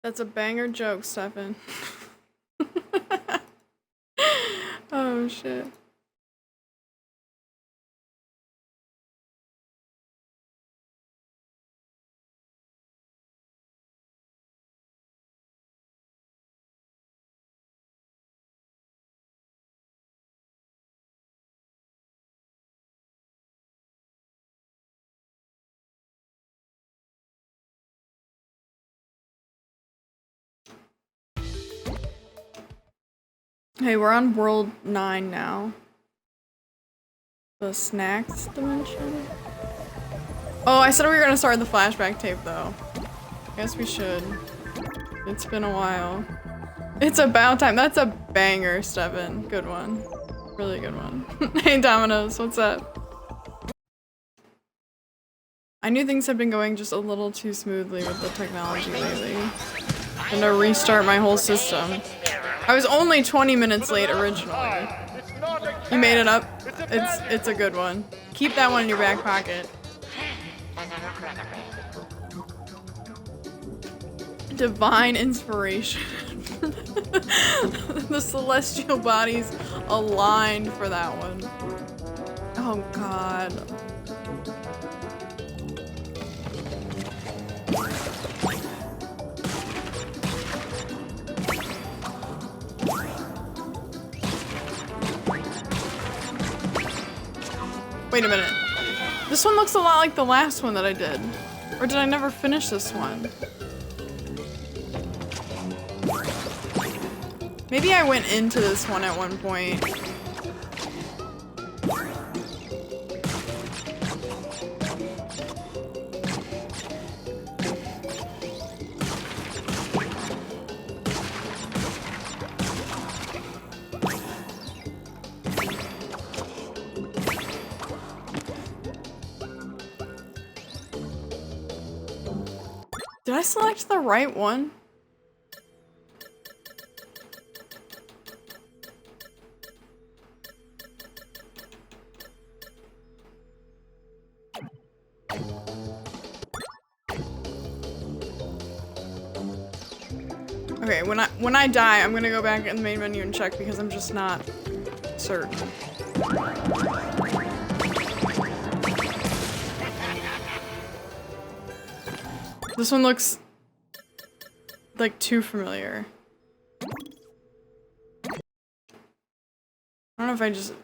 That's a banger joke, Stefan. Oh shit. Hey, we're on World 9 now. The snacks dimension? Oh, I said we were gonna start the flashback tape though. Guess we should. It's been a while. It's about time. That's a banger, Stefan. Good one. Really good one. Hey, Domino's, what's up? I knew things had been going just a little too smoothly with the technology lately. I'm gonna restart my whole system. I was only 20 minutes late originally. You made it up. It's a good one. Keep that one in your back pocket. Divine inspiration. The celestial bodies aligned for that one. Oh god. Wait a minute. This one looks a lot like the last one that I did. Or did I never finish this one? Maybe I went into this one at one point. Did I select the right one? Okay, when I die, I'm gonna go back in the main menu and check because I'm just not certain. This one looks like too familiar. I don't know if I just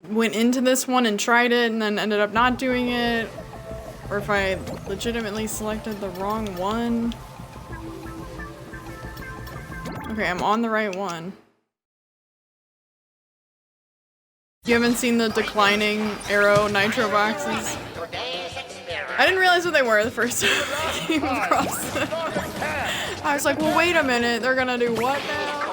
went into this one and tried it and then ended up not doing it, or if I legitimately selected the wrong one. Okay, I'm on the right one. You haven't seen the declining arrow nitro boxes? I didn't realize what they were the first time I came across them. I was like, well, wait a minute, they're gonna do what now?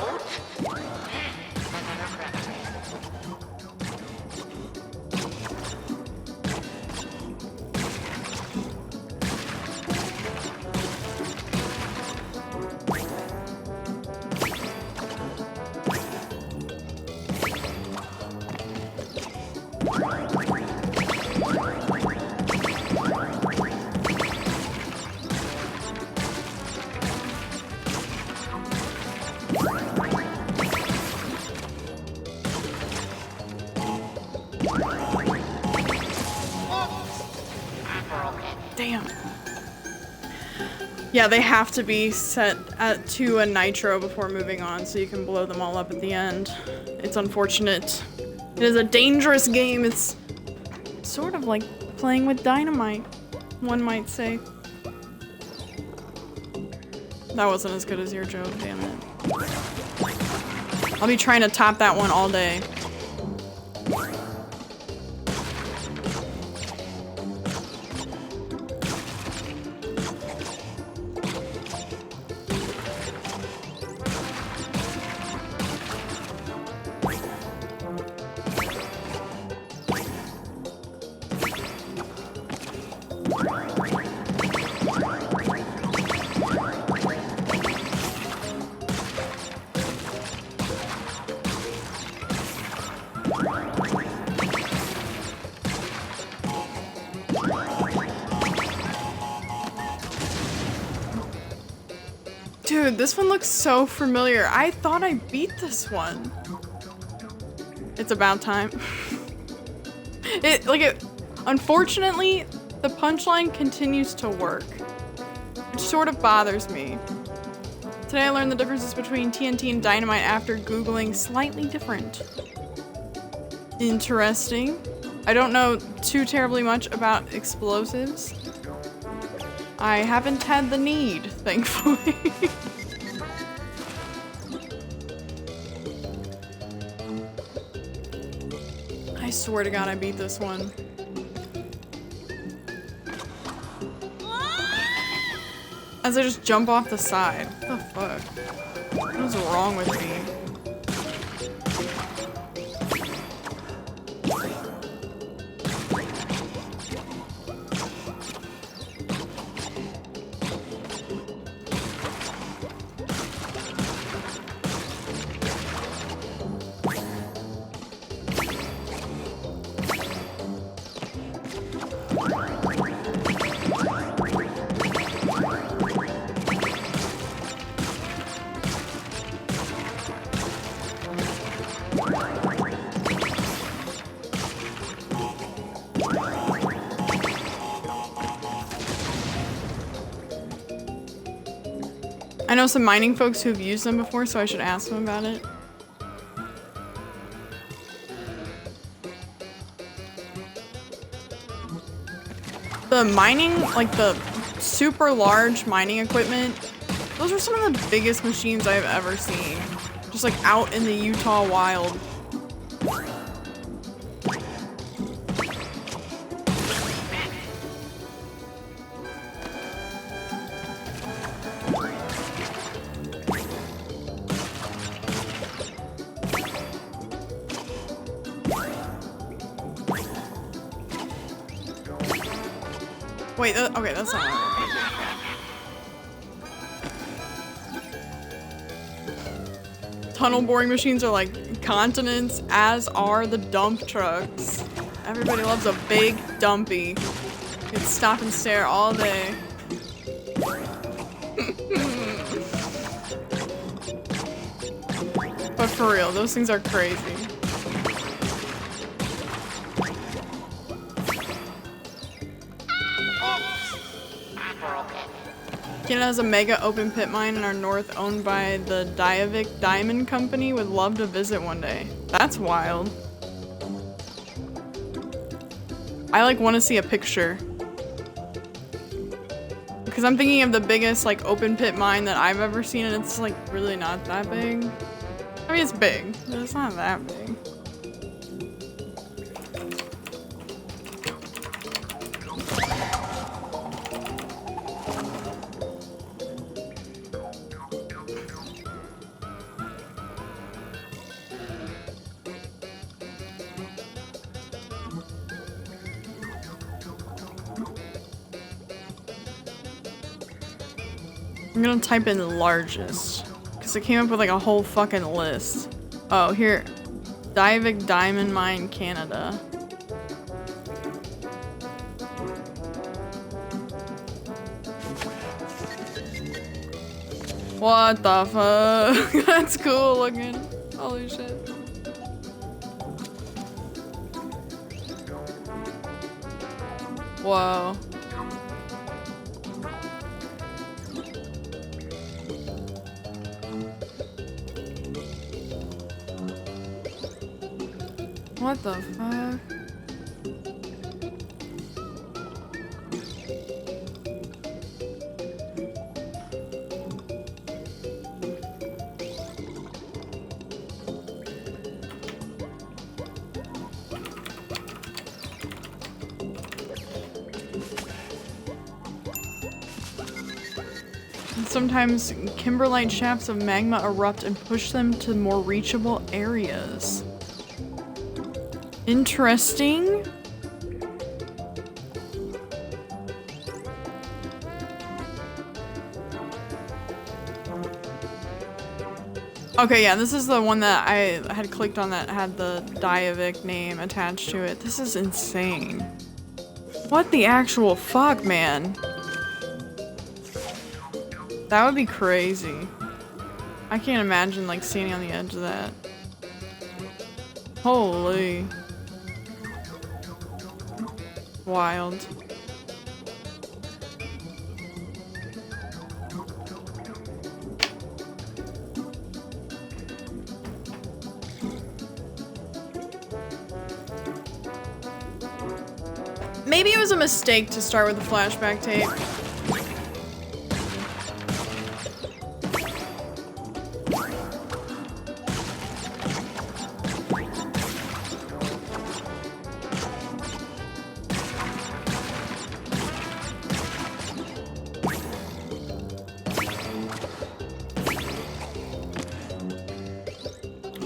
Damn. Yeah, they have to be set to a nitro before moving on, so you can blow them all up at the end. It's unfortunate. It is a dangerous game. It's sort of like playing with dynamite, one might say. That wasn't as good as your joke, damn it. I'll be trying to top that one all day. Dude, this one looks so familiar. I thought I beat this one. It's about time. Unfortunately, the punchline continues to work, which sort of bothers me. Today I learned the differences between TNT and dynamite after Googling slightly different. Interesting. I don't know too terribly much about explosives. I haven't had the need, thankfully. I swear to God I beat this one. As I just jump off the side. What the fuck? What is wrong with me? I know some mining folks who've used them before, so I should ask them about it. The mining, like the super large mining equipment, those are some of the biggest machines I've ever seen. Just like out in the Utah wild. Wait, okay, that's not what I do. Tunnel boring machines are like continents, as are the dump trucks. Everybody loves a big dumpy. You can stop and stare all day. But for real, those things are crazy. Canada has a mega open pit mine in our north owned by the Diavik Diamond Company. Would love to visit one day. That's wild. I like want to see a picture. Because I'm thinking of the biggest like open pit mine that I've ever seen, and it's like really not that big. I mean, it's big, but it's not that big. I'm gonna type in largest, because it came up with like a whole fucking list. Oh, here. Diavik Diamond Mine, Canada. What the fuck? That's cool looking. Holy shit. Whoa. What the fuck? And sometimes kimberlite shafts of magma erupt and push them to more reachable areas. Interesting. Okay, yeah, this is the one that I had clicked on that had the Diavik name attached to it. This is insane. What the actual fuck, man? That would be crazy. I can't imagine like standing on the edge of that. Holy. Wild. Maybe it was a mistake to start with the flashback tape.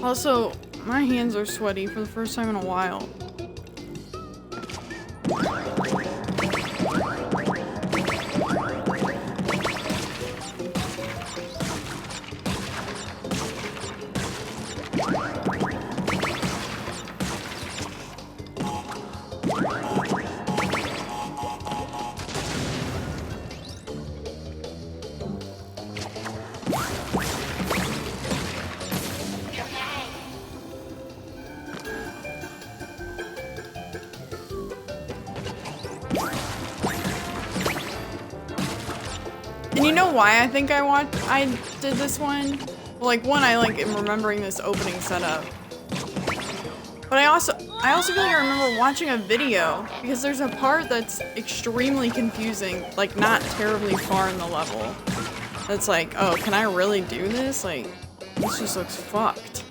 Also, my hands are sweaty for the first time in a while. And you know why I think I did this one? Well, like one, I like am remembering this opening setup. But I also feel like I remember watching a video because there's a part that's extremely confusing, like not terribly far in the level. That's like, oh, can I really do this? Like, this just looks fucked.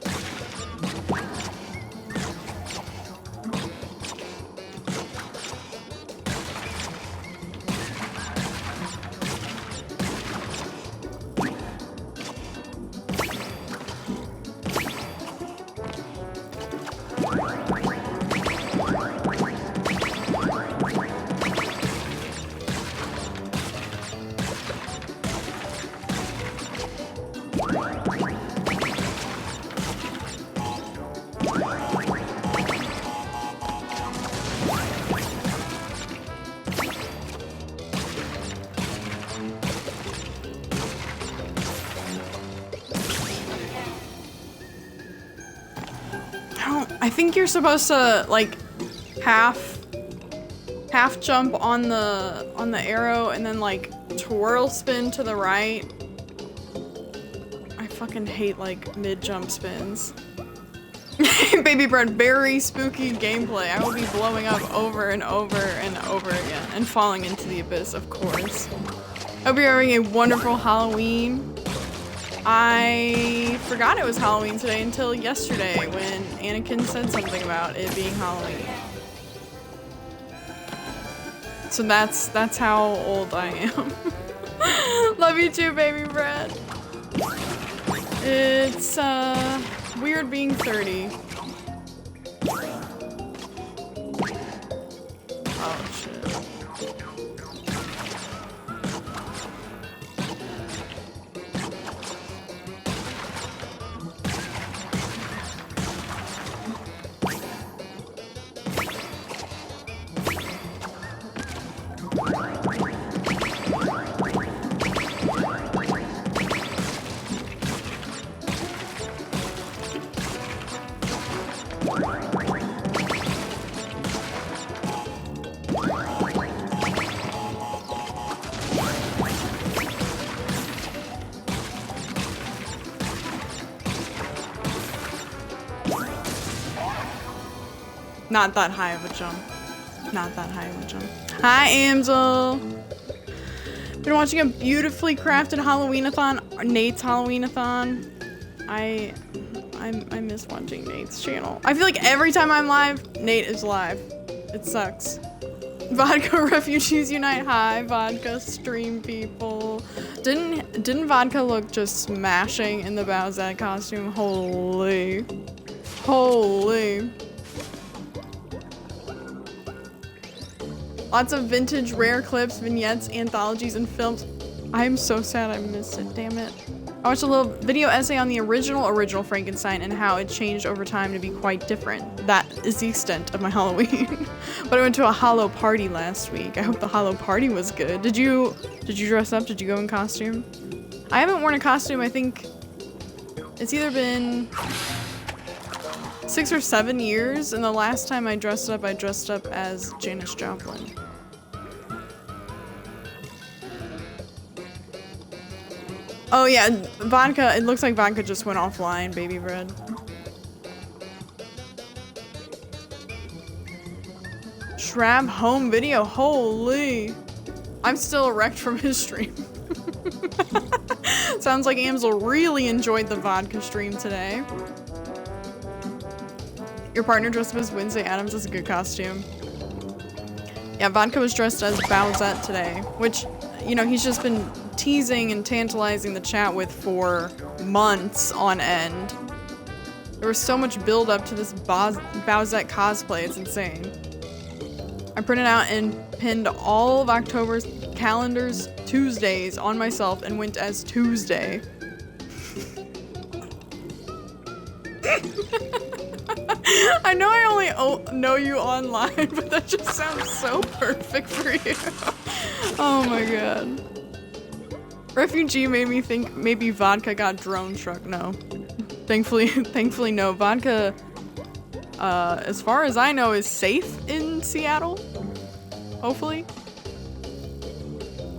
I think you're supposed to like half jump on the arrow and then like twirl spin to the right. I fucking hate like mid jump spins. Baby bread, very spooky gameplay. I will be blowing up over and over and over again and falling into the abyss, of course. Hope you're having a wonderful Halloween. I forgot it was Halloween today until yesterday when Anakin said something about it being Halloween. So that's how old I am. Love you too, baby bread. It's weird being 30. Oh shit. Not that high of a jump. Not that high of a jump. Hi, Amsel. Been watching a beautifully crafted Halloween-a-thon, Nate's Halloween-a-thon. I miss watching Nate's channel. I feel like every time I'm live, Nate is live. It sucks. Vodka Refugees Unite. Hi, Vodka stream people. Didn't Vodka look just smashing in the Bowsette costume? Holy. Holy. Lots of vintage rare clips, vignettes, anthologies, and films. I'm so sad I missed it, damn it. I watched a little video essay on the original Frankenstein and how it changed over time to be quite different. That is the extent of my Halloween. But I went to a Hollow party last week. I hope the Hollow party was good. Did you dress up? Did you go in costume? I haven't worn a costume, I think it's either been 6 or 7 years, and the last time I dressed up as Janis Joplin. Oh yeah, Vodka, it looks like Vodka just went offline, baby bread. Shrab home video, holy. I'm still erect from his stream. Sounds like Amsel really enjoyed the Vodka stream today. Your partner dressed up as Wednesday Addams is a good costume. Yeah, Vodka was dressed as Bowsette today, which, you know, he's just been teasing and tantalizing the chat with for months on end. There was so much build up to this Bowsette cosplay, it's insane. I printed out and pinned all of October's calendar's Tuesdays on myself and went as Tuesday. I know I only know you online, but that just sounds so perfect for you. Oh my god. Refugee made me think maybe Vodka got drone struck. No. Thankfully no. Vodka, as far as I know, is safe in Seattle. Hopefully.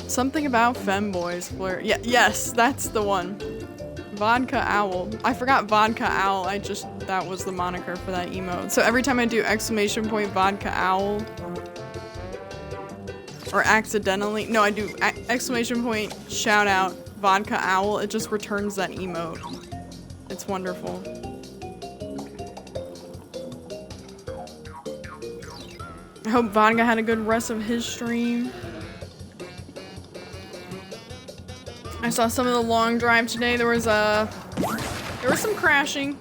Something about femboys flirt. Yeah, yes, that's the one. Vodka Owl. I forgot Vodka Owl. That was the moniker for that emote. So every time I do exclamation point Vodka Owl, or accidentally, no, I do exclamation point shout out Vodka Owl, it just returns that emote. It's wonderful. I hope Vodka had a good rest of his stream. I saw some of the long drive today. There was some crashing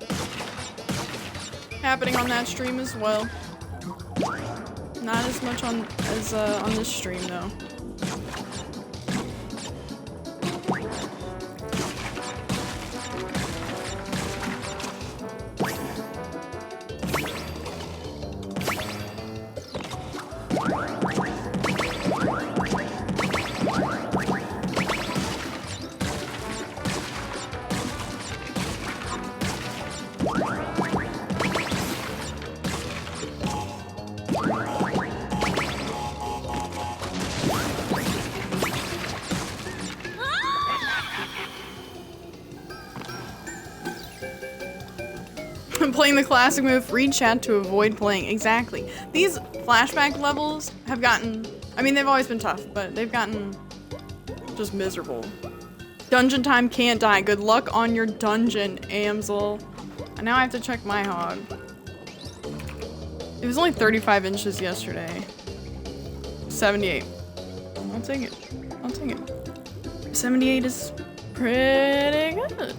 happening on that stream as well. Not as much on this stream though. Playing the classic move, read chat to avoid playing. Exactly. These flashback levels have gotten, I mean, they've always been tough, but they've gotten just miserable. Dungeon time can't die. Good luck on your dungeon, Amsel. And now I have to check my hog. It was only 35 inches yesterday. 78. I'll take it. I'll take it. 78 is pretty good.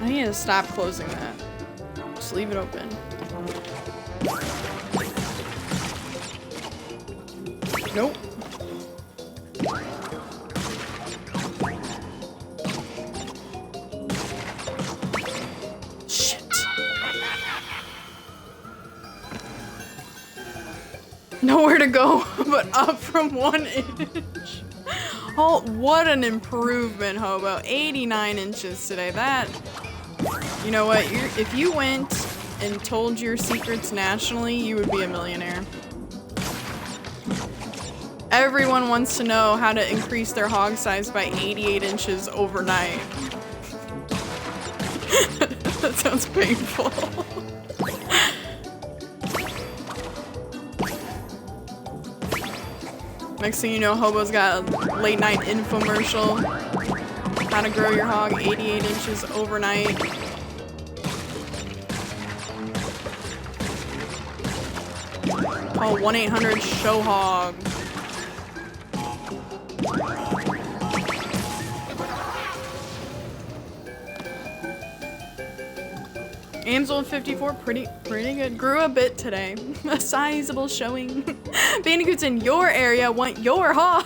I need to stop closing that. Just leave it open. Nope. Shit. Nowhere to go but up from 1 inch. Oh, what an improvement, Hobo. 89 inches today. That... You know what? If you went and told your secrets nationally, you would be a millionaire. Everyone wants to know how to increase their hog size by 88 inches overnight. That sounds painful. Next thing you know, Hobo's got a late night infomercial. How to grow your hog 88 inches overnight. Call 1-800-SHOW-HOG. Amsel 54, pretty good. Grew a bit today. A sizable showing. Bandicoots in your area want your hog.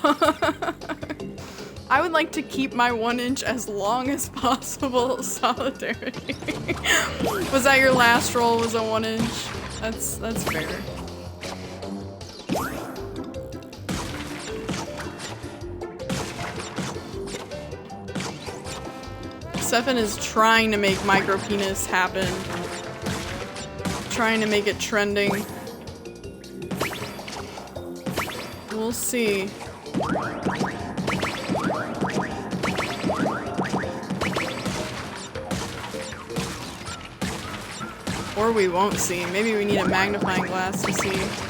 I would like to keep my 1 inch as long as possible. Solidarity. Was that your last roll? Was a 1 inch? That's fair. Stefan is trying to make micro penis happen. Trying to make it trending. We'll see. Or we won't see. Maybe we need a magnifying glass to see.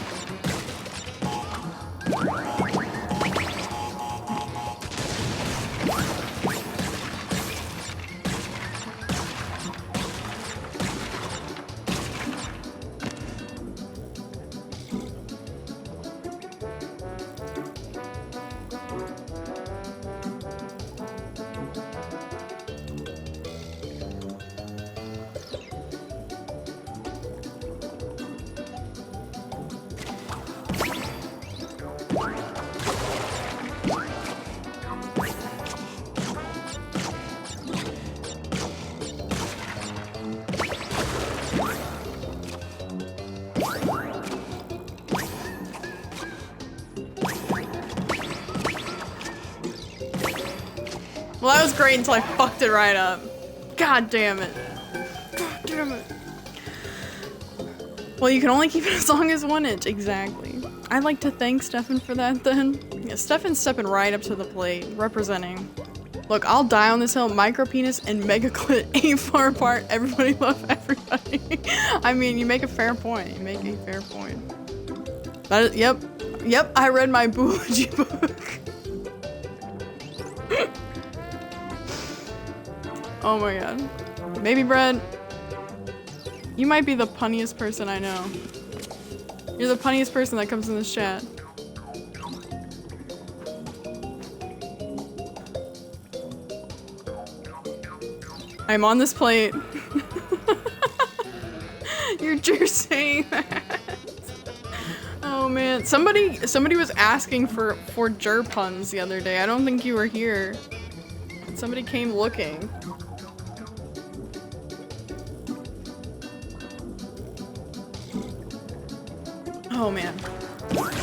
Well, that was great until I fucked it right up. God damn it. God damn it. Well, you can only keep it as long as 1 inch. Exactly. I'd like to thank Stefan for that then. Yeah, Stefan's stepping right up to the plate, representing. Look, I'll die on this hill. Micro penis and mega clit ain't far apart. Everybody love everybody. I mean, you make a fair point. You make a fair point. That is, yep. Yep, I read my Boology book. Oh my god. Baby bread. You might be the punniest person I know. You're the punniest person that comes in this chat. I'm on this plate. You're just saying that. Oh man. Somebody was asking for jer puns the other day. I don't think you were here. Somebody came looking. Oh man.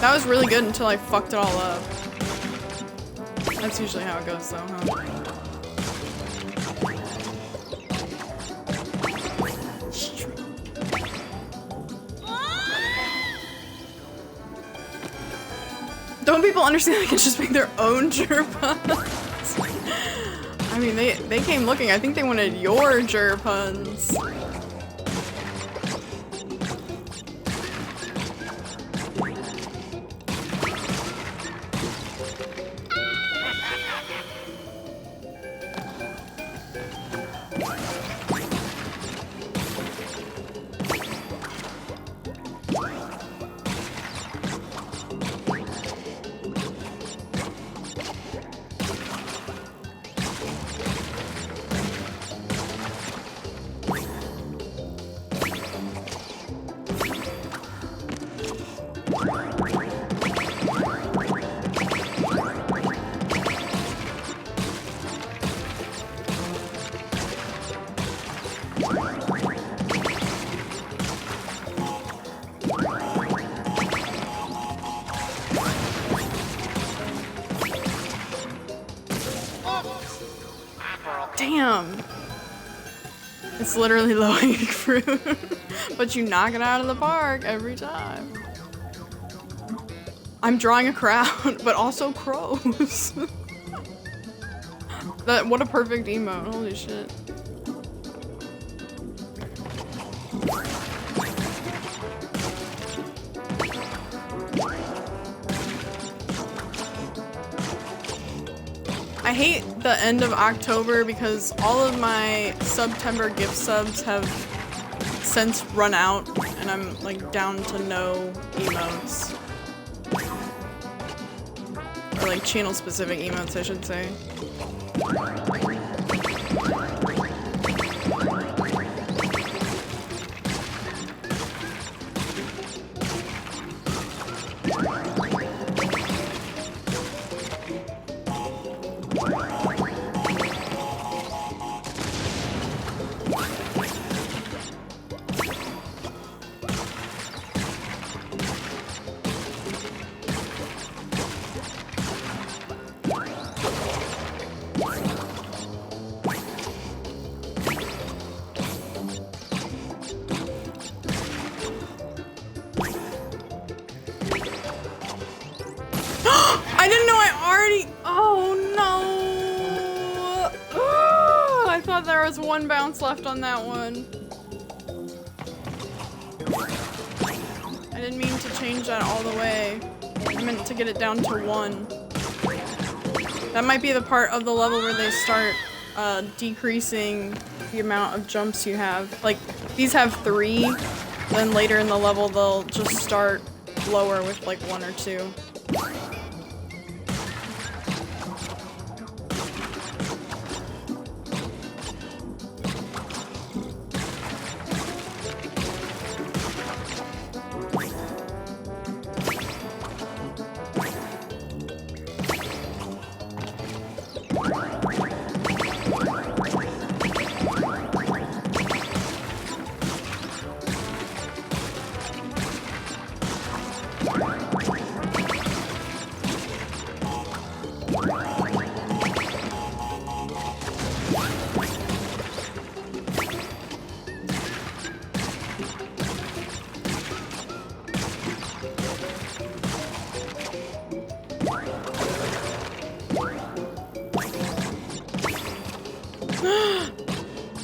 That was really good until I fucked it all up. That's usually how it goes though, huh? Don't people understand they can just make their own puns? I mean, they came looking. I think they wanted your puns. Damn. It's literally low-hanging fruit. But you knock it out of the park every time. I'm drawing a crowd, but also crows. What a perfect emote. Holy shit. I hate the end of October because all of my September gift subs have since run out and I'm like down to no emotes. Or like channel specific emotes, I should say. was one bounce left on that one. I didn't mean to change that all the way. I meant to get it down to 1. That might be the part of the level where they start decreasing the amount of jumps you have. Like, these have 3, then later in the level they'll just start lower with like 1 or 2.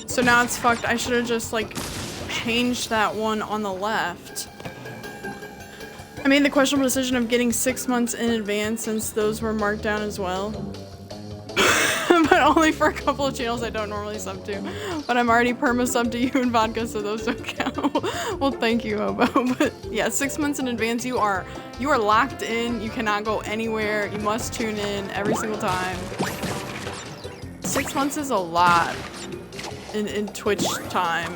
So now it's fucked. I should have just like changed that one on the left. I made the questionable decision of getting 6 months in advance since those were marked down as well. But only for a couple of channels I don't normally sub to. But I'm already perma-sub to you and Vodka, so those don't count. Well, thank you, Hobo. But yeah, 6 months in advance, you are locked in. You cannot go anywhere. You must tune in every single time. 6 months is a lot in Twitch time.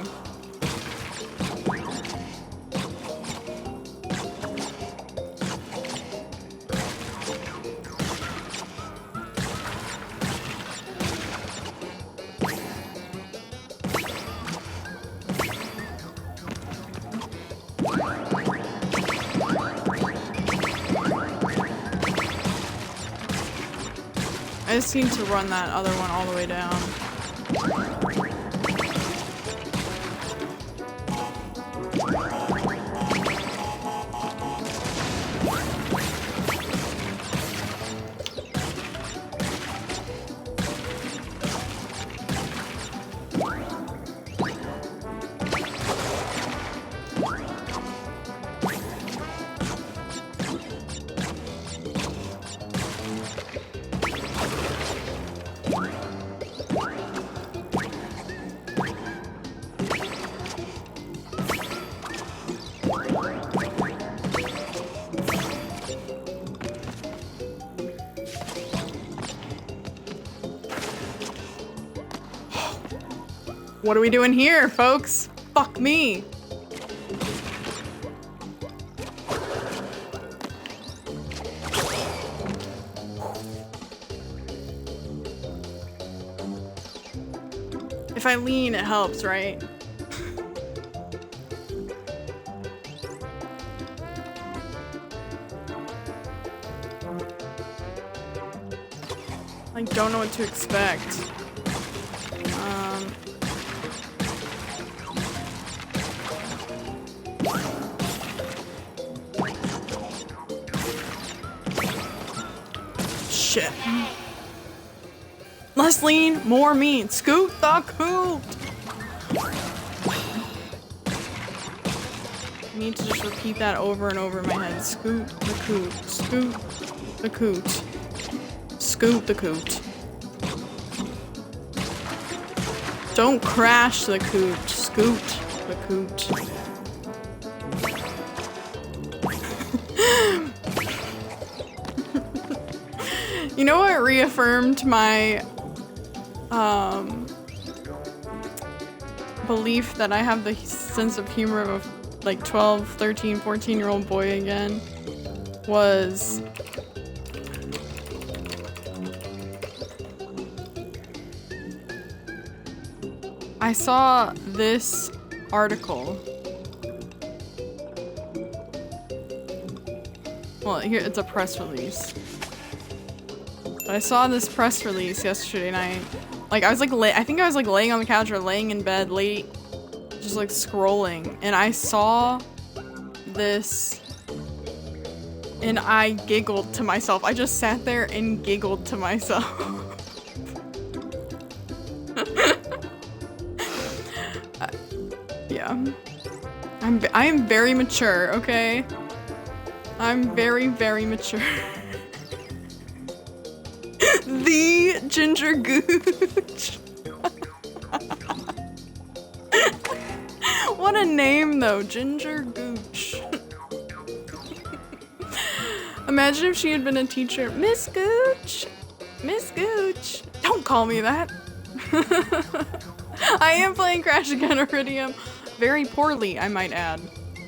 I just need to run that other one all the way down. What are we doing here, folks? Fuck me. If I lean, it helps, right? I don't know what to expect. Shit. Less lean, more mean. Scoot the coot. I need to just repeat that over and over in my head. Scoot the coot. Scoot the coot. Scoot the coot. Don't crash the coot. Scoot the coot. You know what reaffirmed my belief that I have the sense of humor of a like 12, 13, 14-year-old boy again was I saw this article. Well, here it's a press release. But I saw this press release yesterday night. Like I was like I think I was like laying on the couch or laying in bed late, just like scrolling, and I saw this and I giggled to myself. I just sat there and giggled to myself. I am very mature, okay? I'm very, very mature. The Ginger Gooch. What a name though, Ginger Gooch. Imagine if she had been a teacher. Miss Gooch! Miss Gooch! Don't call me that! I am playing Crash Again Iridium. Very poorly, I might add.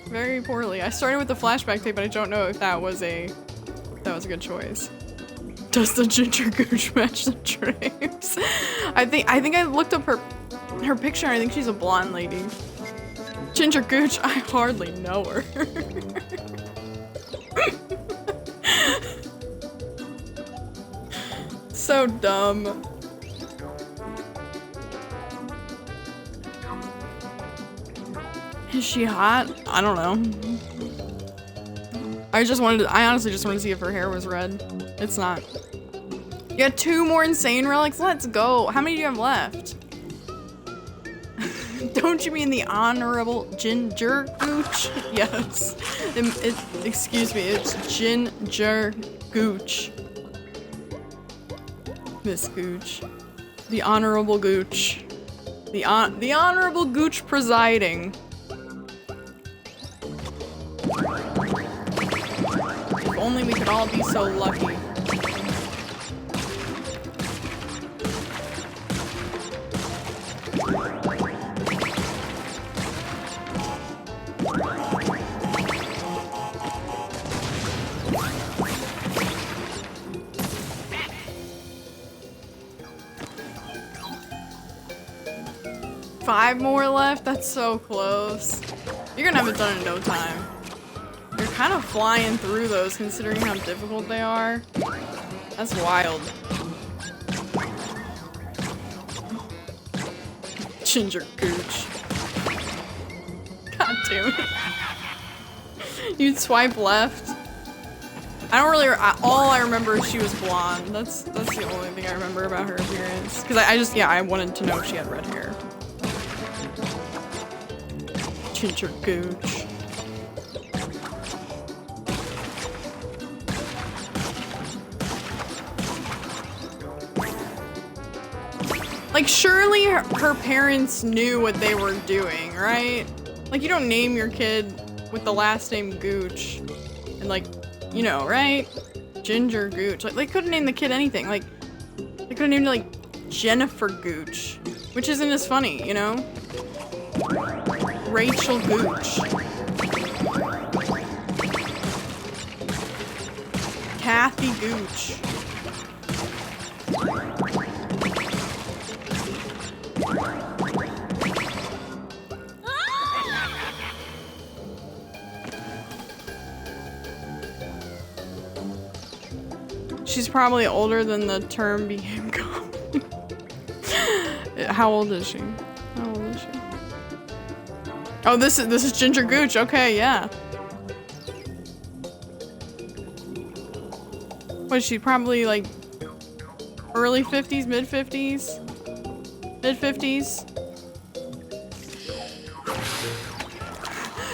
Very poorly. I started with the flashback tape, but I don't know if that was a good choice. Does the Ginger Gooch match the drapes? I think I looked up her picture and I think she's a blonde lady. Ginger Gooch, I hardly know her. So dumb. Is she hot? I don't know. I honestly just wanted to see if her hair was red. It's not. You got 2 more insane relics? Let's go. How many do you have left? Don't you mean the Honorable Ginger Gooch? Yes. Excuse me, it's Ginger Gooch. Miss Gooch. The Honorable Gooch. The Honorable Gooch presiding. If only we could all be so lucky. Five more left? That's so close. You're gonna have it done in no time. You're kind of flying through those considering how difficult they are. That's wild. Ginger Gooch. God damn it. You'd swipe left. I don't really, all I remember is she was blonde. That's the only thing I remember about her appearance. Cause I wanted to know if she had red hair. Ginger Gooch. Like, surely her parents knew what they were doing, right? Like, you don't name your kid with the last name Gooch. And like, you know, right? Ginger Gooch. Like, they couldn't name the kid anything. Like, they could have named it, like, Jennifer Gooch. Which isn't as funny, you know? Rachel Gooch. Kathy Gooch. She's probably older than the term became common. How old is she? How old is she? Oh, this is Ginger Gooch. Okay, yeah. What is she? Probably like early 50s, mid 50s, mid 50s.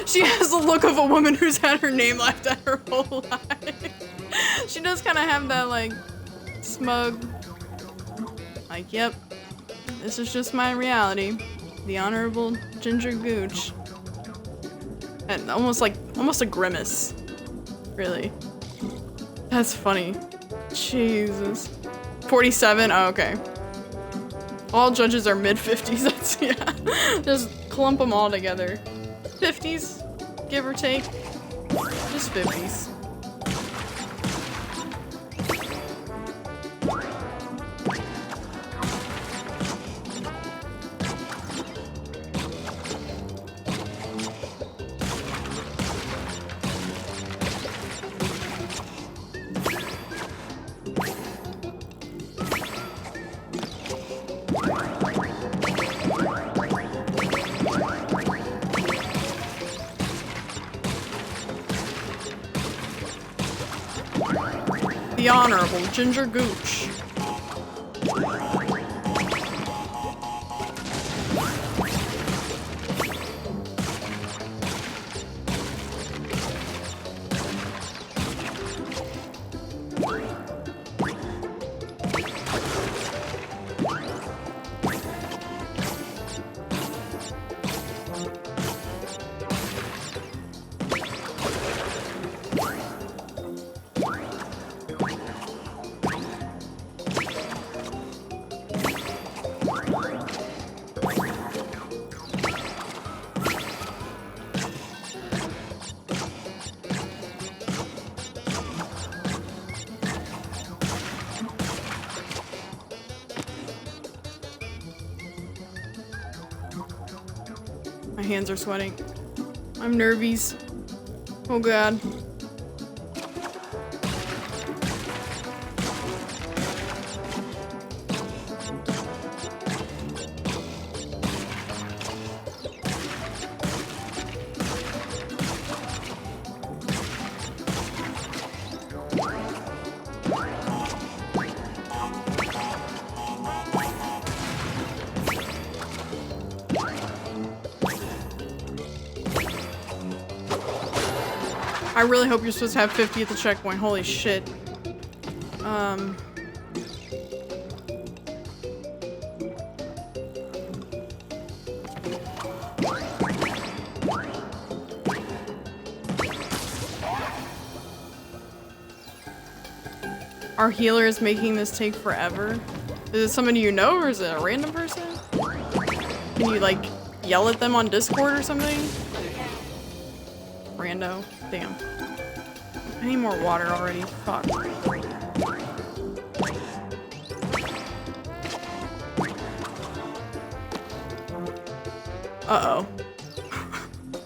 She has the look of a woman who's had her name laughed at her whole life. She does kind of have that like smug, like, yep, this is just my reality. The Honorable Ginger Gooch. And almost a grimace. Really. That's funny. Jesus. 47? Oh, okay. All judges are mid-50s. That's, yeah. Just clump them all together. 50s, give or take. Just 50s. The Honorable Ginger Gooch. hands are sweating. I'm nervies. Oh god. I really hope you're supposed to have 50 at the checkpoint. Holy shit. Our healer is making this take forever. Is it somebody you know or is it a random person? Can you like yell at them on Discord or something? Rando. Damn. I need more water already. Fuck. Uh-oh.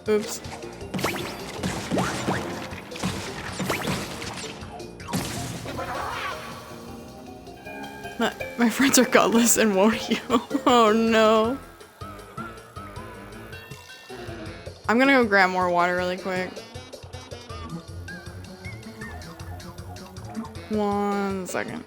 Oops. My friends are godless and won't heal. Oh no. I'm gonna go grab more water really quick. 1 second.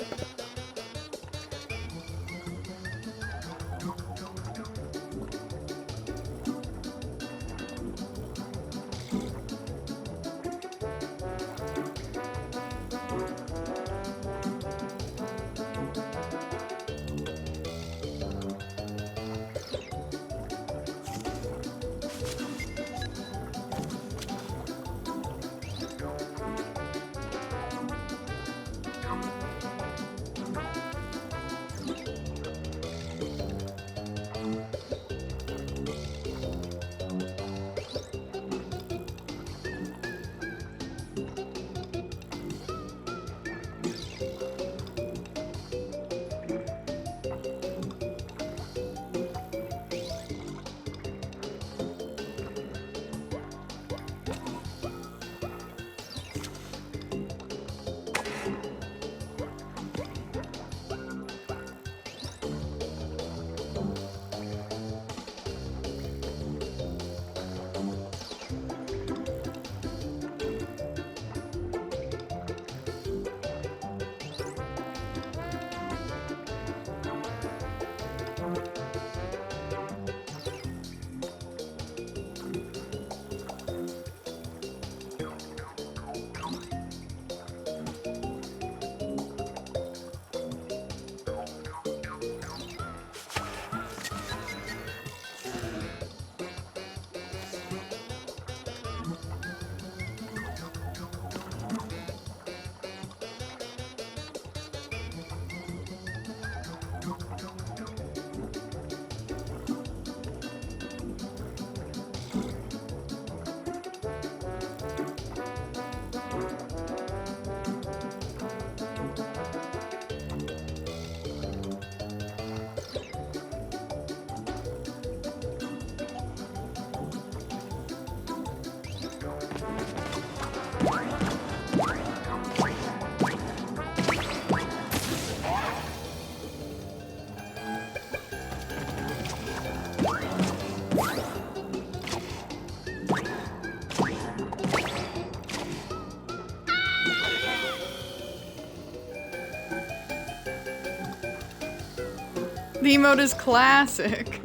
The emote is classic.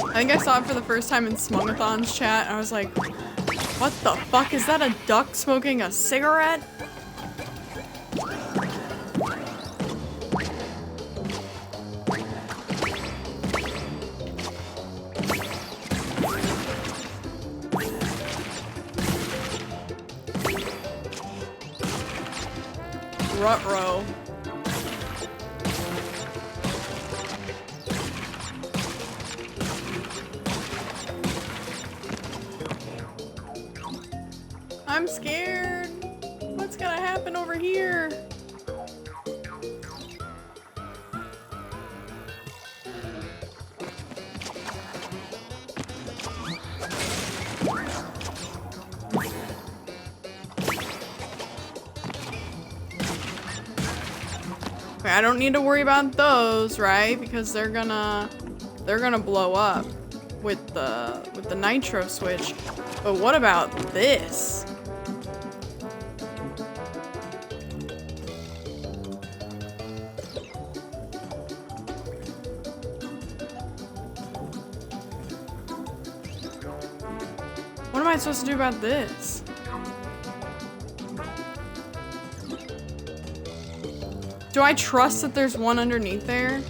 I think I saw it for the first time in Smungathon's chat, and I was like, what the fuck? Is that a duck smoking a cigarette? Ruh-roh. I'm scared. What's gonna happen over here? I don't need to worry about those, right? Because they're gonna blow up with the nitro switch. But what about this? What am I supposed to do about this? Do I trust that there's one underneath there?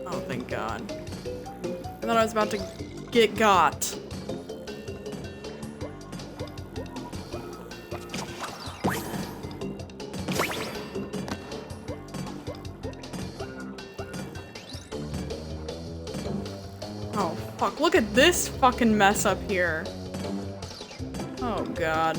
Oh, thank God. I thought I was about to get got. Oh, fuck. Look at this fucking mess up here. Oh, God.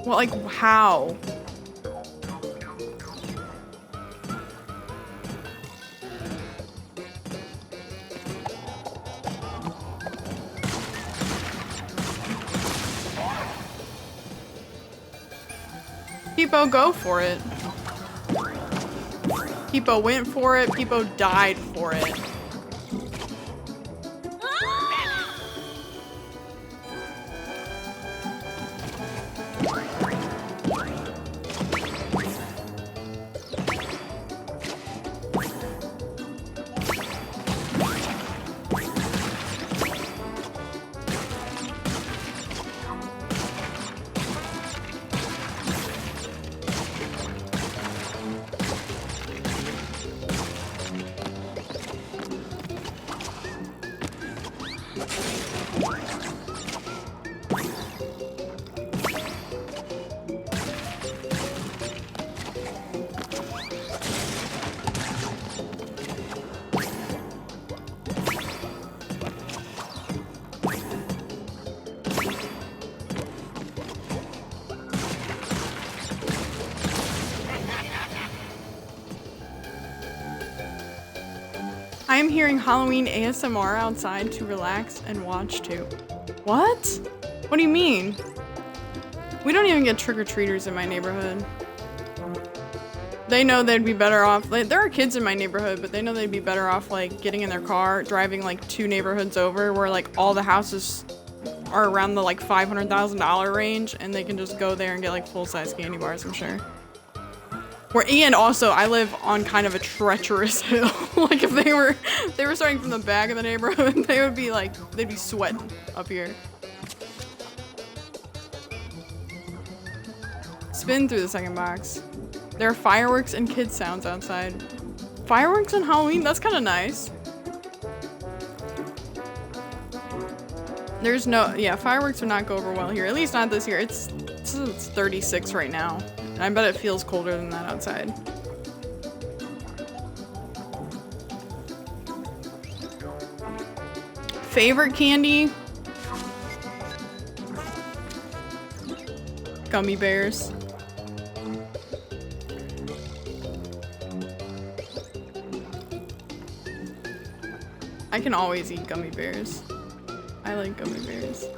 Well, like, how? People go for it. People went for it. People died for it. I am hearing Halloween ASMR outside to relax and watch too. What? What do you mean? We don't even get trick-or-treaters in my neighborhood. They know they'd be better off. Like, there are kids in my neighborhood, but they know they'd be better off like getting in their car, driving like 2 neighborhoods over where like all the houses are around the like $500,000 range and they can just go there and get like full-size candy bars, I'm sure. And also, I live on kind of a treacherous hill. Like, if they were starting from the back of the neighborhood, they would be like, they'd be sweating up here. Spin through the second box. There are fireworks and kid sounds outside. Fireworks on Halloween? That's kind of nice. There's no, yeah, fireworks would not go over well here. At least not this year. It's 36 right now. I bet it feels colder than that outside. Favorite candy? Gummy bears. I can always eat gummy bears. I like gummy bears.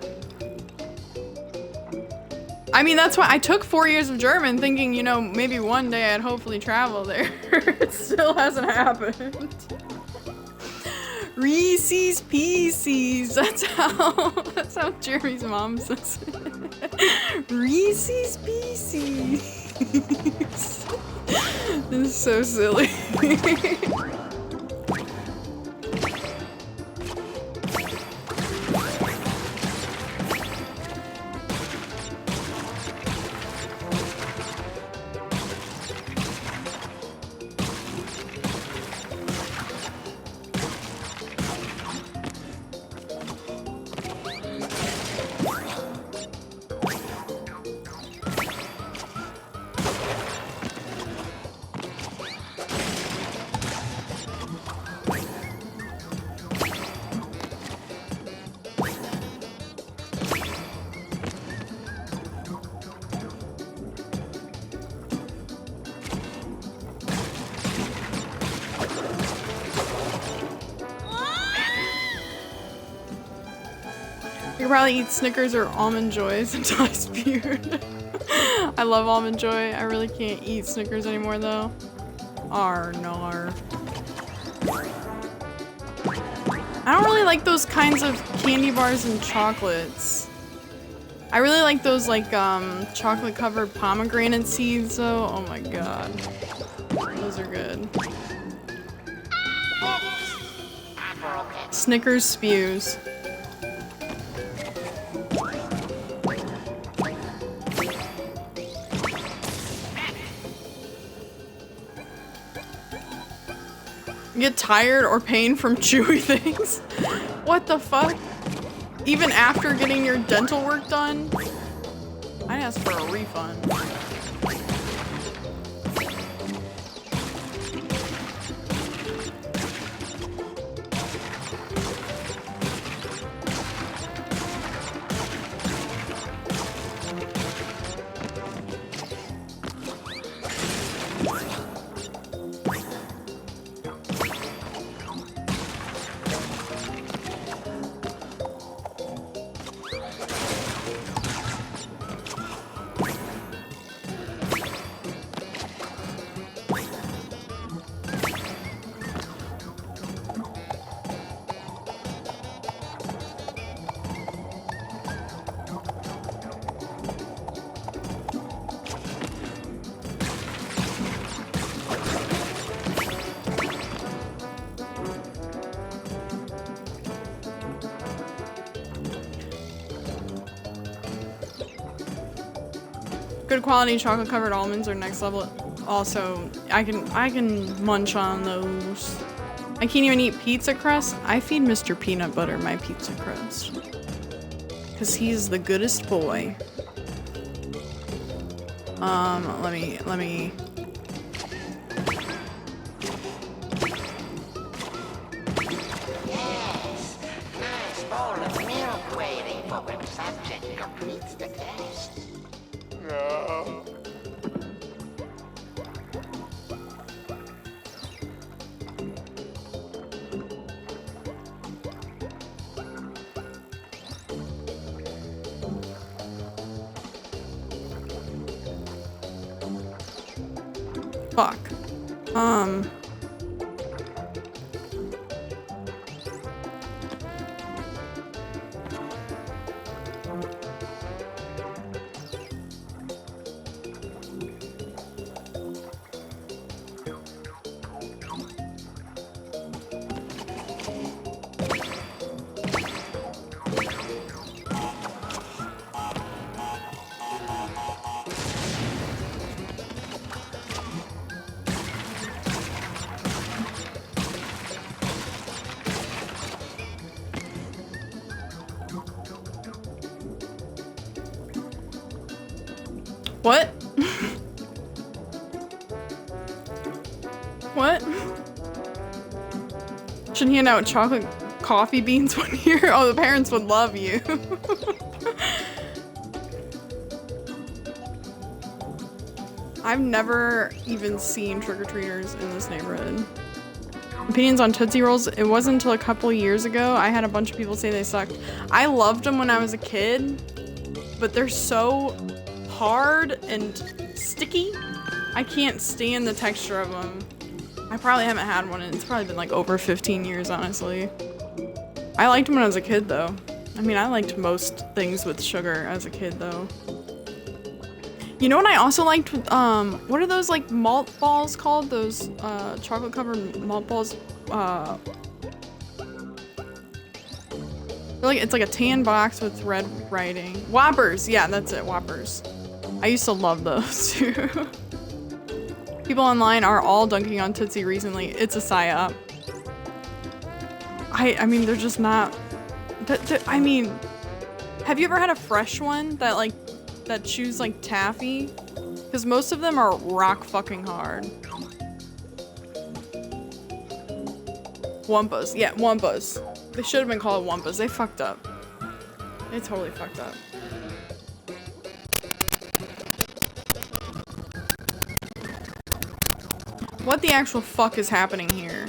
I mean, that's why I took 4 years of German thinking, you know, maybe one day I'd hopefully travel there. It still hasn't happened. Reese's Pieces. That's how Jeremy's mom says it. Reese's Pieces. This is so silly. probably eat Snickers or Almond Joys until I spewed. I love Almond Joy. I really can't eat Snickers anymore though. Arr, nar. I don't really like those kinds of candy bars and chocolates. I really like those like chocolate covered pomegranate seeds though. Oh my god. Those are good. Snickers spews. Get tired or pain from chewy things? What the fuck? Even after getting your dental work done? I asked for a refund. Good quality chocolate covered almonds are next level. Also, I can munch on those. I can't even eat pizza crust. I feed Mr. Peanut Butter my pizza crust. Cause he's the goodest boy. Let me Yes, nice bowl of milk waiting for when subject completes the test. No. fuck. What? What? Should hand out chocolate coffee beans one year? Oh, the parents would love you. I've never even seen trick-or-treaters in this neighborhood. Opinions on Tootsie Rolls? It wasn't until a couple years ago I had a bunch of people say they sucked. I loved them when I was a kid, but they're so hard and sticky. I can't stand the texture of them. I probably haven't had one and it's probably been like over 15 years, honestly. I liked them when I was a kid though. I mean, I liked most things with sugar as a kid though. You know what I also liked? What are those like malt balls called? Those chocolate covered malt balls? It's like a tan box with red writing. Whoppers! Yeah, that's it, Whoppers. I used to love those too. People online are all dunking on Tootsie recently. It's a psyop. I mean, they're just not... I mean, have you ever had a fresh one that chews like taffy? Because most of them are rock fucking hard. Wumpas. Yeah, Wumpas. They should have been called Wumpas. They fucked up. They totally fucked up. What the actual fuck is happening here?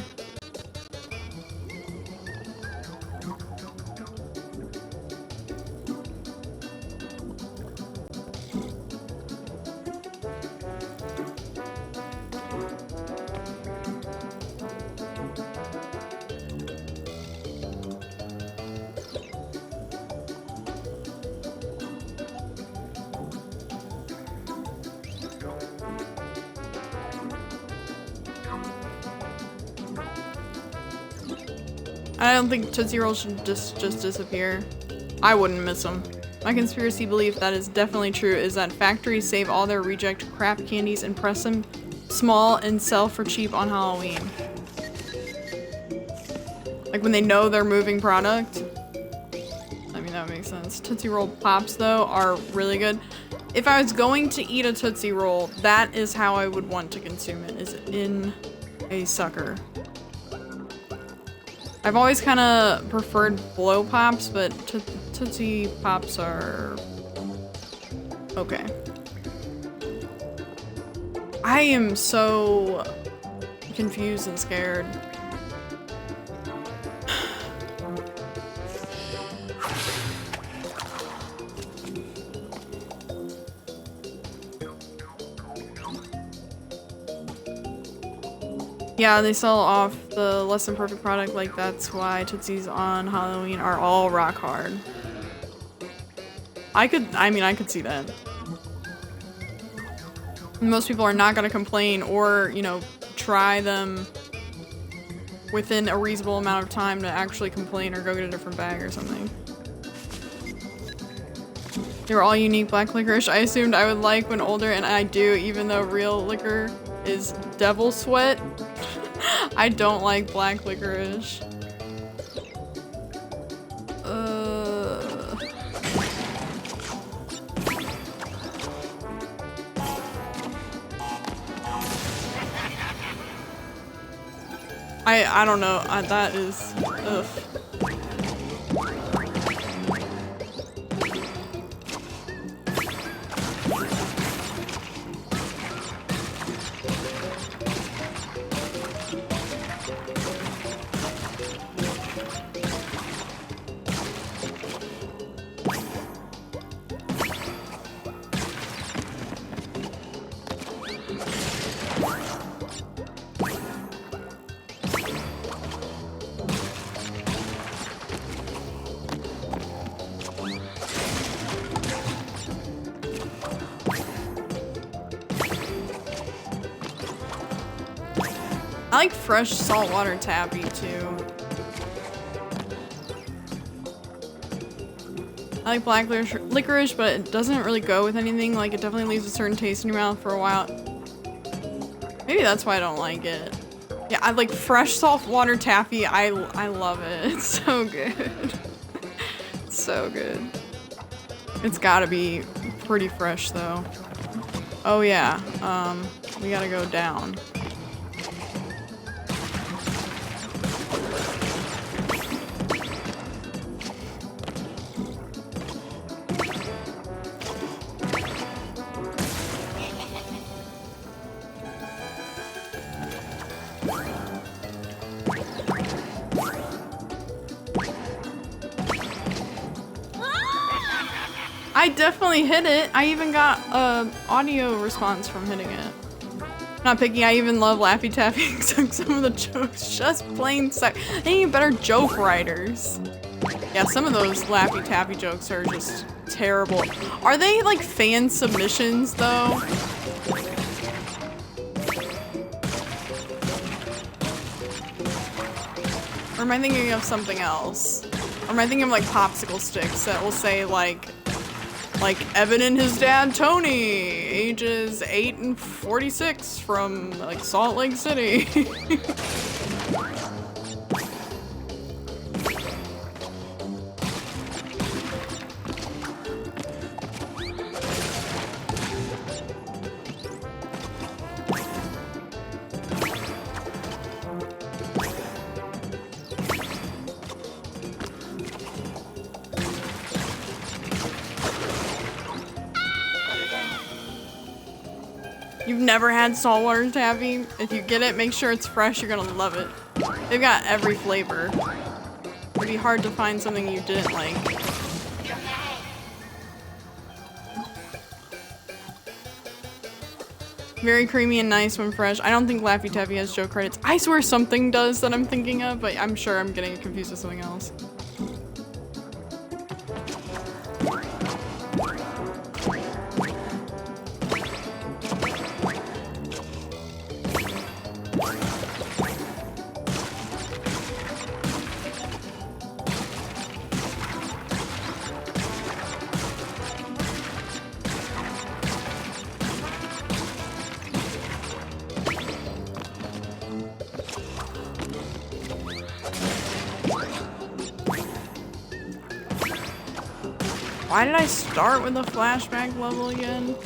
I don't think Tootsie Rolls should just disappear. I wouldn't miss them. My conspiracy belief that is definitely true is that factories save all their reject crap candies and press them small and sell for cheap on Halloween. Like when they know they're moving product. I mean, that makes sense. Tootsie Roll Pops though are really good. If I was going to eat a Tootsie Roll, that is how I would want to consume it, is in a sucker. I've always kind of preferred Blow Pops, but Tootsie Pops are okay. I am so confused and scared. Yeah, they sell off the less than perfect product, like that's why Tootsies on Halloween are all rock hard. I could see that. Most people are not gonna complain or, you know, try them within a reasonable amount of time to actually complain or go get a different bag or something. They were all unique black licorice. I assumed I would like when older, and I do, even though real liquor is devil sweat. I don't like black licorice. I don't know. That is ugh. I like fresh saltwater taffy too. I like black licorice, but it doesn't really go with anything. Like, it definitely leaves a certain taste in your mouth for a while. Maybe that's why I don't like it. Yeah, I like fresh saltwater taffy. I love it. It's so good. It's so good. It's gotta be pretty fresh though. Oh yeah, we gotta go down. I definitely hit it. I even got an audio response from hitting it. Not picky, I even love Laffy Taffy, except some of the jokes just plain suck. They need better joke writers. Yeah, some of those Laffy Taffy jokes are just terrible. Are they like fan submissions though? Or am I thinking of something else? Or am I thinking of like popsicle sticks that will say like Evan and his dad Tony, ages 8 and 46 from like Salt Lake City. You've never had saltwater taffy? If you get it, make sure it's fresh. You're gonna love it. They've got every flavor. It'd be hard to find something you didn't like. Very creamy and nice when fresh. I don't think Laffy Taffy has joke credits. I swear something does that I'm thinking of, but I'm sure I'm getting it confused with something else. Why did I start with the flashback level again?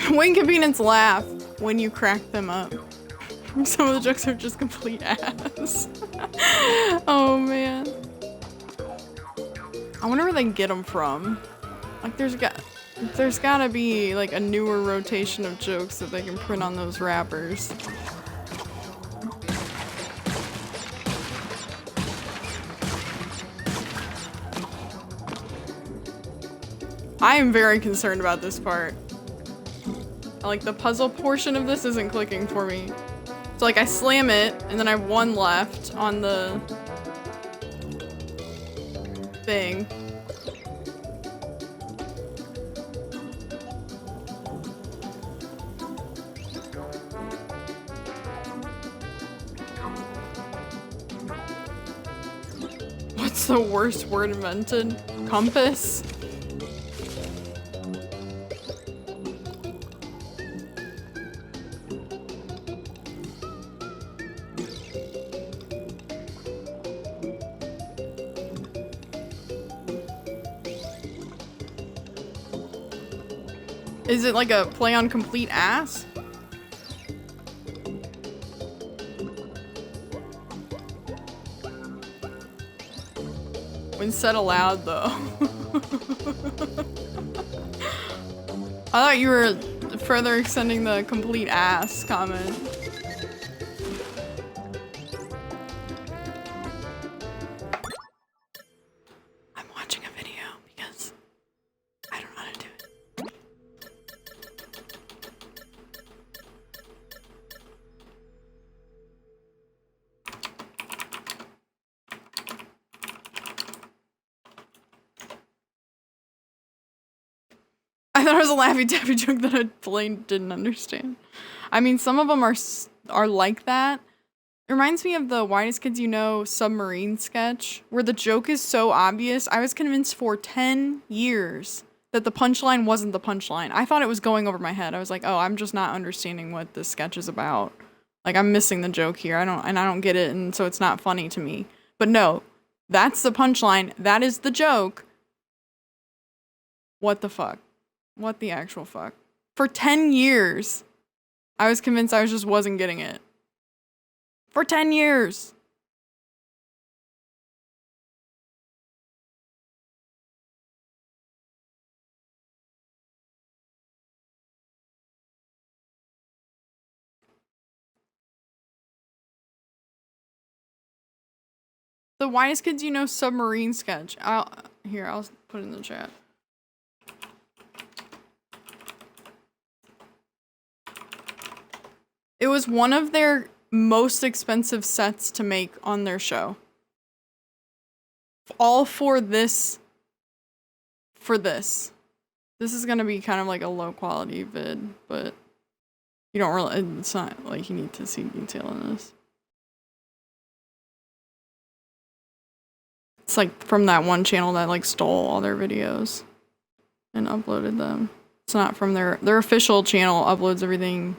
When convenience laugh when you crack them up. Some of the jokes are just complete ass. Oh man. I wonder where they get them from. Like there's gotta be like a newer rotation of jokes that they can print on those wrappers. I am very concerned about this part. Like the puzzle portion of this isn't clicking for me. So like I slam it and then I have one left on the thing. What's the worst word invented? Compass? Is it like a play on complete ass? When said aloud though. I thought you were further extending the complete ass comment. I'm watching a video because I don't know how to do it. I thought it was a Laffy Taffy joke that I plain didn't understand. I mean, some of them are like that. It reminds me of the Whitest Kids You Know submarine sketch, where the joke is so obvious. I was convinced for 10 years that the punchline wasn't the punchline. I thought it was going over my head. I was like, oh, I'm just not understanding what this sketch is about. Like, I'm missing the joke here. I don't get it, and so it's not funny to me. But no, that's the punchline. That is the joke. What the fuck? What the actual fuck? For 10 years, I was convinced I just wasn't getting it. For 10 years. The Whitest Kids You Know submarine sketch. I'll put it in the chat. It was one of their most expensive sets to make on their show. All for this. For this. This is gonna be kind of like a low quality vid, but you don't really, it's not like you need to see detail in this. It's like from that one channel that like stole all their videos and uploaded them. It's not from their official channel uploads everything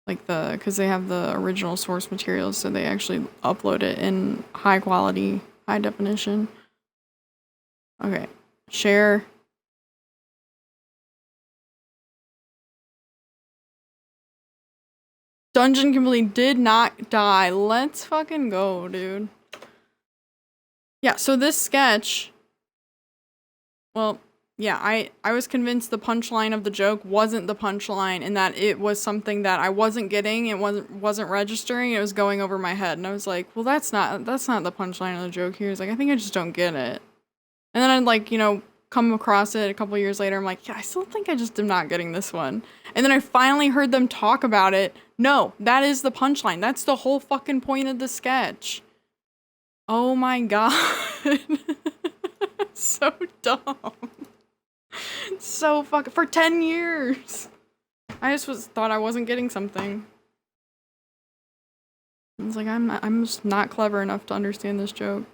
like because they have the original source materials, so they actually upload it in high quality, high definition. Okay, share. Dungeon complete, did not die. Let's fucking go, dude. Yeah, so this sketch, well, yeah, I was convinced the punchline of the joke wasn't the punchline and that it was something that I wasn't getting, it wasn't registering, it was going over my head. And I was like, well, that's not the punchline of the joke here. It's like, I think I just don't get it. And then I'd like, you know, come across it a couple years later. I'm like, yeah, I still think I just am not getting this one. And then I finally heard them talk about it No, that is the punchline. That's the whole fucking point of the sketch. Oh my god. So dumb. So fucking for 10 years. I just thought I wasn't getting something. I was like, I'm just not clever enough to understand this joke.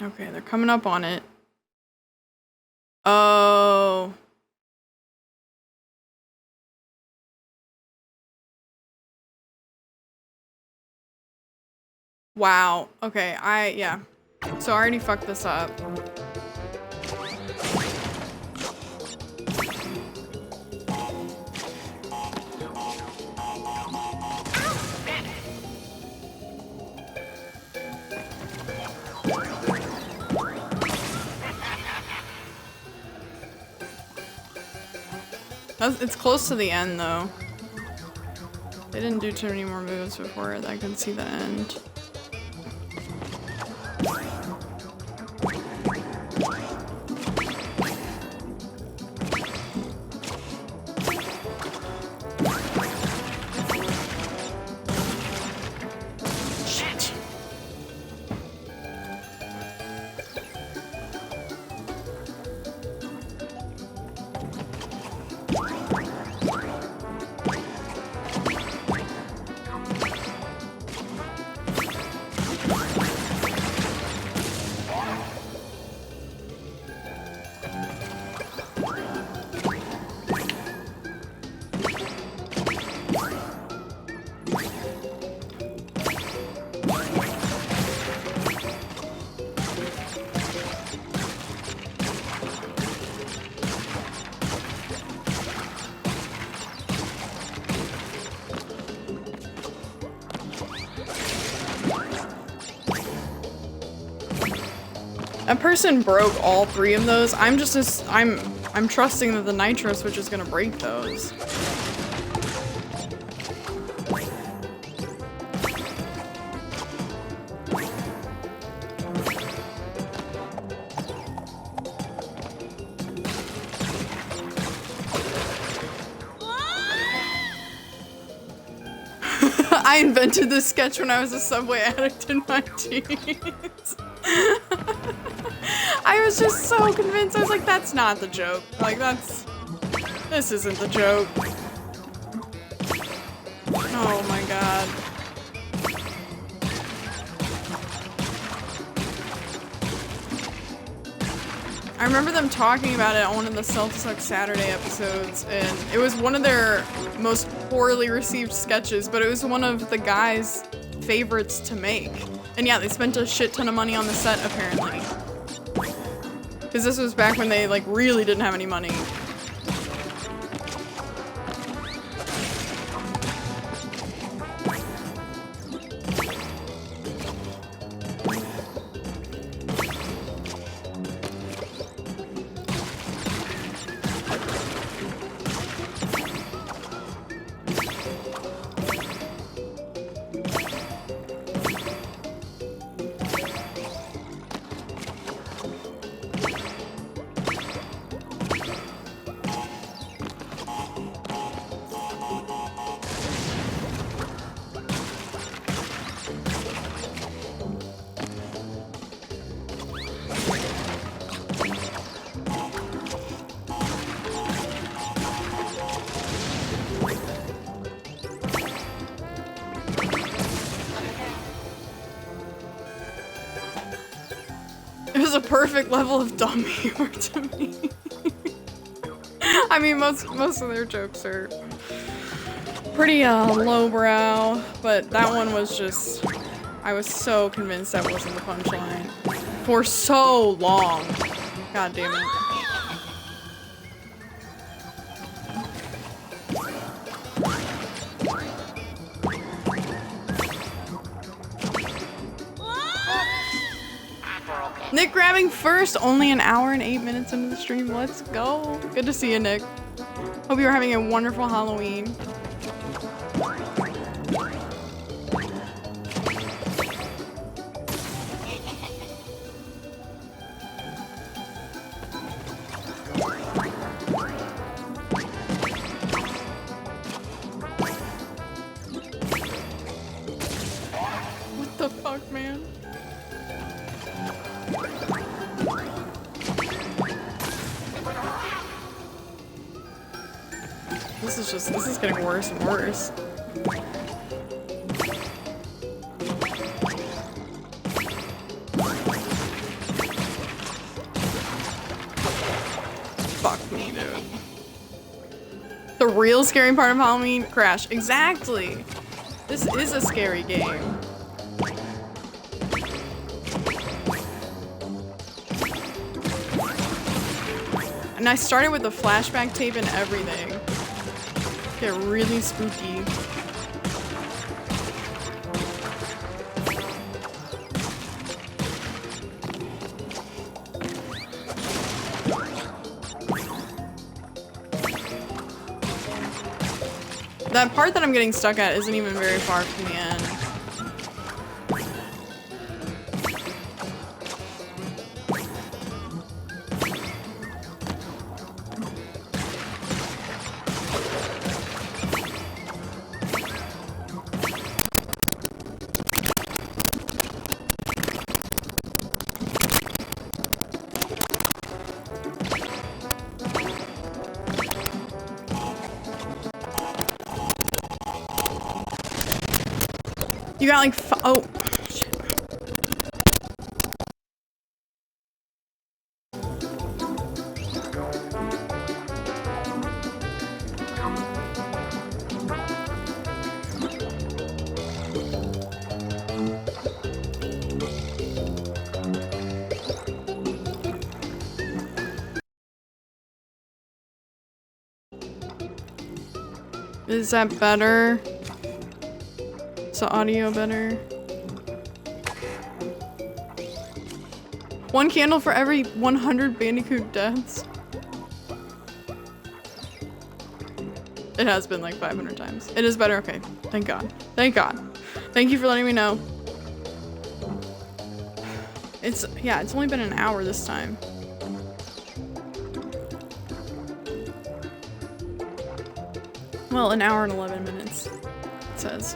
Okay, they're coming up on it. Oh. Wow. Okay, yeah. So I already fucked this up. It's close to the end, though. They didn't do too many more moves before I could see the end. Shit! That person broke all 3 of those. I'm trusting that the nitro switch is gonna break those. I invented this sketch when I was a Subway addict in my teens. I was just so convinced. I was like, that's not the joke. Like, this isn't the joke. Oh my god. I remember them talking about it on one of the Self-Suck Saturday episodes, and it was one of their most poorly received sketches, but it was one of the guys' favorites to make. And yeah, they spent a shit ton of money on the set, apparently. Because this was back when they, like, really didn't have any money. was a perfect level of dumb humor to me. I mean, most of their jokes are pretty lowbrow, but that one was just, I was so convinced that wasn't the punchline for so long. God damn it. Nick grabbing first, only an hour and 8 minutes into the stream. Let's go. Good to see you, Nick. Hope you're having a wonderful Halloween. What the fuck, man? This is getting worse and worse. Fuck me, dude. The real scary part of Halloween? Crash. Exactly. This is a scary game. And I started with the flashback tape and everything. Get really spooky. That part that I'm getting stuck at isn't even very far from the end. You got like oh, shit. Is that better? Is the audio better? One candle for every 100 Bandicoot deaths. It has been like 500 times. It is better. Okay. Thank God. Thank God. Thank you for letting me know. It's only been an hour this time. Well, an hour and 11 minutes, it says.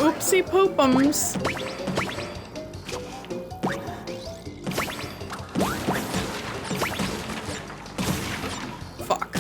Oopsie poopums. Fuck.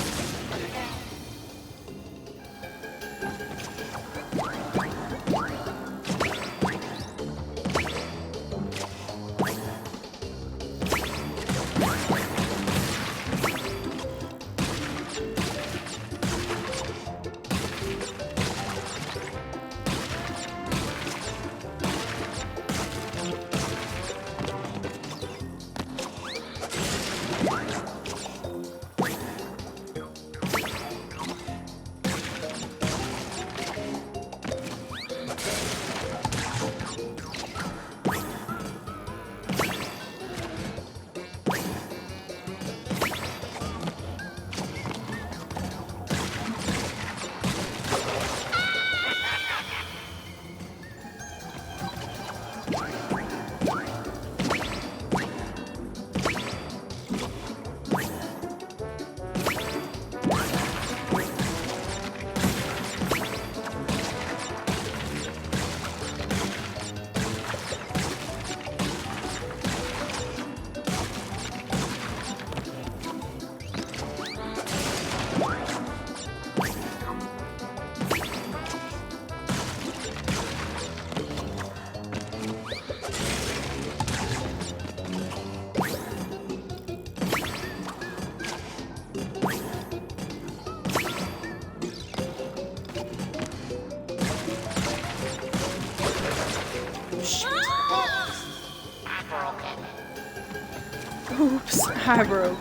Oops, I broke.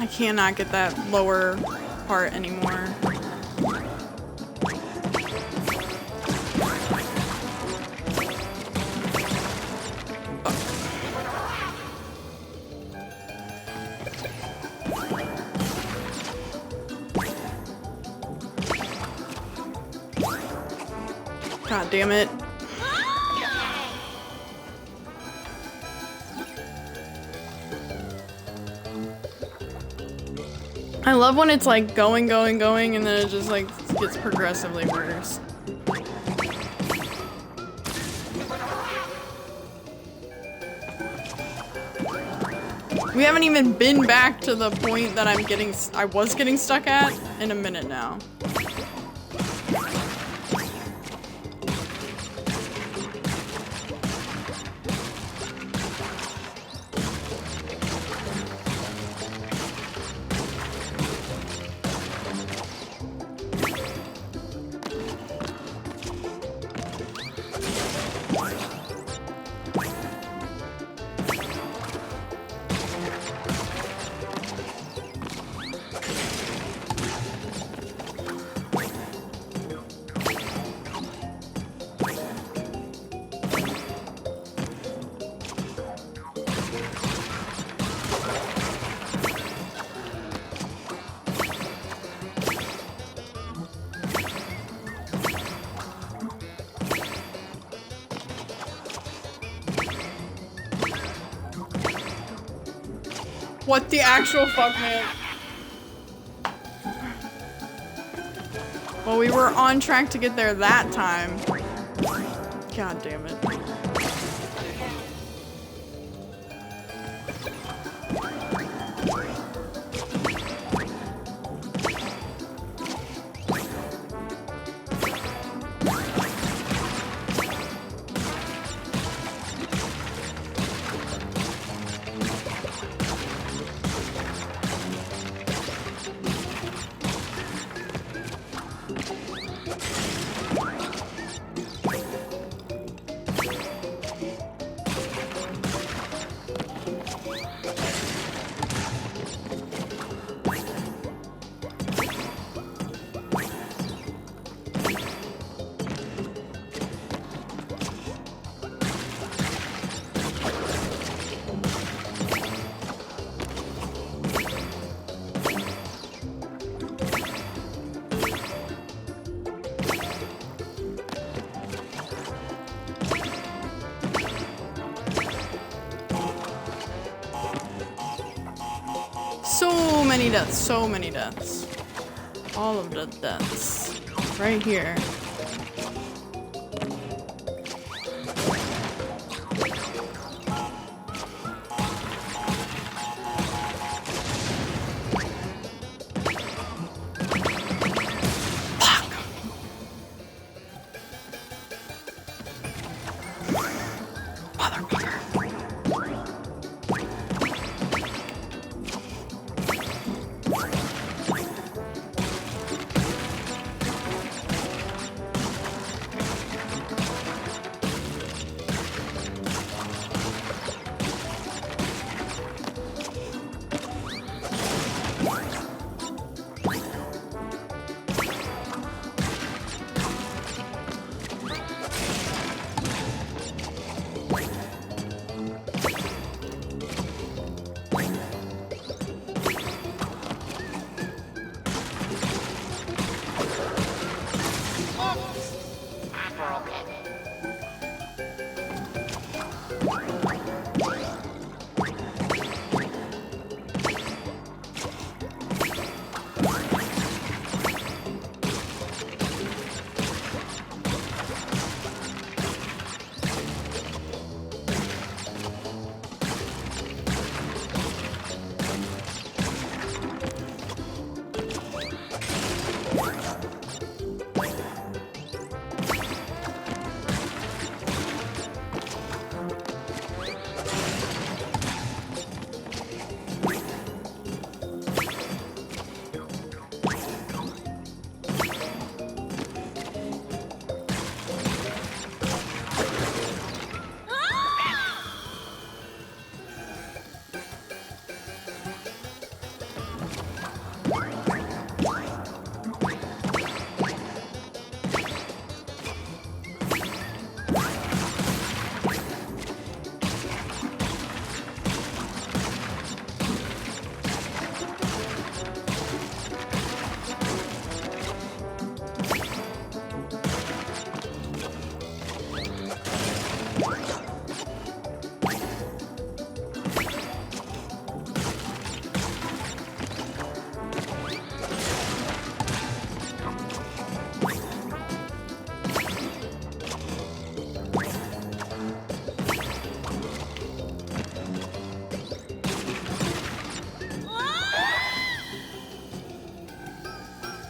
I cannot get that lower part anymore. God damn it. I love when it's like going, and then it just like gets progressively worse. We haven't even been back to the point that I was getting stuck at in a minute now. What the actual fuck, man? Well, we were on track to get there that time. God damn it. many deaths. So many deaths. All of the deaths. Right here.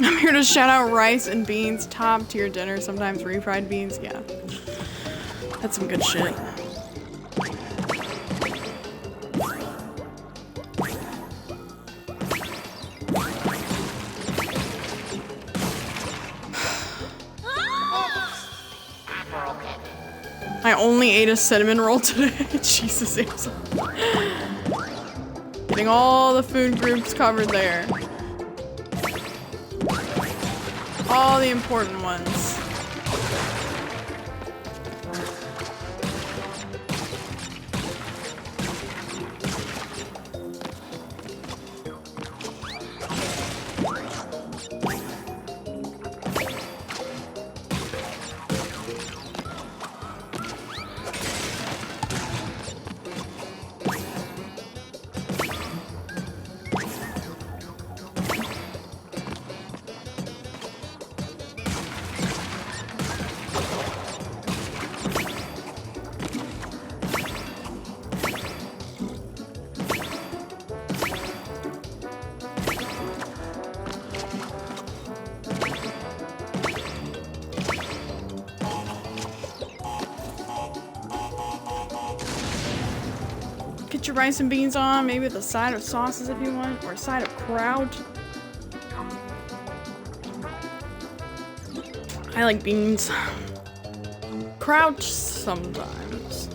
I'm here to shout out rice and beans, top tier dinner, sometimes refried beans. Yeah, that's some good shit. I only ate a cinnamon roll today. Jesus, Amazon. Getting all the food groups covered there. All the important ones. Get your rice and beans on, maybe with a side of sauces if you want, or a side of kraut. I like beans. Kraut sometimes.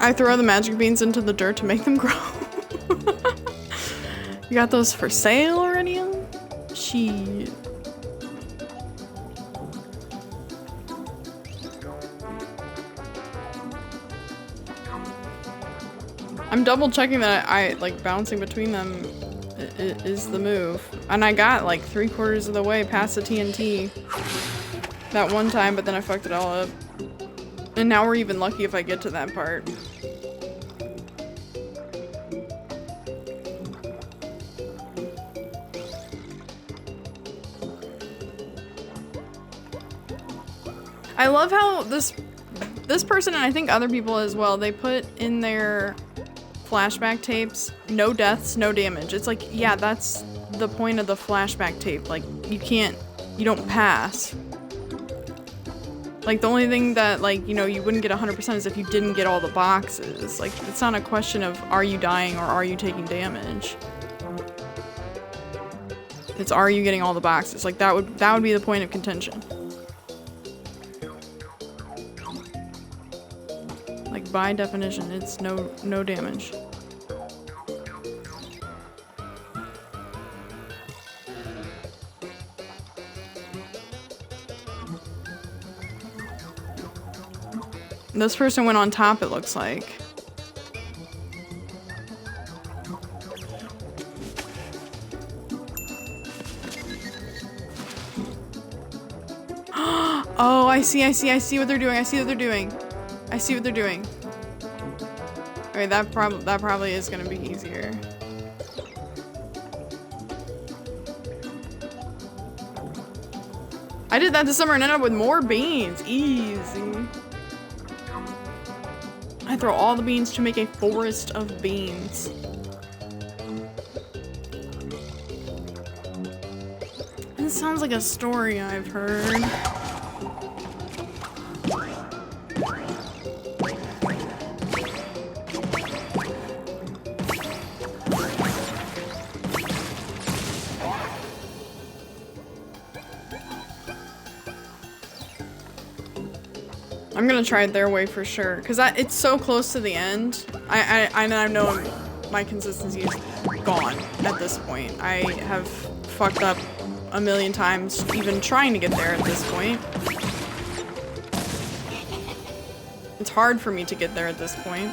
I throw the magic beans into the dirt to make them grow. You got those for sale already? Shit. I'm double checking that I like bouncing between them is the move. And I got like 3/4 of the way past the TNT that one time, but then I fucked it all up. And now we're even lucky if I get to that part. I love how this person, and I think other people as well, they put in their flashback tapes, no deaths, no damage. It's like, yeah, that's the point of the flashback tape. Like, you don't pass. Like, the only thing that, like, you know, you wouldn't get 100% is if you didn't get all the boxes. Like, it's not a question of are you dying or are you taking damage. It's are you getting all the boxes. Like, that would be the point of contention. Like, by definition, it's no damage. This person went on top, it looks like. Oh, I see what they're doing. I see what they're doing. Okay, that probably is gonna be easier. I did that this summer and ended up with more beans. Easy. I throw all the beans to make a forest of beans. This sounds like a story I've heard. I'm gonna try it their way for sure, because it's so close to the end. I know my consistency is gone at this point. I have fucked up a million times even trying to get there at this point. It's hard for me to get there at this point.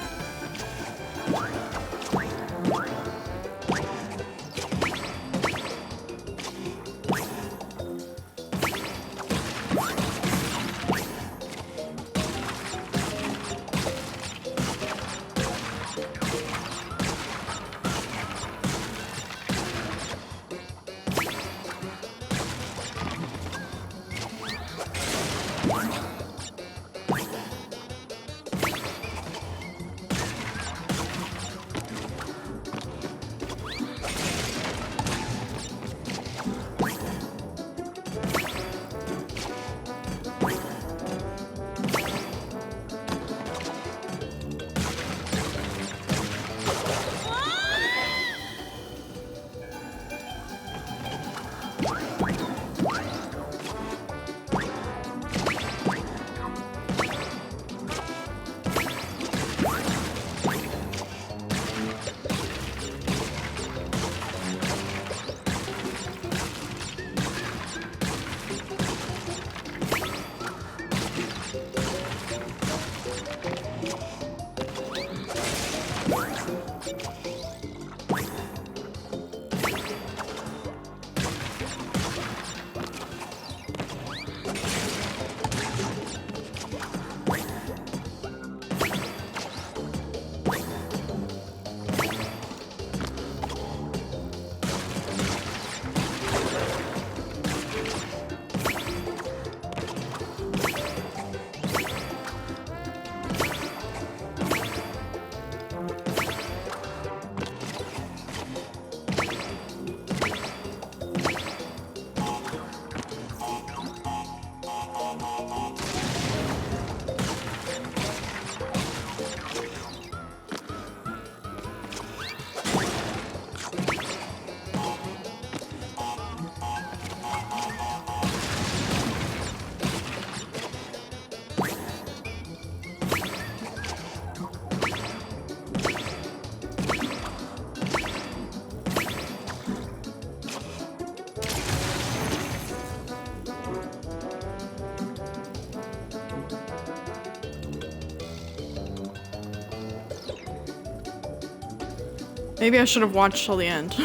Maybe I should have watched till the end.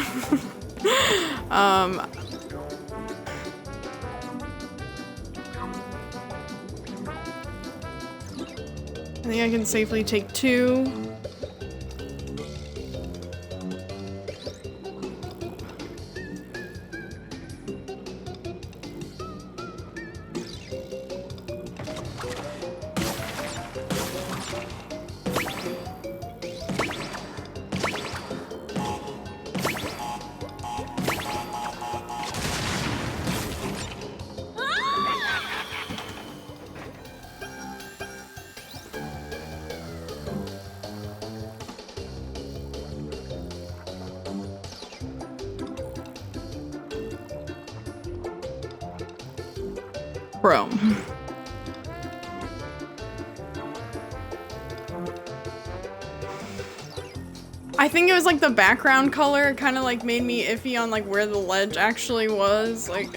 I think I can safely take 2. Bro. I think it was like the background color kind of like made me iffy on like where the ledge actually was. Like,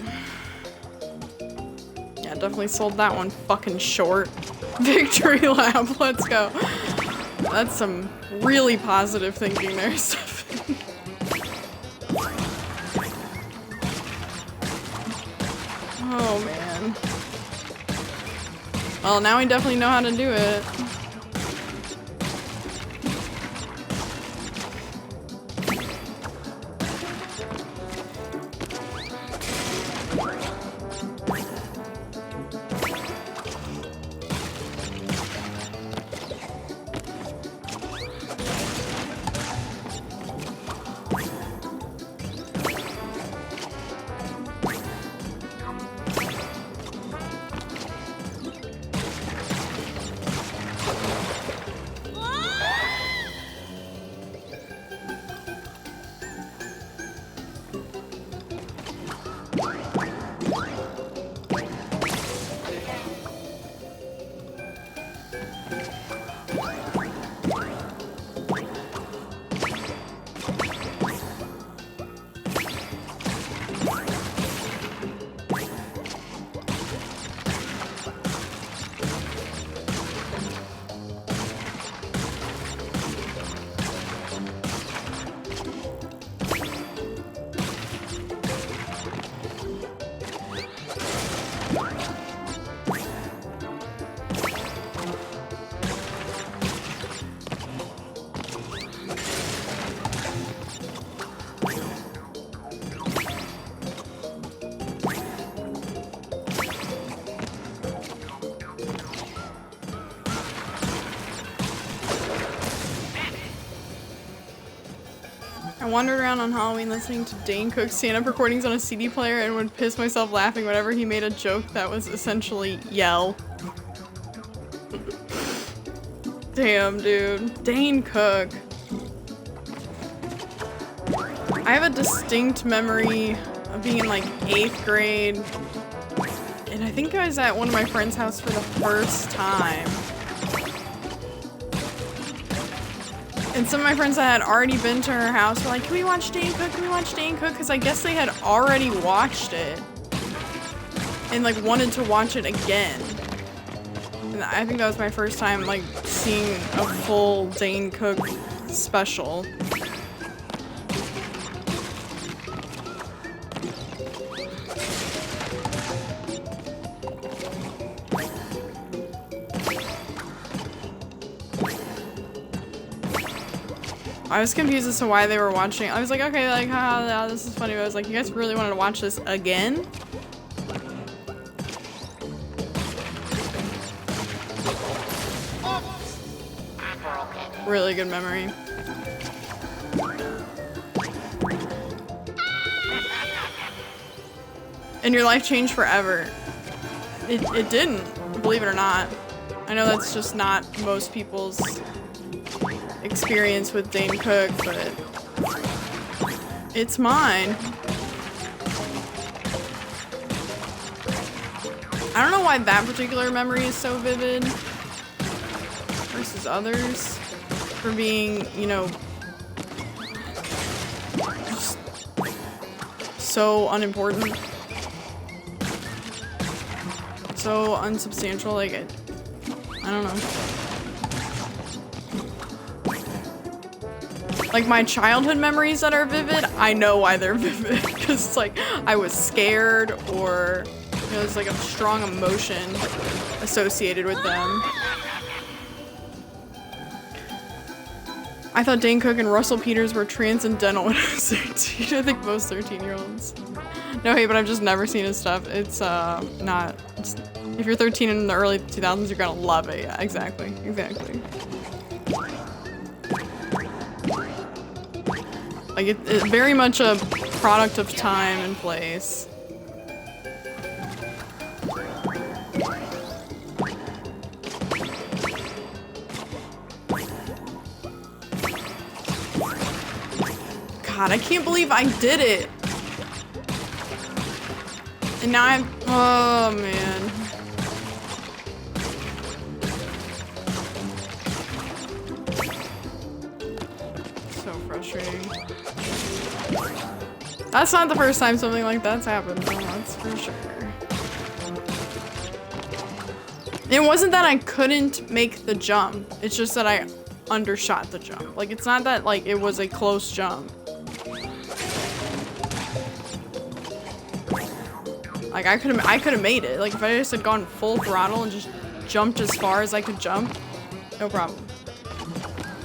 yeah, definitely sold that one fucking short. Victory lap, let's go. That's some really positive thinking there, Stefan. Oh man. Well, now we definitely know how to do it. I wandered around on Halloween listening to Dane Cook's stand-up recordings on a CD player and would piss myself laughing whenever he made a joke that was essentially yell. Damn, dude. Dane Cook. I have a distinct memory of being in like 8th grade, and I think I was at one of my friend's house for the first time. And some of my friends that had already been to her house were like, can we watch Dane Cook? Can we watch Dane Cook? Because I guess they had already watched it and like wanted to watch it again. And I think that was my first time like seeing a full Dane Cook special. I was confused as to why they were watching. I was like, okay, like, haha, this is funny. But I was like, you guys really wanted to watch this again? Really good memory. And your life changed forever. It didn't, believe it or not. I know that's just not most people's experience with Dane Cook, but it's mine. I don't know why that particular memory is so vivid versus others for being, you know, just so unimportant, so unsubstantial. Like, I don't know. Like my childhood memories that are vivid, I know why they're vivid. Because it's like I was scared or you know, there's like a strong emotion associated with them. I thought Dane Cook and Russell Peters were transcendental when I was 13. I think most 13-year-olds. No hate, but I've just never seen his stuff. It's not. If you're 13 in the early 2000s, you're gonna love it. Yeah, exactly. Exactly. Like it's very much a product of time and place. God, I can't believe I did it. And now I'm, oh man. So frustrating. That's not the first time something like that's happened, though, that's for sure. It wasn't that I couldn't make the jump, it's just that I undershot the jump. Like, it's not that, like, it was a close jump. Like, I could have made it. Like, if I just had gone full throttle and just jumped as far as I could jump, no problem.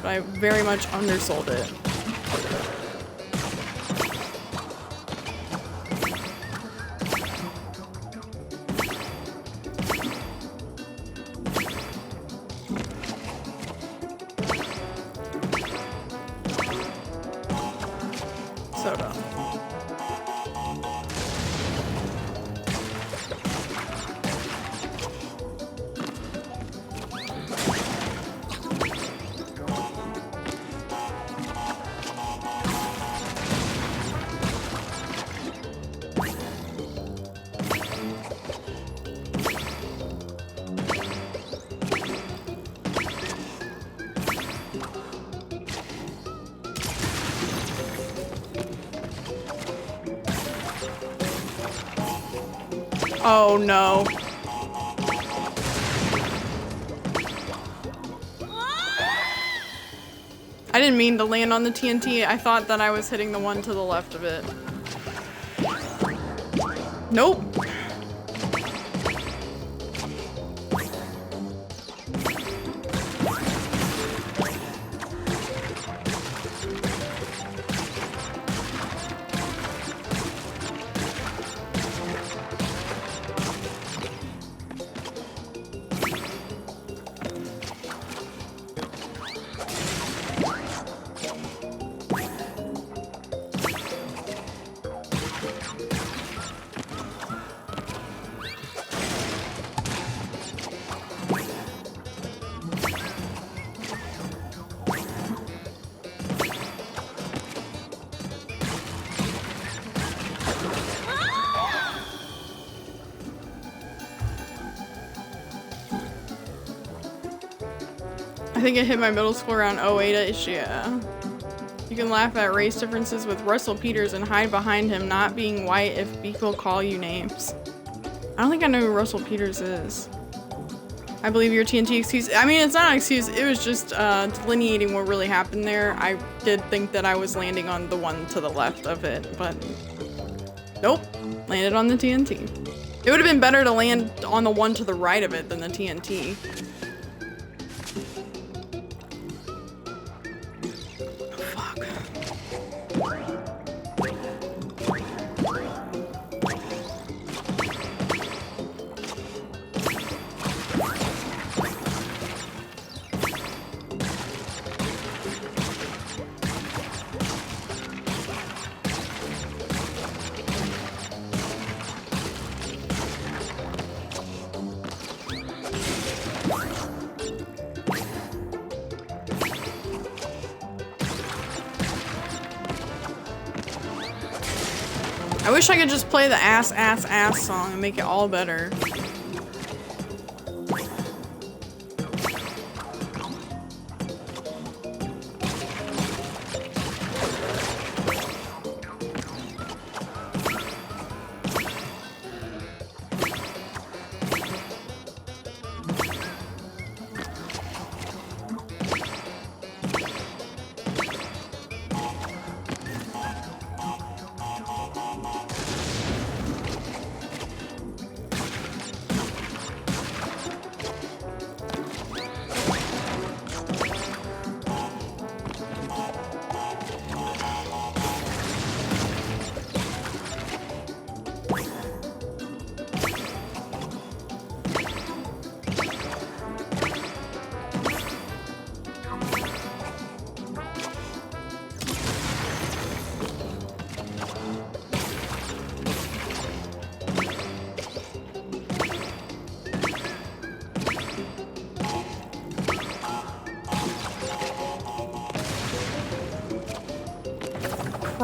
But I very much undersold it. So dumb. Oh no. I didn't mean to land on the TNT. I thought that I was hitting the one to the left of it. Nope. I think I hit my middle school around 08-ish, yeah. You can laugh at race differences with Russell Peters and hide behind him not being white if people call you names. I don't think I know who Russell Peters is. I believe your TNT excuse. I mean, it's not an excuse. It was just delineating what really happened there. I did think that I was landing on the one to the left of it, but nope, landed on the TNT. It would have been better to land on the one to the right of it than the TNT. I wish I could just play the ass, ass, ass song and make it all better.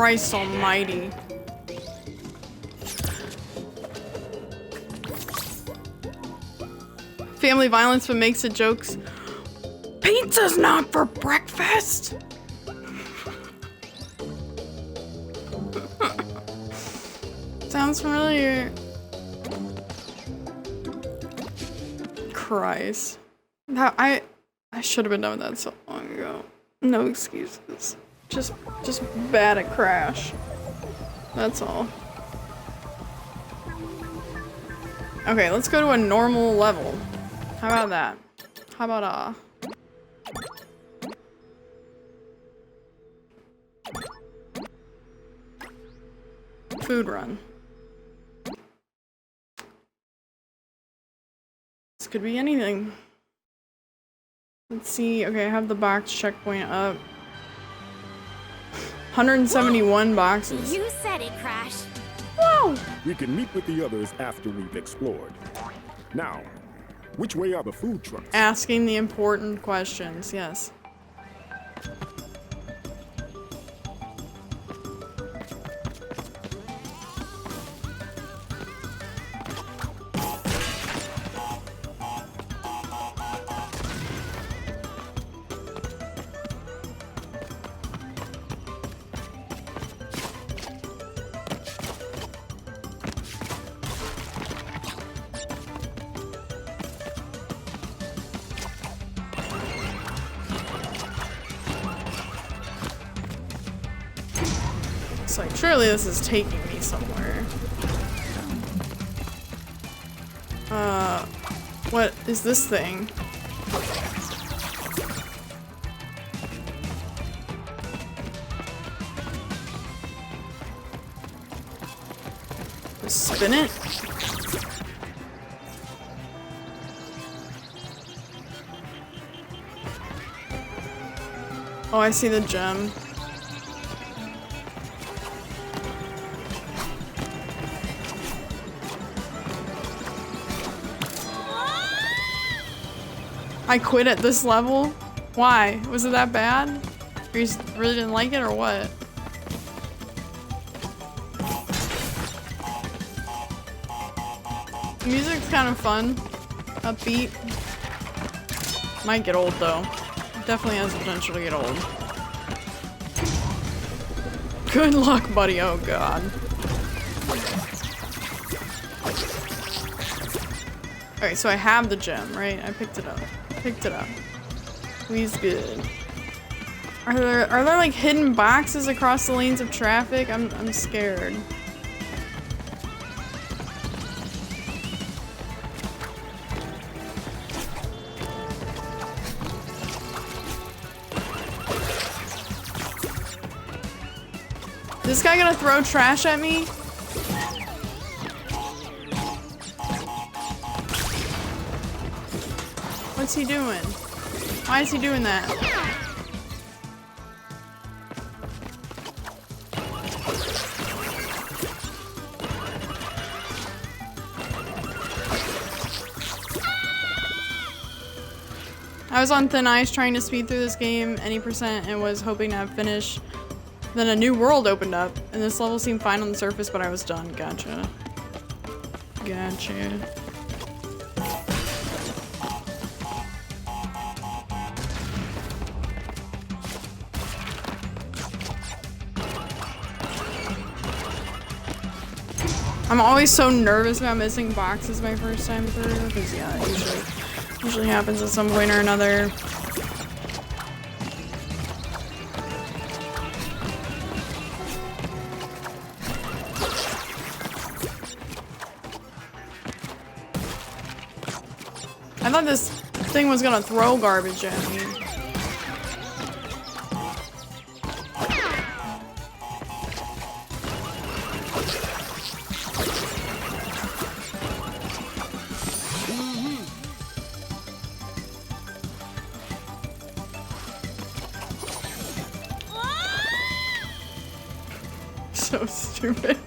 Christ almighty. Family violence but makes it jokes. Pizza's not for breakfast! Sounds familiar. Christ. I should have been done with that so long ago. No excuses. Just bad at Crash. That's all. Okay, let's go to a normal level. How about that? How about food run. This could be anything. Let's see. Okay, I have the box checkpoint up. 171 boxes. You said it, Crash. Whoa! We can meet with the others after we've explored. Now, which way are the food trucks? Asking the important questions, yes. It's like, surely this is taking me somewhere. What is this thing? Spin it? Oh, I see the gem. I quit at this level? Why? Was it that bad? Or you just really didn't like it or what? The music's kind of fun. Upbeat. Might get old though. Definitely has the potential to get old. Good luck, buddy. Oh god. Okay, so I have the gem, right? I picked it up. Picked it up. We's good. Are there like hidden boxes across the lanes of traffic? I'm scared. This guy gonna throw trash at me? What's he doing? Why is he doing that? I was on thin ice trying to speed through this game any percent and was hoping to have finished. Then a new world opened up, and this level seemed fine on the surface, but I was done. Gotcha. Gotcha. I'm always so nervous about missing boxes my first time through, because yeah, it usually happens at some point or another. I thought this thing was gonna throw garbage at me. So stupid.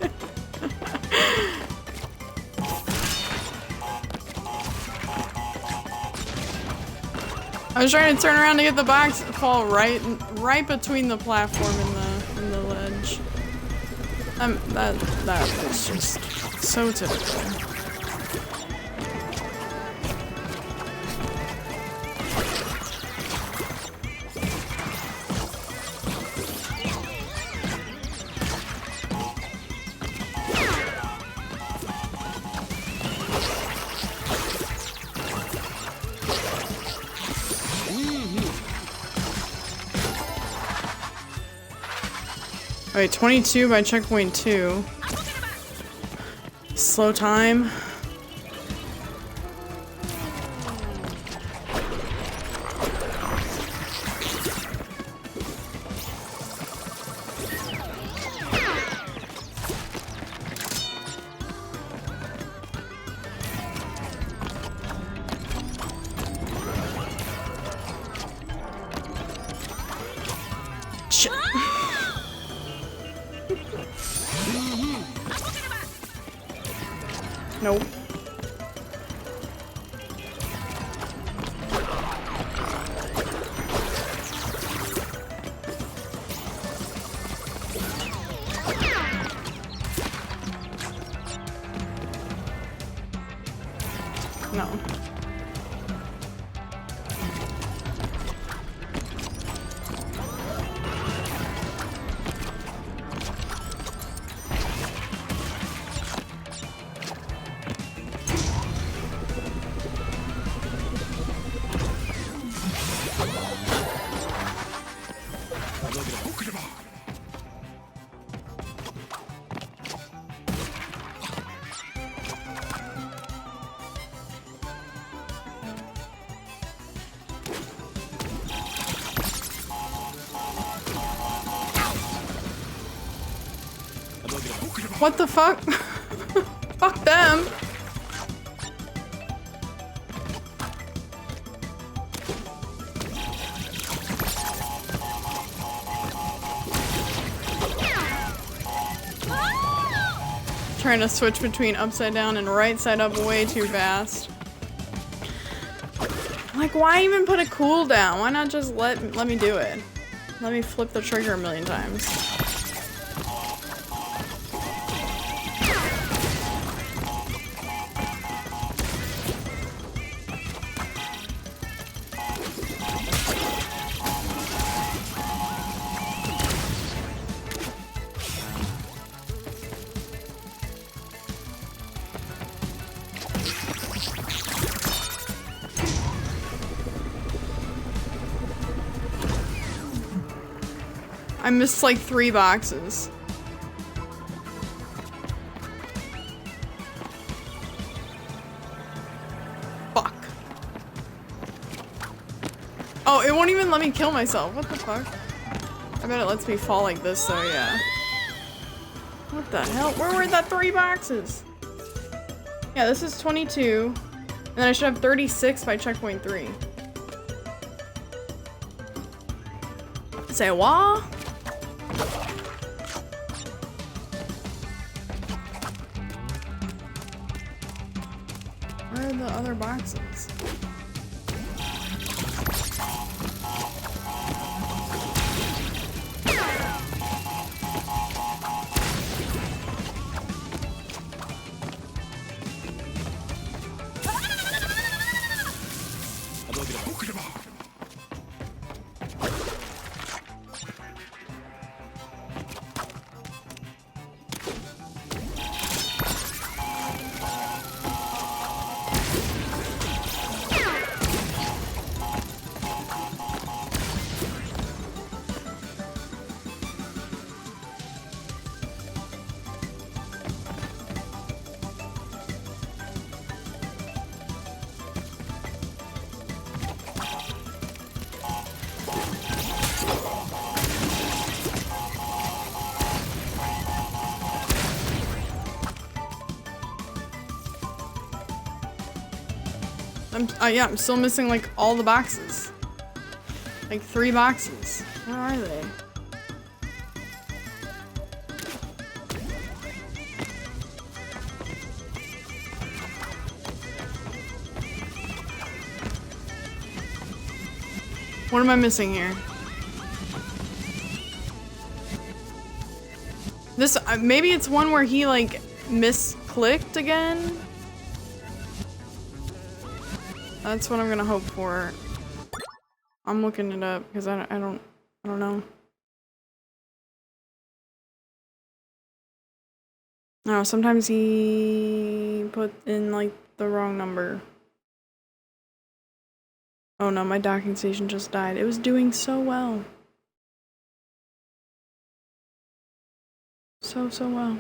I was trying to turn around to get the box, fall right between the platform and the ledge. That was just so typical. Alright, 22 by checkpoint 2. Slow time. Shit. Nope. No. What the fuck? Fuck them. Trying to switch between upside down and right side up way too fast. Like, why even put a cooldown? Why not just let me do it? Let me flip the trigger a million times. I missed like 3 boxes. Fuck. Oh, it won't even let me kill myself. What the fuck? I bet it lets me fall like this, so yeah. What the hell? Where were that 3 boxes? Yeah, this is 22. And then I should have 36 by checkpoint 3. Say what? Where are the other boxes? Yeah, I'm still missing like all the boxes. Like 3 boxes. Where are they? What am I missing here? This, maybe it's one where he like misclicked again. That's what I'm gonna hope for. I'm looking it up because I don't know. No, sometimes he put in like the wrong number. Oh no, my docking station just died. It was doing so well. So well.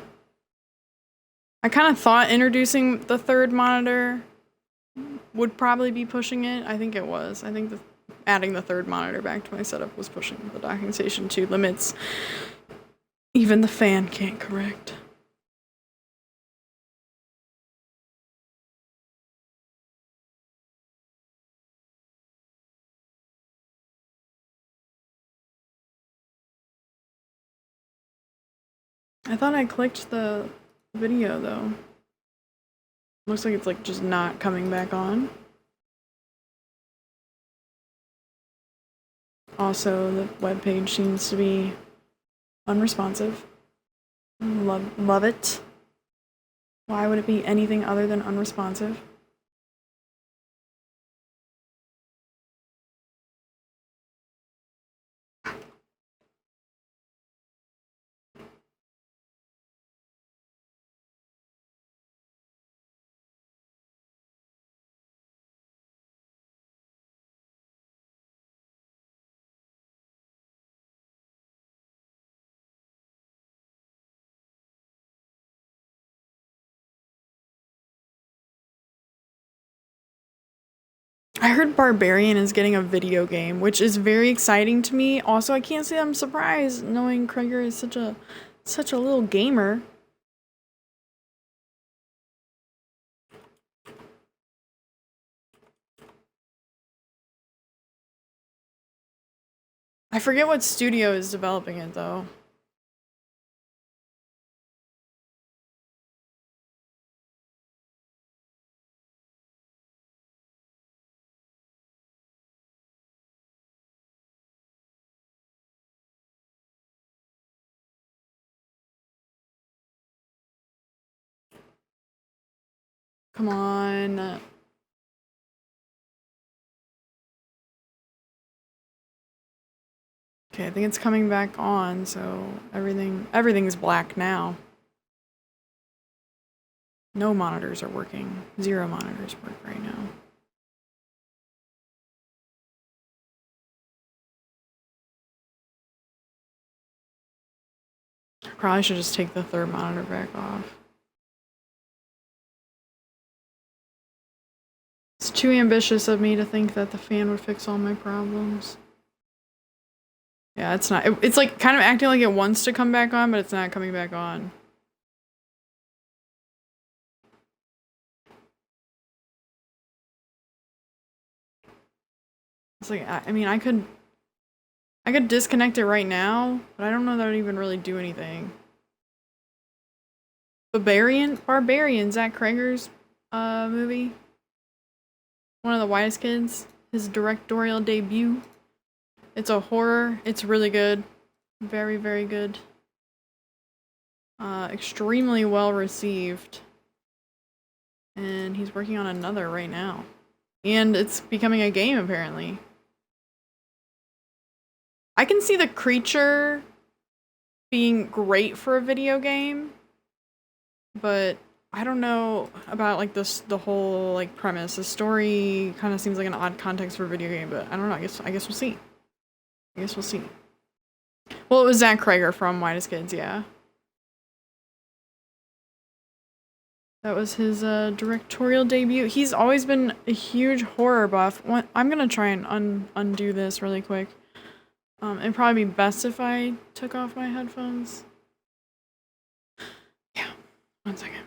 I kind of thought introducing the third monitor would probably be pushing it. I think it was. I think adding the third monitor back to my setup was pushing the docking station to limits even the fan can't correct. I thought I clicked the video though. Looks like it's like just not coming back on. Also, the webpage seems to be unresponsive. Love it. Why would it be anything other than unresponsive? I heard Barbarian is getting a video game, which is very exciting to me. Also, I can't say I'm surprised knowing Krieger is such a little gamer. I forget what studio is developing it though. Come on. Okay, I think it's coming back on, so everything's black now. No monitors are working. 0 monitors work right now. Probably should just take the third monitor back off. It's too ambitious of me to think that the fan would fix all my problems. Yeah, it's not. It's like kind of acting like it wants to come back on, but it's not coming back on. It's like, I mean, I could disconnect it right now, but I don't know that it would even really do anything. Barbarian, Zach Krieger's movie. One of the Whitest Kids, his directorial debut. It's a horror. It's really good. Very, very good. Extremely well received. And he's working on another right now. And it's becoming a game, apparently. I can see the creature being great for a video game, but I don't know about like the whole like premise. The story kind of seems like an odd context for a video game, but I don't know. I guess we'll see. I guess we'll see. Well, it was Zach Krieger from Whitest Kids, yeah. That was his directorial debut. He's always been a huge horror buff. I'm gonna try and undo this really quick. It'd probably be best if I took off my headphones. Yeah, 1 second.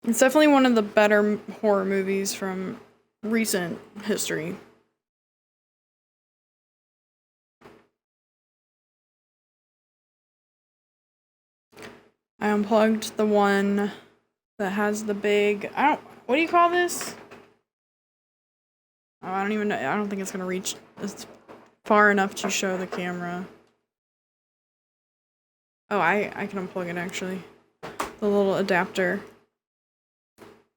It's definitely one of the better horror movies from recent history. I unplugged the one that has the big, what do you call this? Oh, I don't even know. I don't think it's gonna reach as far enough to show the camera. Oh, I can unplug it actually. The little adapter.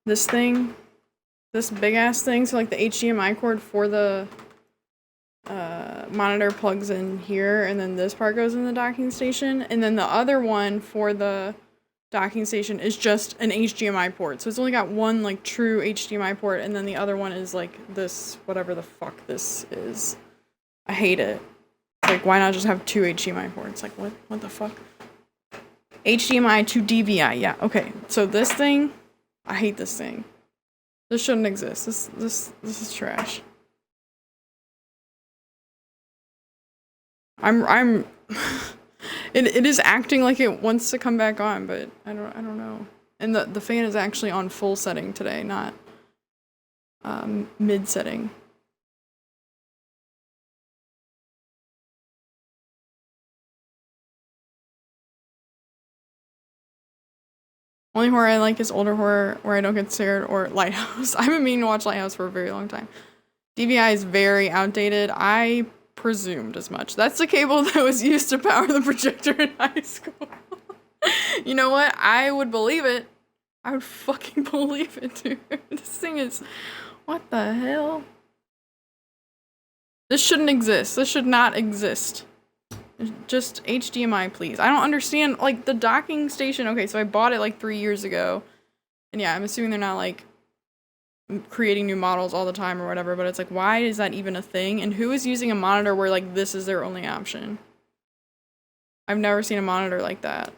This thing, this big ass thing, so like the HDMI cord for the monitor plugs in here, and then this part goes in the docking station, and then the other one for the docking station is just an HDMI port. So it's only got one like true HDMI port, and then the other one is like this, whatever the fuck this is. I hate it. Like, why not just have two HDMI ports? Like, what the fuck? HDMI to DVI, yeah, okay. So this thing, I hate this thing. This shouldn't exist. This is trash. I'm it is acting like it wants to come back on, but I don't know. And the fan is actually on full setting today, not mid setting. Only horror I like is older horror where I don't get scared, or Lighthouse. I've been meaning to watch Lighthouse for a very long time. DVI is very outdated. I presumed as much. That's the cable that was used to power the projector in high school. You know what? I would believe it. I would fucking believe it, dude. This thing is... What the hell? This shouldn't exist. This should not exist. Just HDMI, please. I don't understand, like, the docking station. Okay, so I bought it, like, 3 years ago. And yeah, I'm assuming they're not, like, creating new models all the time or whatever, but it's like, why is that even a thing? And who is using a monitor where, like, this is their only option? I've never seen a monitor like that.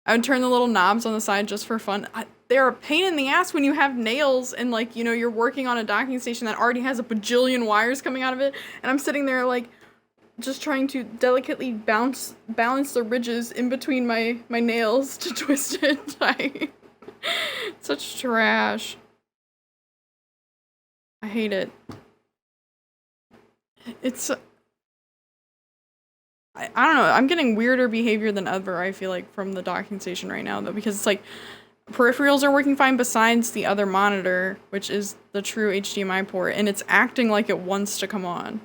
I would turn the little knobs on the side just for fun. They're a pain in the ass when you have nails and, like, you know, you're working on a docking station that already has a bajillion wires coming out of it, and I'm sitting there, like, just trying to delicately balance the ridges in between my nails to twist it. Such trash. I hate it. It's... I don't know, I'm getting weirder behavior than ever, I feel like, from the docking station right now, though, because it's like, peripherals are working fine besides the other monitor, which is the true HDMI port, and it's acting like it wants to come on.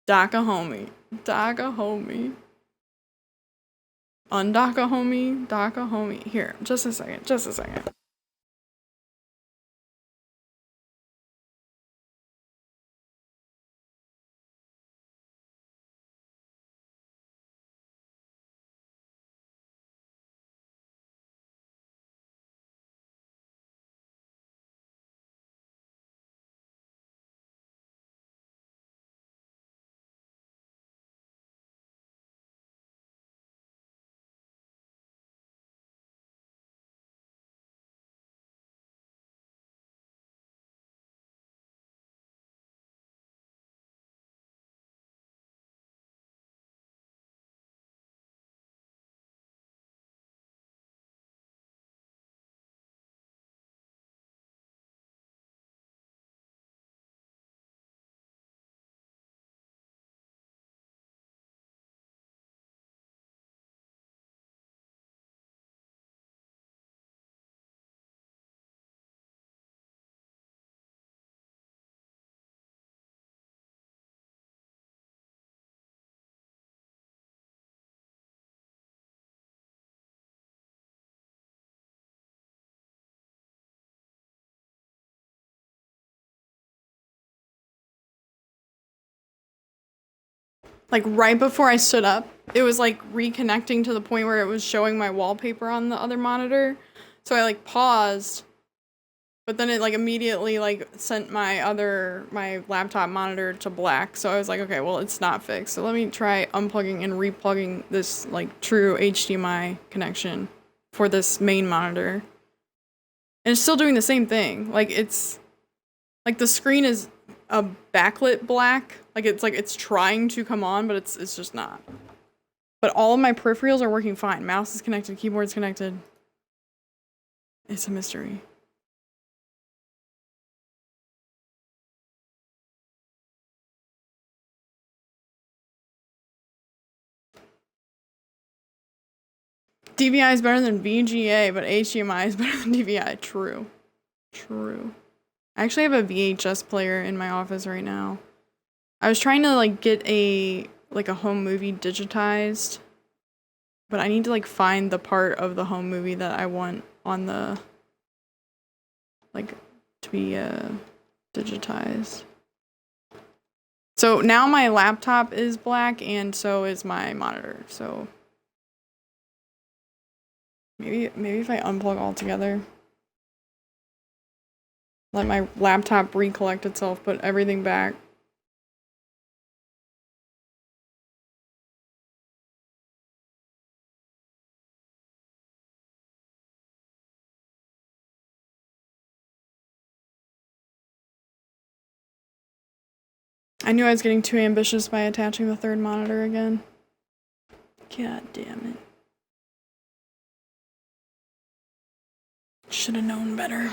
Dock a homie. Dock a homie. Undock a homie. Dock a homie. Here, just a second. Just a second. Like, right before I stood up, it was, like, reconnecting to the point where it was showing my wallpaper on the other monitor. So I, like, paused, but then it, like, immediately, like, sent my laptop monitor to black. So I was like, okay, well, it's not fixed. So let me try unplugging and replugging this, like, true HDMI connection for this main monitor. And it's still doing the same thing. Like, it's Like the screen is a backlit black. Like it's trying to come on, but it's just not. But all of my peripherals are working fine. Mouse is connected, keyboard's connected. It's a mystery. DVI is better than VGA, but HDMI is better than DVI. True. True. I actually have a VHS player in my office right now. I was trying to like get a home movie digitized, but I need to like find the part of the home movie that I want on the to be digitized. So now my laptop is black and so is my monitor. So maybe if I unplug all together, let my laptop recollect itself, put everything back. I knew I was getting too ambitious by attaching the third monitor again. God damn it. Should have known better.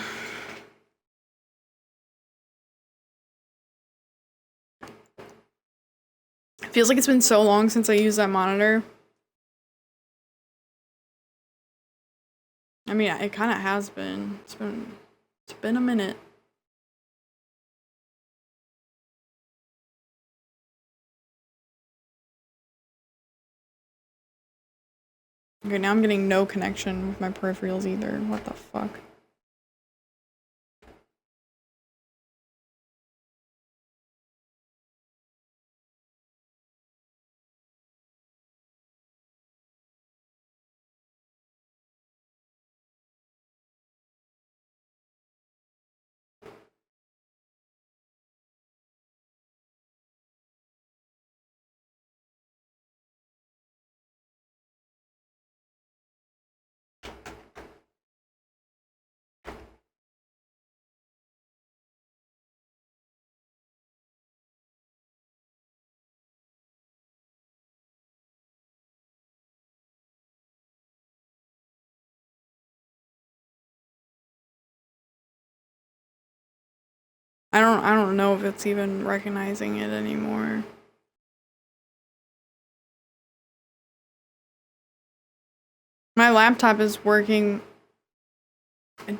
It feels like it's been so long since I used that monitor. I mean, it kind of has been. It's been a minute. Okay, now I'm getting no connection with my peripherals either. What the fuck? I don't know if it's even recognizing it anymore. My laptop is working. I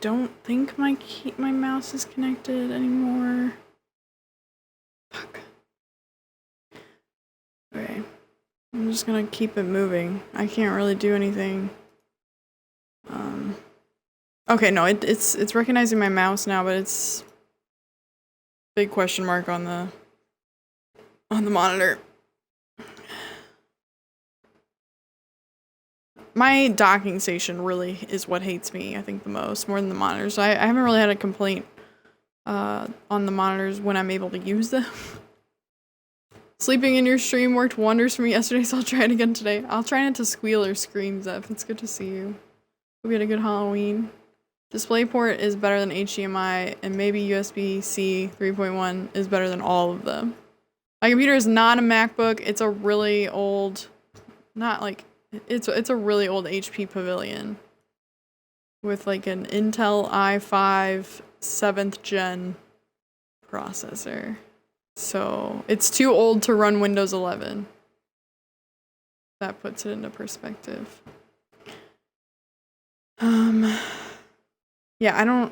don't think my mouse is connected anymore. Fuck. Okay. I'm just gonna keep it moving. I can't really do anything. Okay, no, it's recognizing my mouse now, but it's big question mark on the monitor. My docking station really is what hates me, I think, the most, more than the monitors. I haven't really had a complaint on the monitors when I'm able to use them. Sleeping in your stream worked wonders for me yesterday, so I'll try it again today. I'll try not to squeal or scream, Zeph. It's good to see you. Hope you had a good Halloween. DisplayPort is better than HDMI, and maybe USB-C 3.1 is better than all of them. My computer is not a MacBook. It's a really old, it's a really old HP Pavilion with like an Intel i5 7th gen processor. So it's too old to run Windows 11. That puts it into perspective. Yeah,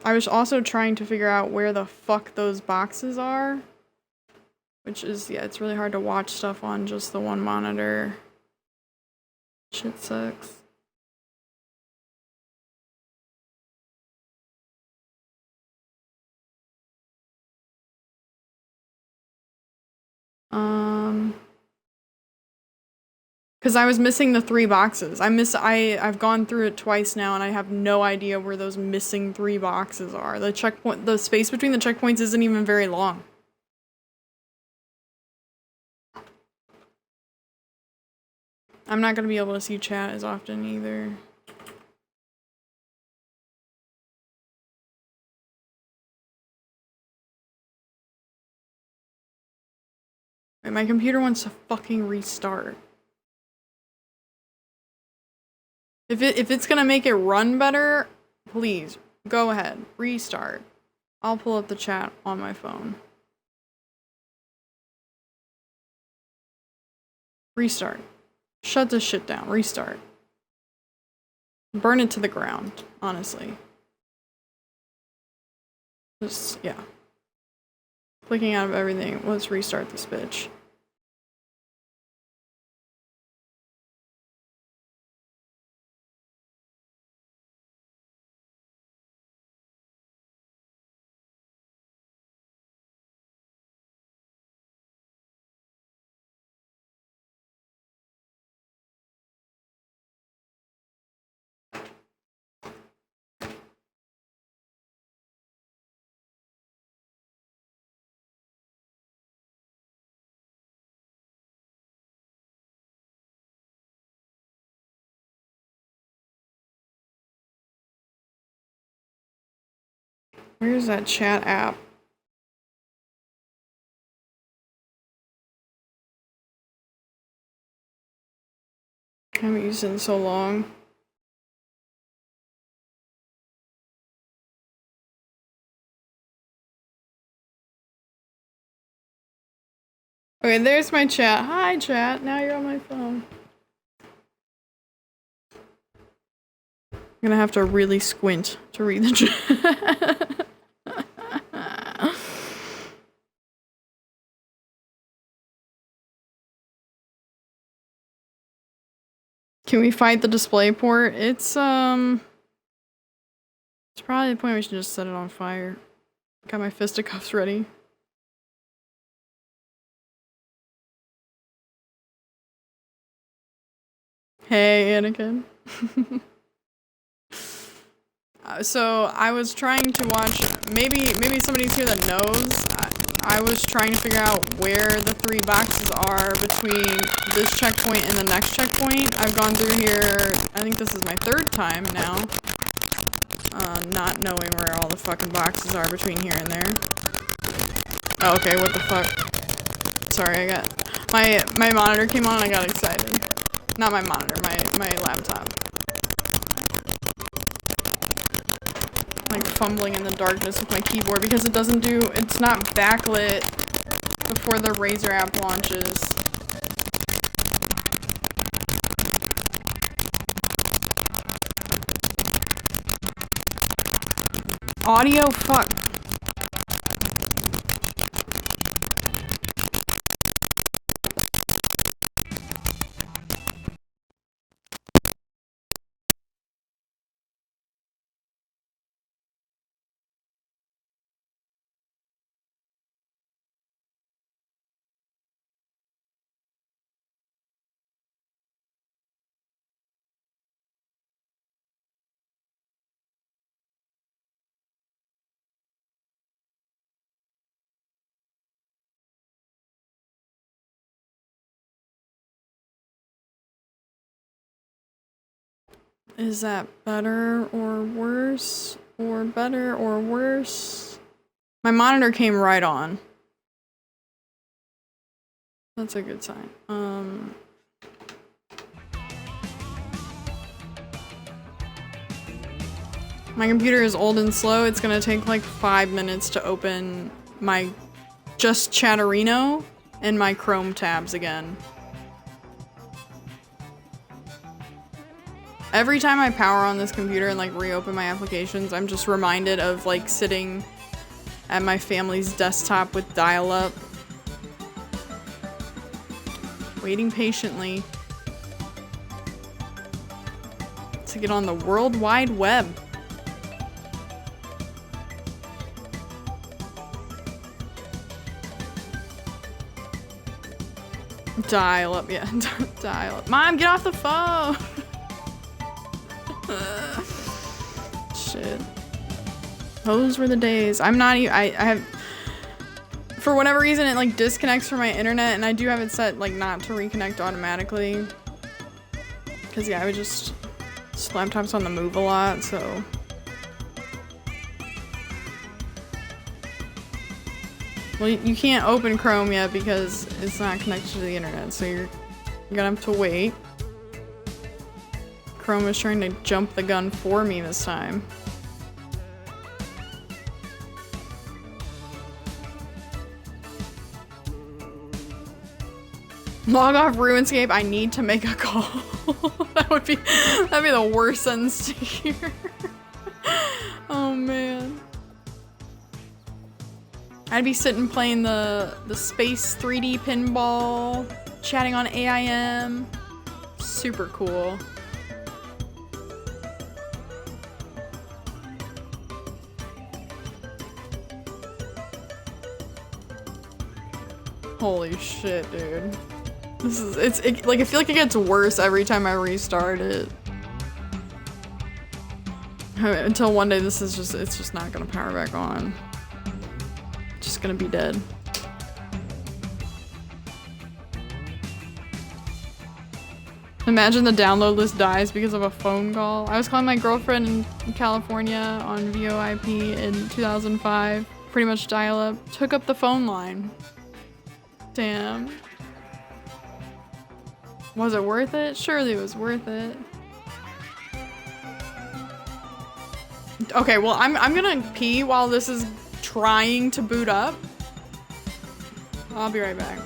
I was also trying to figure out where the fuck those boxes are. Which is, yeah, it's really hard to watch stuff on just the one monitor. Shit sucks. Because I was missing the 3 boxes. I've gone through it twice now and I have no idea where those missing 3 boxes are. The space between the checkpoints isn't even very long. I'm not gonna be able to see chat as often either. Okay, my computer wants to fucking restart. If it's gonna make it run better, please go ahead, restart. I'll pull up the chat on my phone. Restart. Shut this shit down. Restart. Burn it to the ground, honestly. Just, yeah. Clicking out of everything. Let's restart this bitch. Where's that chat app? I haven't used it in so long. Okay, there's my chat. Hi, chat. Now you're on my phone. I'm gonna have to really squint to read the chat. Can we fight the display port? It's probably the point we should just set it on fire. Got my fisticuffs ready. Hey, Anakin. So I was trying to watch, maybe somebody's here that knows. I was trying to figure out where the 3 boxes are between this checkpoint and the next checkpoint. I've gone through here, I think this is my 3rd time now. Not knowing where all the fucking boxes are between here and there. Oh, okay, what the fuck? Sorry, I got, my monitor came on and I got excited. Not my monitor, my laptop. Like fumbling in the darkness with my keyboard because it doesn't do, it's not backlit before the Razer app launches. Audio, fuck. Is that better or worse? Or better or worse? My monitor came right on. That's a good sign. My computer is old and slow. It's gonna take like 5 minutes to open my just Chatterino and my Chrome tabs again. Every time I power on this computer and like reopen my applications, I'm just reminded of like sitting at my family's desktop with dial-up, waiting patiently to get on the World Wide Web. Dial-up, yeah, dial-up. Mom, get off the phone! Shit. Those were the days. I'm not even, I have, for whatever reason, it like disconnects from my internet, and I do have it set like not to reconnect automatically. Cause yeah, this laptop's on the move a lot, so. Well, you can't open Chrome yet because it's not connected to the internet, so you're gonna have to wait. Chrome is trying to jump the gun for me this time. Log off RuneScape, I need to make a call. that'd be the worst sentence to hear. Oh man. I'd be sitting playing the space 3D pinball, chatting on AIM. Super cool. Holy shit, dude. Like, I feel like it gets worse every time I restart it. Until one day it's just not gonna power back on. Just gonna be dead. Imagine the download list dies because of a phone call. I was calling my girlfriend in California on VoIP in 2005. Pretty much dial up. Took up the phone line. Damn. Was it worth it? Surely it was worth it. Okay, well, I'm gonna pee while this is trying to boot up. I'll be right back.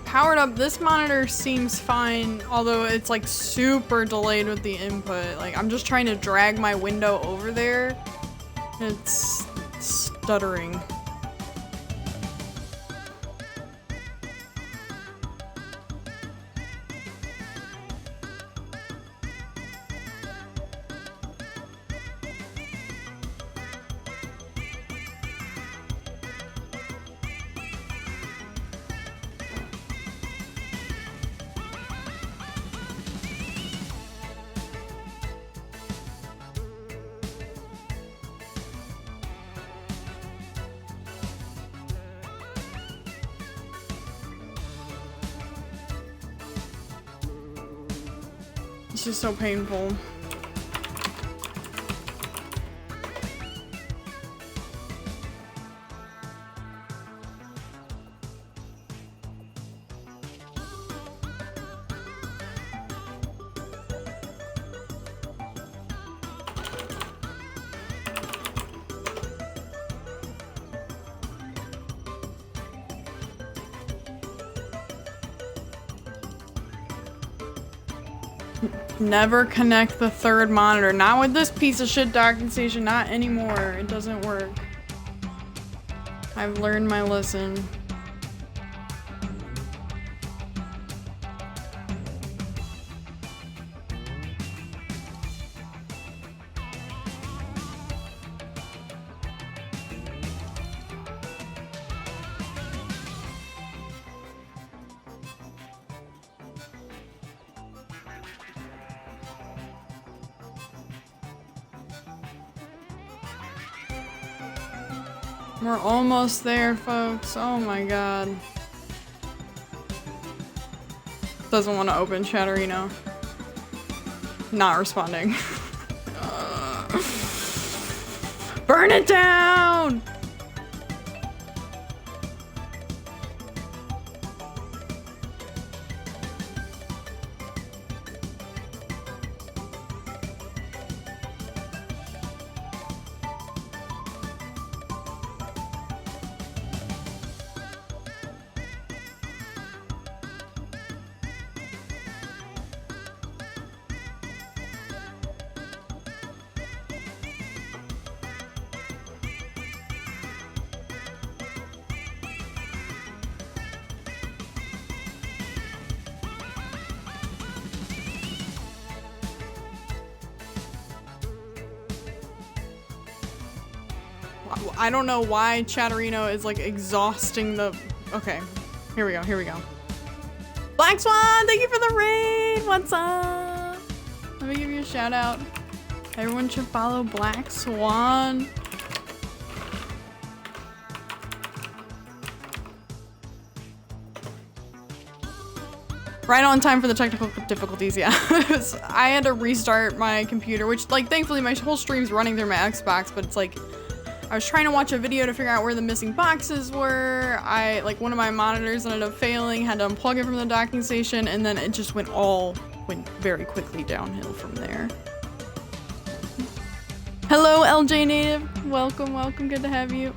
Powered up, this monitor seems fine, although it's like super delayed with the input. Like, I'm just trying to drag my window over there. It's stuttering. It's just so painful. Never connect the third monitor. Not with this piece of shit docking station. Not anymore. It doesn't work. I've learned my lesson. We're almost there, folks. Oh my god. Doesn't want to open Chatterino. Not responding. Burn it down! I don't know why Chatterino is like exhausting the... Okay, here we go, here we go. Black Swan, thank you for the raid! What's up? Let me give you a shout out. Everyone should follow Black Swan. Right on time for the technical difficulties, yeah. I had to restart my computer, which like thankfully my whole stream's running through my Xbox, but it's like I was trying to watch a video to figure out where the missing boxes were. Like one of my monitors ended up failing, had to unplug it from the docking station, and then it just went very quickly downhill from there. Hello, LJ Native. Welcome, welcome. Good to have you.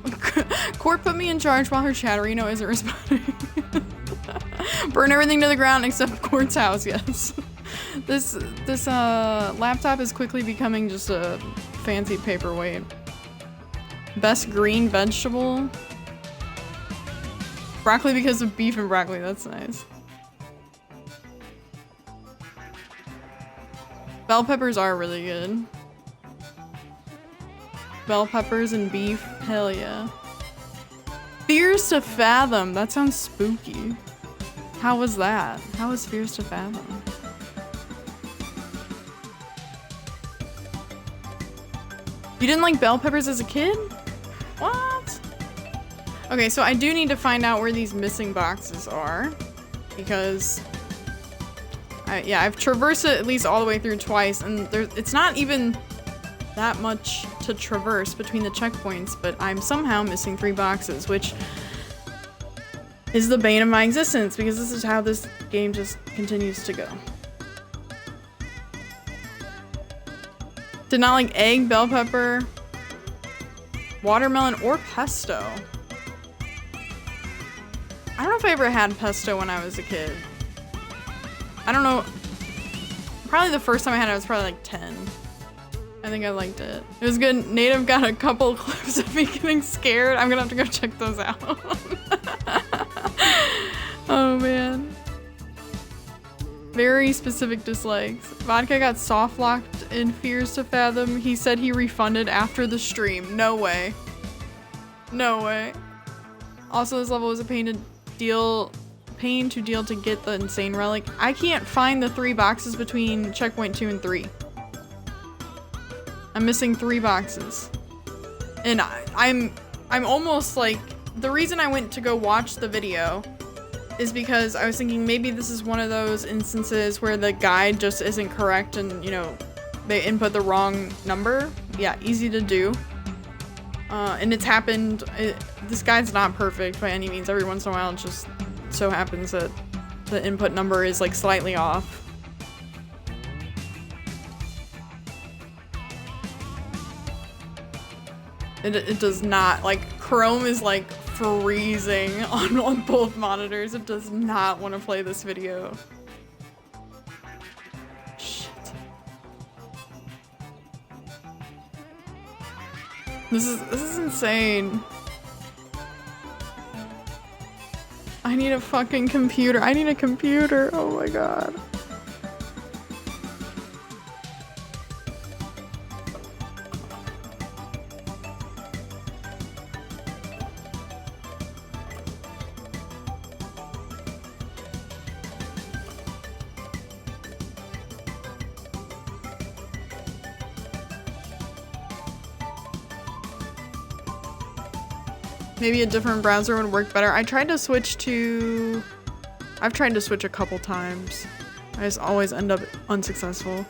Court put me in charge while her Chatterino isn't responding. Burn everything to the ground except Court's house, yes. This laptop is quickly becoming just a fancy paperweight. Best green vegetable? Broccoli because of beef and broccoli, that's nice. Bell peppers are really good. Bell peppers and beef, hell yeah. Fears to Fathom, that sounds spooky. How was that? How was Fears to Fathom? You didn't like bell peppers as a kid? What? Okay, so I do need to find out where these missing boxes are, because I've traversed it at least all the way through twice, and it's not even that much to traverse between the checkpoints, but I'm somehow missing 3 boxes, which is the bane of my existence, because this is how this game just continues to go. Did not like egg, bell pepper, watermelon, or pesto. I don't know if I ever had pesto when I was a kid. I don't know. Probably the first time I had it, I was probably like 10. I think I liked it. It was good. Native got a couple clips of me getting scared. I'm gonna have to go check those out. Oh man. Very specific dislikes. Vodka got soft locked in Fears to Fathom. He said he refunded after the stream. No way. No way. Also, this level was a pain to deal to get the insane relic. I can't find the 3 boxes between checkpoint 2 and 3. I'm missing 3 boxes. And I'm almost like, the reason I went to go watch the video is because I was thinking maybe this is one of those instances where the guide just isn't correct and, you know, they input the wrong number. Yeah, easy to do. And it's happened, this guide's not perfect by any means. Every once in a while it just so happens that the input number is like slightly off. It does not, like, Chrome is like freezing on both monitors. It does not want to play this video. This is insane. I need a fucking computer. I need a computer. Oh my god. Maybe a different browser would work better. I've tried to switch a couple times. I just always end up unsuccessful.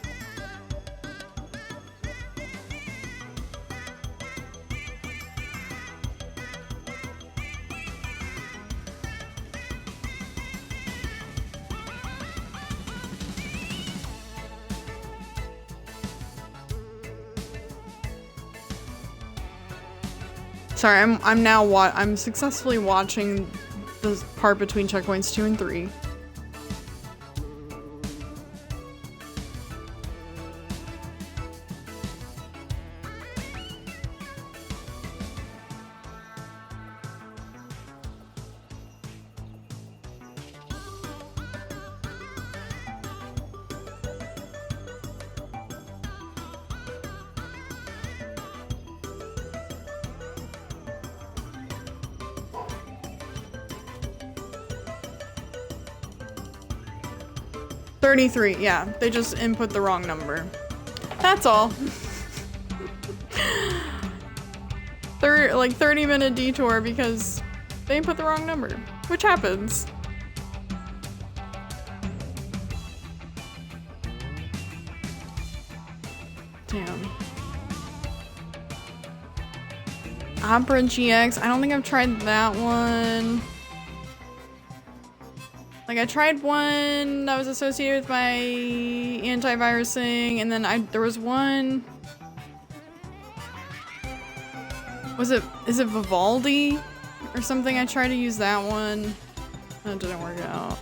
Sorry, I'm successfully watching the part between checkpoints 2 and 3. $33, yeah. They just input the wrong number. That's all. 30-minute detour because they input the wrong number, which happens. Damn. Opera GX, I don't think I've tried that one. Like, I tried one that was associated with my antivirusing, and then there was one. Is it Vivaldi or something? I tried to use that one. That didn't work out.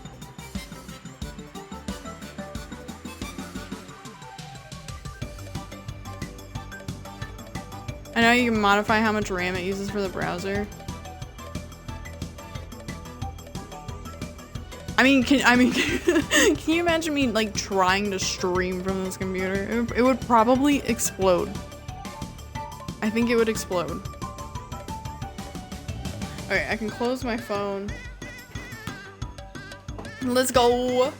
I know you can modify how much RAM it uses for the browser. I mean, can you imagine me like trying to stream from this computer? It would probably explode. I think it would explode. Okay, I can close my phone. Let's go.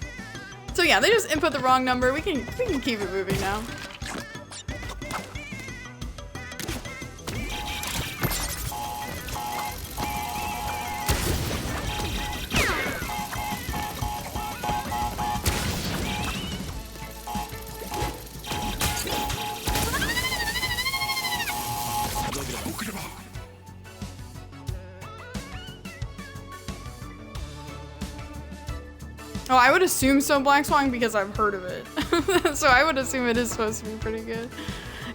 So yeah, they just input the wrong number. We can keep it moving now. Oh, I would assume so, Black Swan, because I've heard of it. So I would assume it is supposed to be pretty good.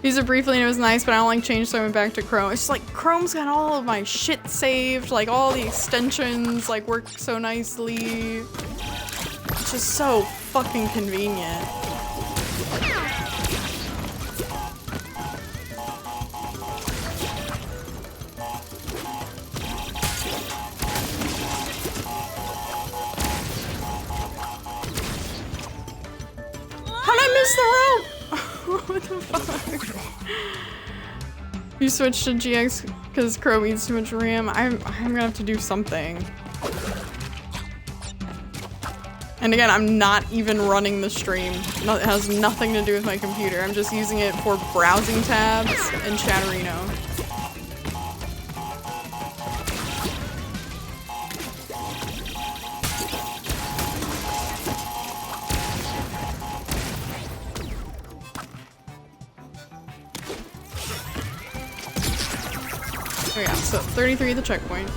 Used it briefly and it was nice, but I don't like change, so I went back to Chrome. It's just like Chrome's got all of my shit saved, like all the extensions like work so nicely. It's just so fucking convenient. What the fuck? You switched to GX because Chrome eats too much RAM. I'm gonna have to do something. And again, I'm not even running the stream. No, it has nothing to do with my computer. I'm just using it for browsing tabs and Chatterino. Oh yeah, so 33 the checkpoint.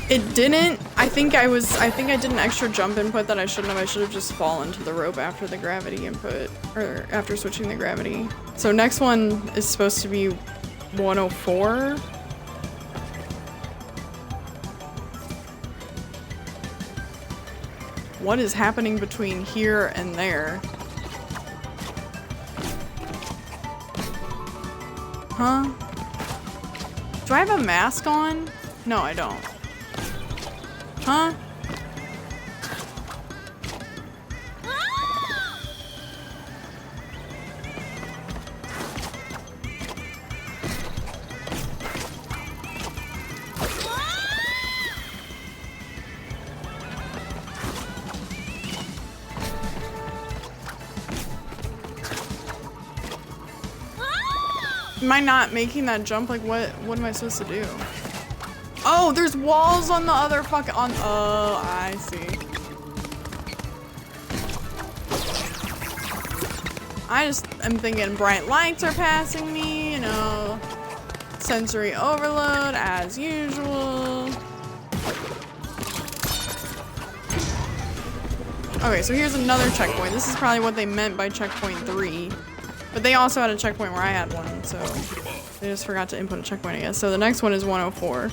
It didn't. I think I did an extra jump input that I shouldn't have. I should have just fallen to the rope after the gravity input, or after switching the gravity. So next one is supposed to be 104. What is happening between here and there? Huh? Do I have a mask on? No, I don't. Huh? Am I not making that jump? Like, what am I supposed to do? Oh, there's walls on the other oh, I see. I just am thinking bright lights are passing me, you know, sensory overload as usual. Okay, so here's another checkpoint. This is probably what they meant by checkpoint 3. But they also had a checkpoint where I had one, so they just forgot to input a checkpoint, I guess. So the next one is 104.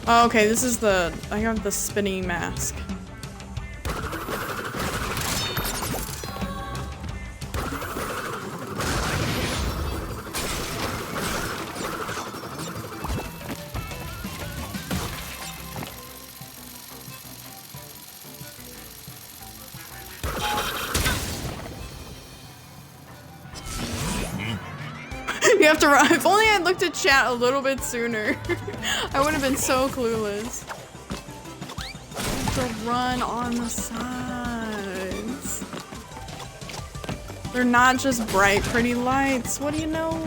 Oh, okay, this is I have the spinning mask. You have to run. If only I looked at chat a little bit sooner, I would have been so clueless. You have to run on the sides. They're not just bright, pretty lights. What do you know?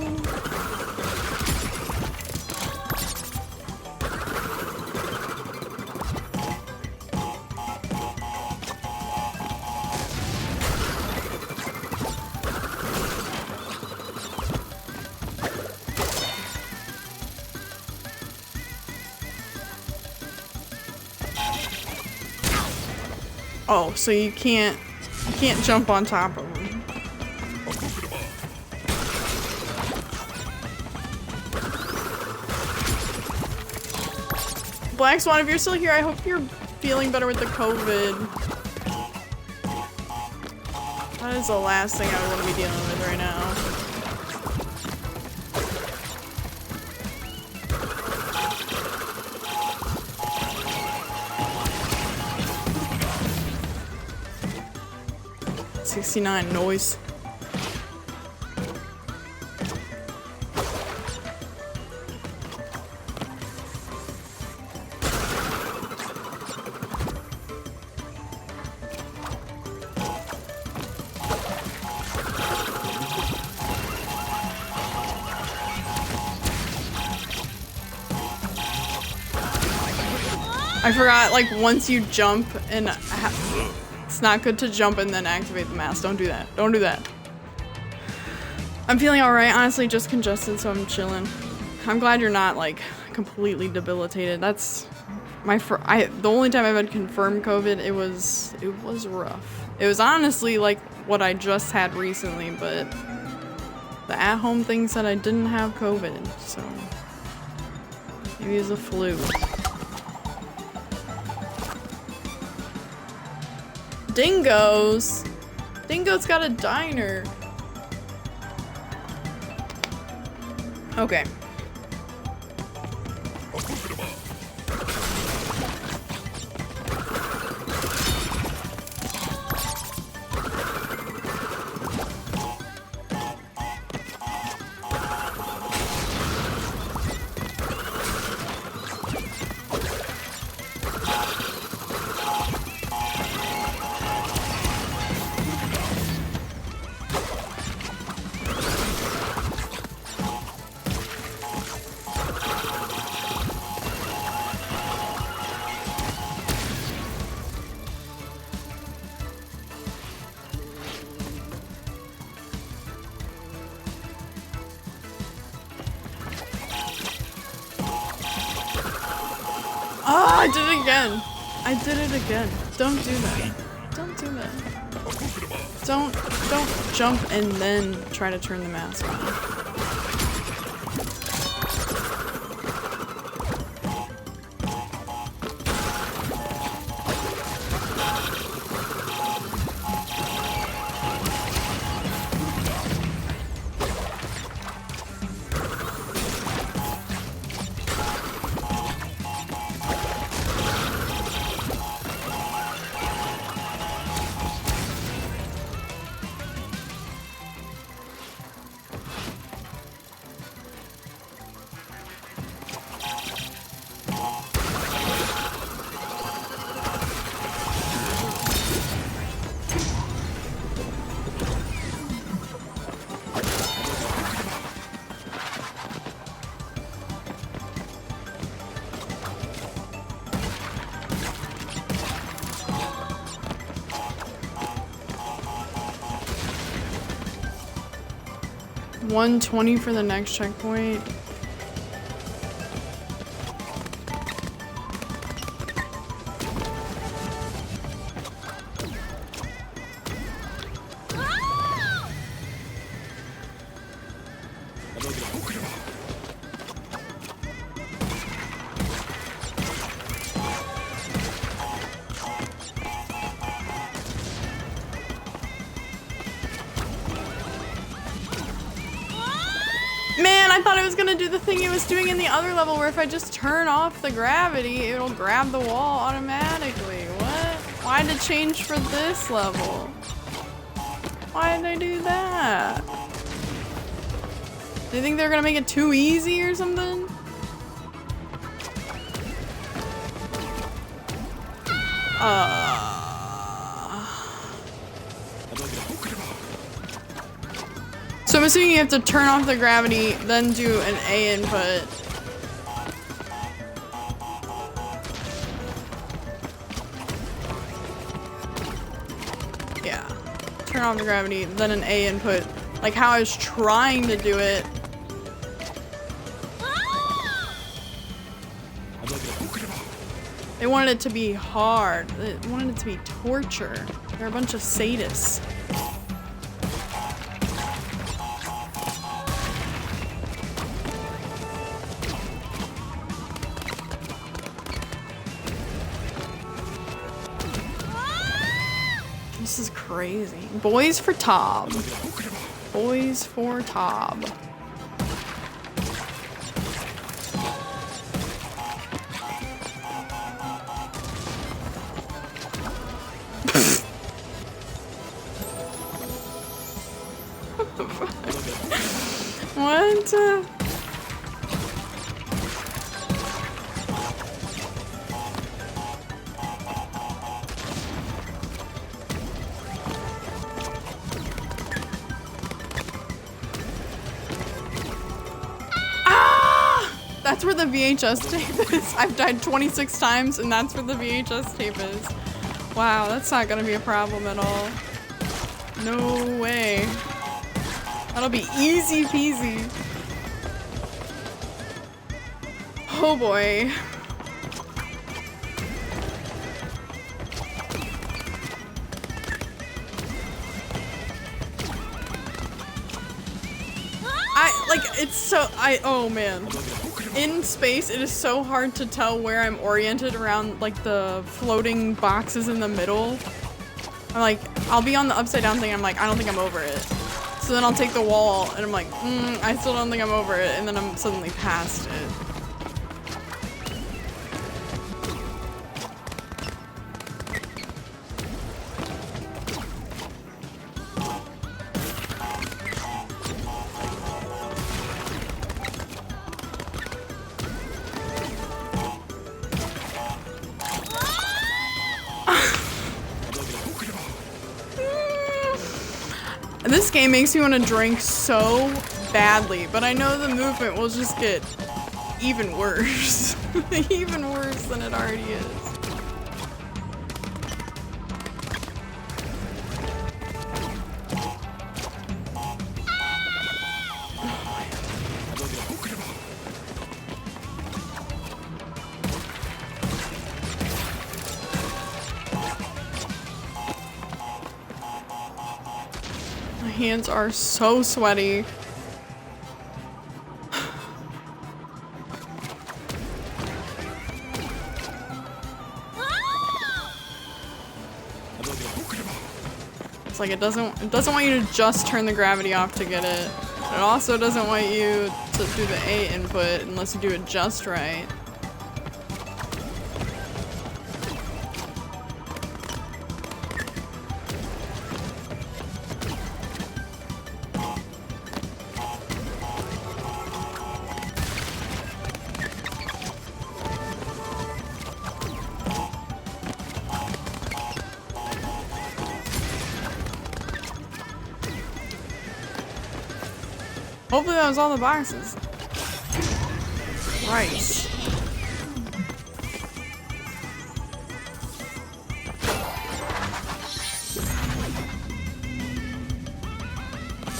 Oh, so you can't jump on top of them. Black Swan, if you're still here, I hope you're feeling better with the COVID. That is the last thing I want to be dealing with right now. $69 noise. I forgot, like, once you jump and it's not good to jump and then activate the mask. Don't do that. Don't do that. I'm feeling alright. Honestly, just congested, so I'm chilling. I'm glad you're not, like, completely debilitated. That's the only time I've had confirmed COVID, it was rough. It was honestly like what I just had recently, but the at-home thing said I didn't have COVID, so maybe it was a flu. Dingoes? Dingo's got a diner. Okay. Oh, I did it again. I did it again. Don't do that. Don't do that. Don't jump and then try to turn the mask on. 120 for the next checkpoint. Man, I thought it was gonna do the thing it was doing in the other level where if I just turn off the gravity, it'll grab the wall automatically. What? Why did it change for this level? Why did they do that? Do you think they're gonna make it too easy or something? So I'm assuming you have to turn off the gravity, then do an A input. Yeah. Turn off the gravity, then an A input. Like how I was trying to do it. They wanted it to be hard. They wanted it to be torture. They're a bunch of sadists. This is crazy. Boys for Tob. Boys for Tob. What? That's where the VHS tape is. I've died 26 times and that's where the VHS tape is. Wow, that's not gonna be a problem at all. No way. That'll be easy peasy. Oh boy. Oh man. In space, it is so hard to tell where I'm oriented around like the floating boxes in the middle. I'm like, I'll be on the upside down thing, I'm like, I don't think I'm over it. So then I'll take the wall and I'm like, I still don't think I'm over it, and then I'm suddenly past it. This game makes me want to drink so badly, but I know the movement will just get even worse. Even worse than it already is. My hands are so sweaty. It's like it doesn't want you to just turn the gravity off to get it. It also doesn't want you to do the A input unless you do it just right. Hopefully that was all the boxes. Rice.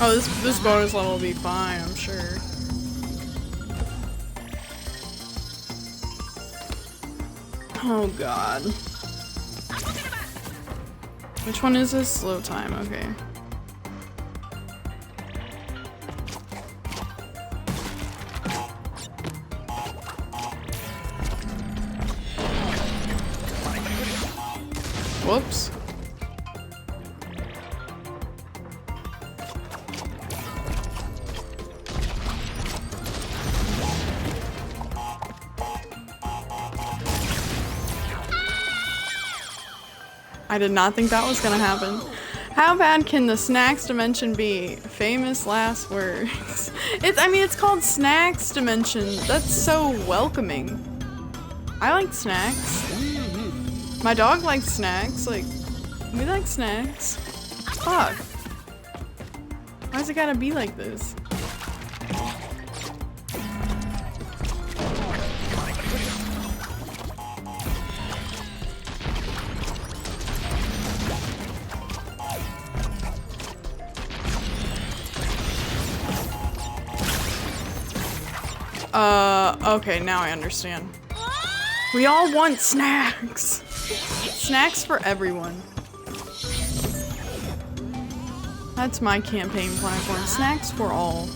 Oh, this bonus level will be fine, I'm sure. Oh god. Which one is this? Slow time, okay. Whoops. I did not think that was gonna happen. How bad can the snacks dimension be? Famous last words. I mean, it's called snacks dimension. That's so welcoming. I like snacks. My dog likes snacks. Like, we like snacks. Fuck. Why's it gotta be like this? Okay, now I understand. We all want snacks. Snacks for everyone. That's my campaign platform. Snacks for all.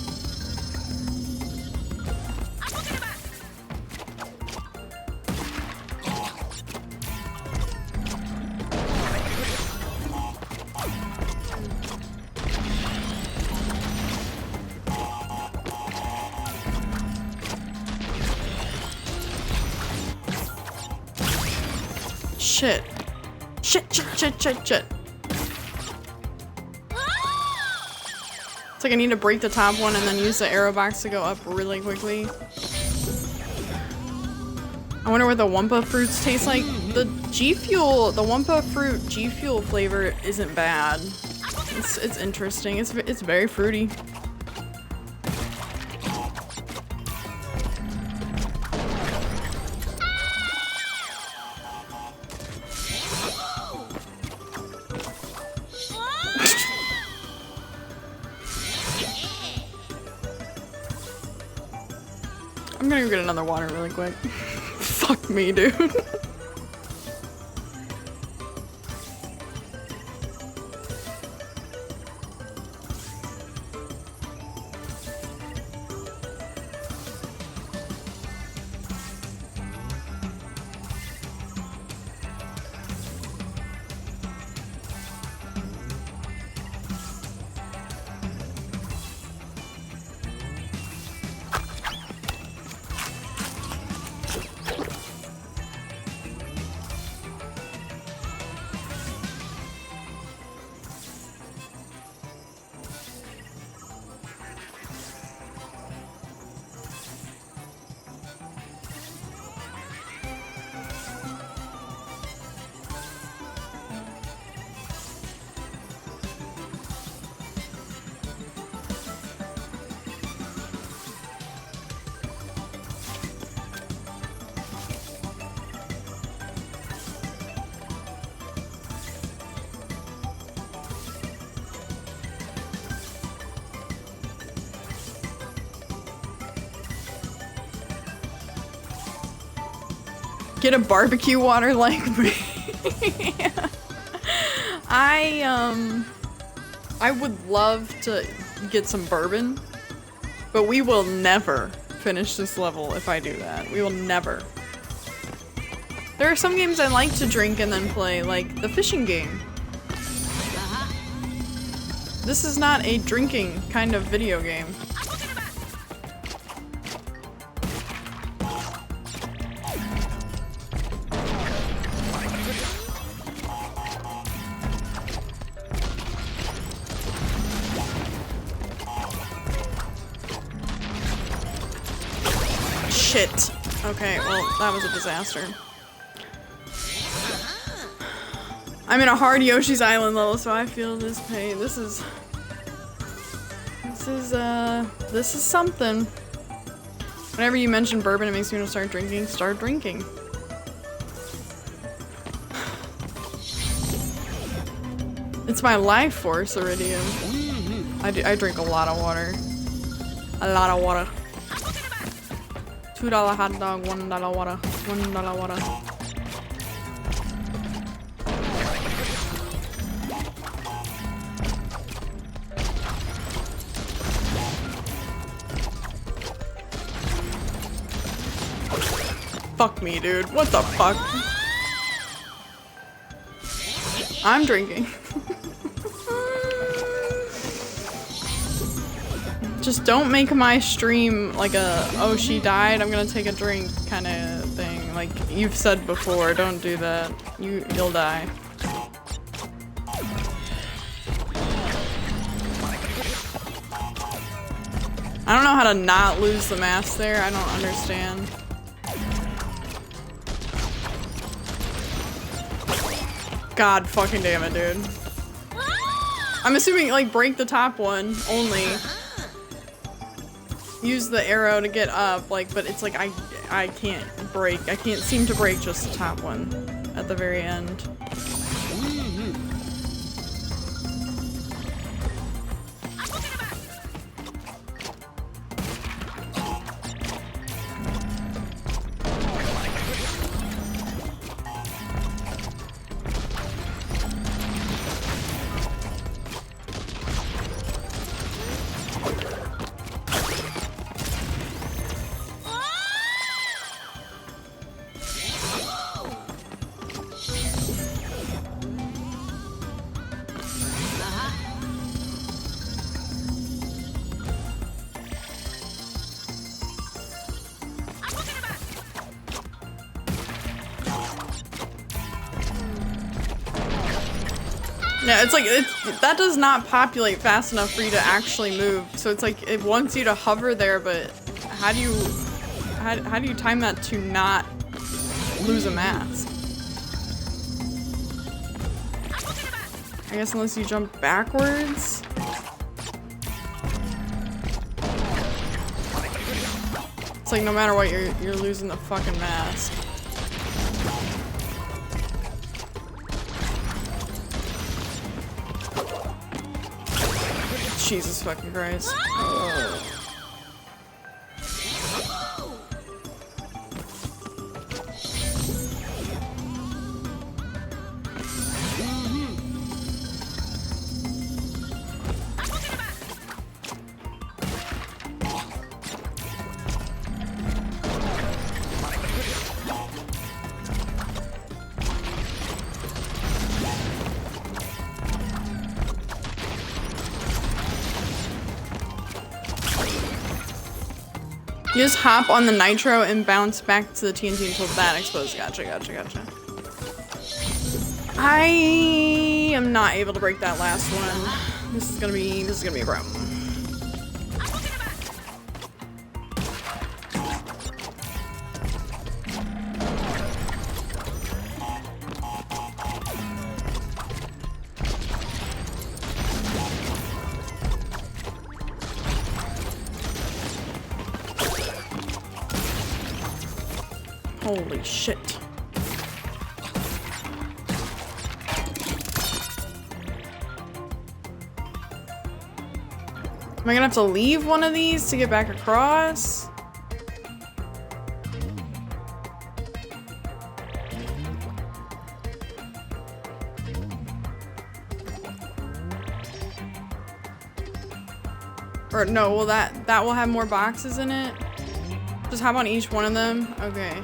Shit. Shit. It's like I need to break the top one and then use the arrow box to go up really quickly. I wonder what the Wumpa fruits taste like. The G Fuel, the Wumpa fruit G Fuel flavor isn't bad. It's interesting. It's very fruity. I'm gonna go get another water really quick. Fuck me, dude. Get a barbecue water like me. I would love to get some bourbon, but we will never finish this level if I do that. We will never. There are some games I like to drink and then play, like the fishing game. This is not a drinking kind of video game. Shit. Okay, well, that was a disaster. I'm in a hard Yoshi's Island level, so I feel this pain. This is something. Whenever you mention bourbon, it makes me want to start drinking. Start drinking. It's my life force, Iridium. I drink a lot of water. A lot of water. $2 hot dog, $1 water, $1 water. Fuck me, dude. What the fuck? I'm drinking. Just don't make my stream like a, oh, she died, I'm gonna take a drink kind of thing. Like you've said before, don't do that. You'll die. I don't know how to not lose the mask there. I don't understand. God fucking damn it, dude. I'm assuming like break the top one only. Use the arrow to get up, like, but it's like I can't break. I can't seem to break just the top one at the very end. Yeah, it's like, that does not populate fast enough for you to actually move. So it's like, it wants you to hover there, but how do you time that to not lose a mask? I guess unless you jump backwards? It's like no matter what, you're losing the fucking mask. Jesus fucking Christ. Oh. You just hop on the nitro and bounce back to the TNT until that explodes. Gotcha, gotcha, gotcha. I am not able to break that last one. This is gonna be a problem. Holy shit. Am I gonna have to leave one of these to get back across? Or no, will that will have more boxes in it? Just hop on each one of them? Okay.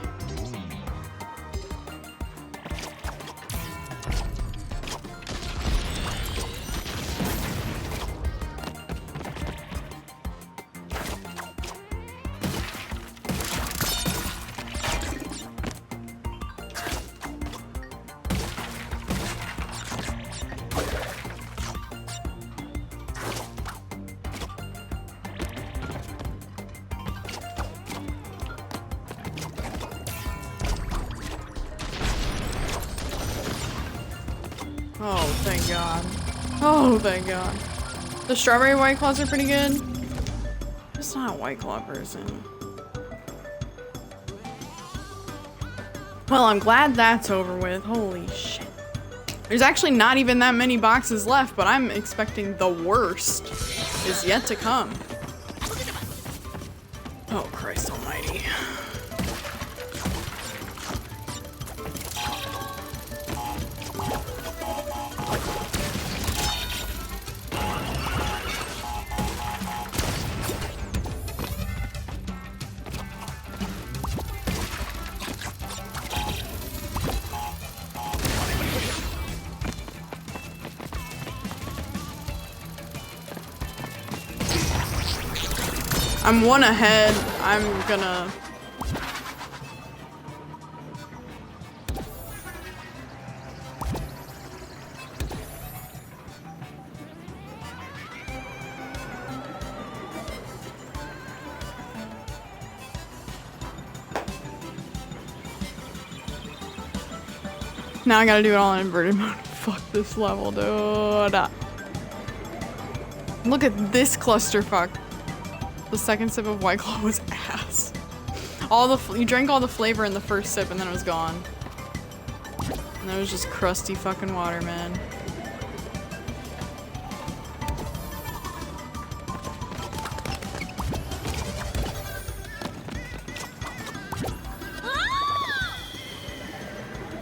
Oh, thank God. Oh, thank God. The strawberry White Claws are pretty good. Just not a White Claw person. Well, I'm glad that's over with. Holy shit. There's actually not even that many boxes left, but I'm expecting the worst. is yet to come. Oh, Christ almighty. I'm one ahead. I'm gonna... Now I gotta do it all in inverted mode. Fuck this level, dude. Look at this clusterfuck. The second sip of White Claw was ass. You drank all the flavor in the first sip and then it was gone. And that was just crusty fucking water, man.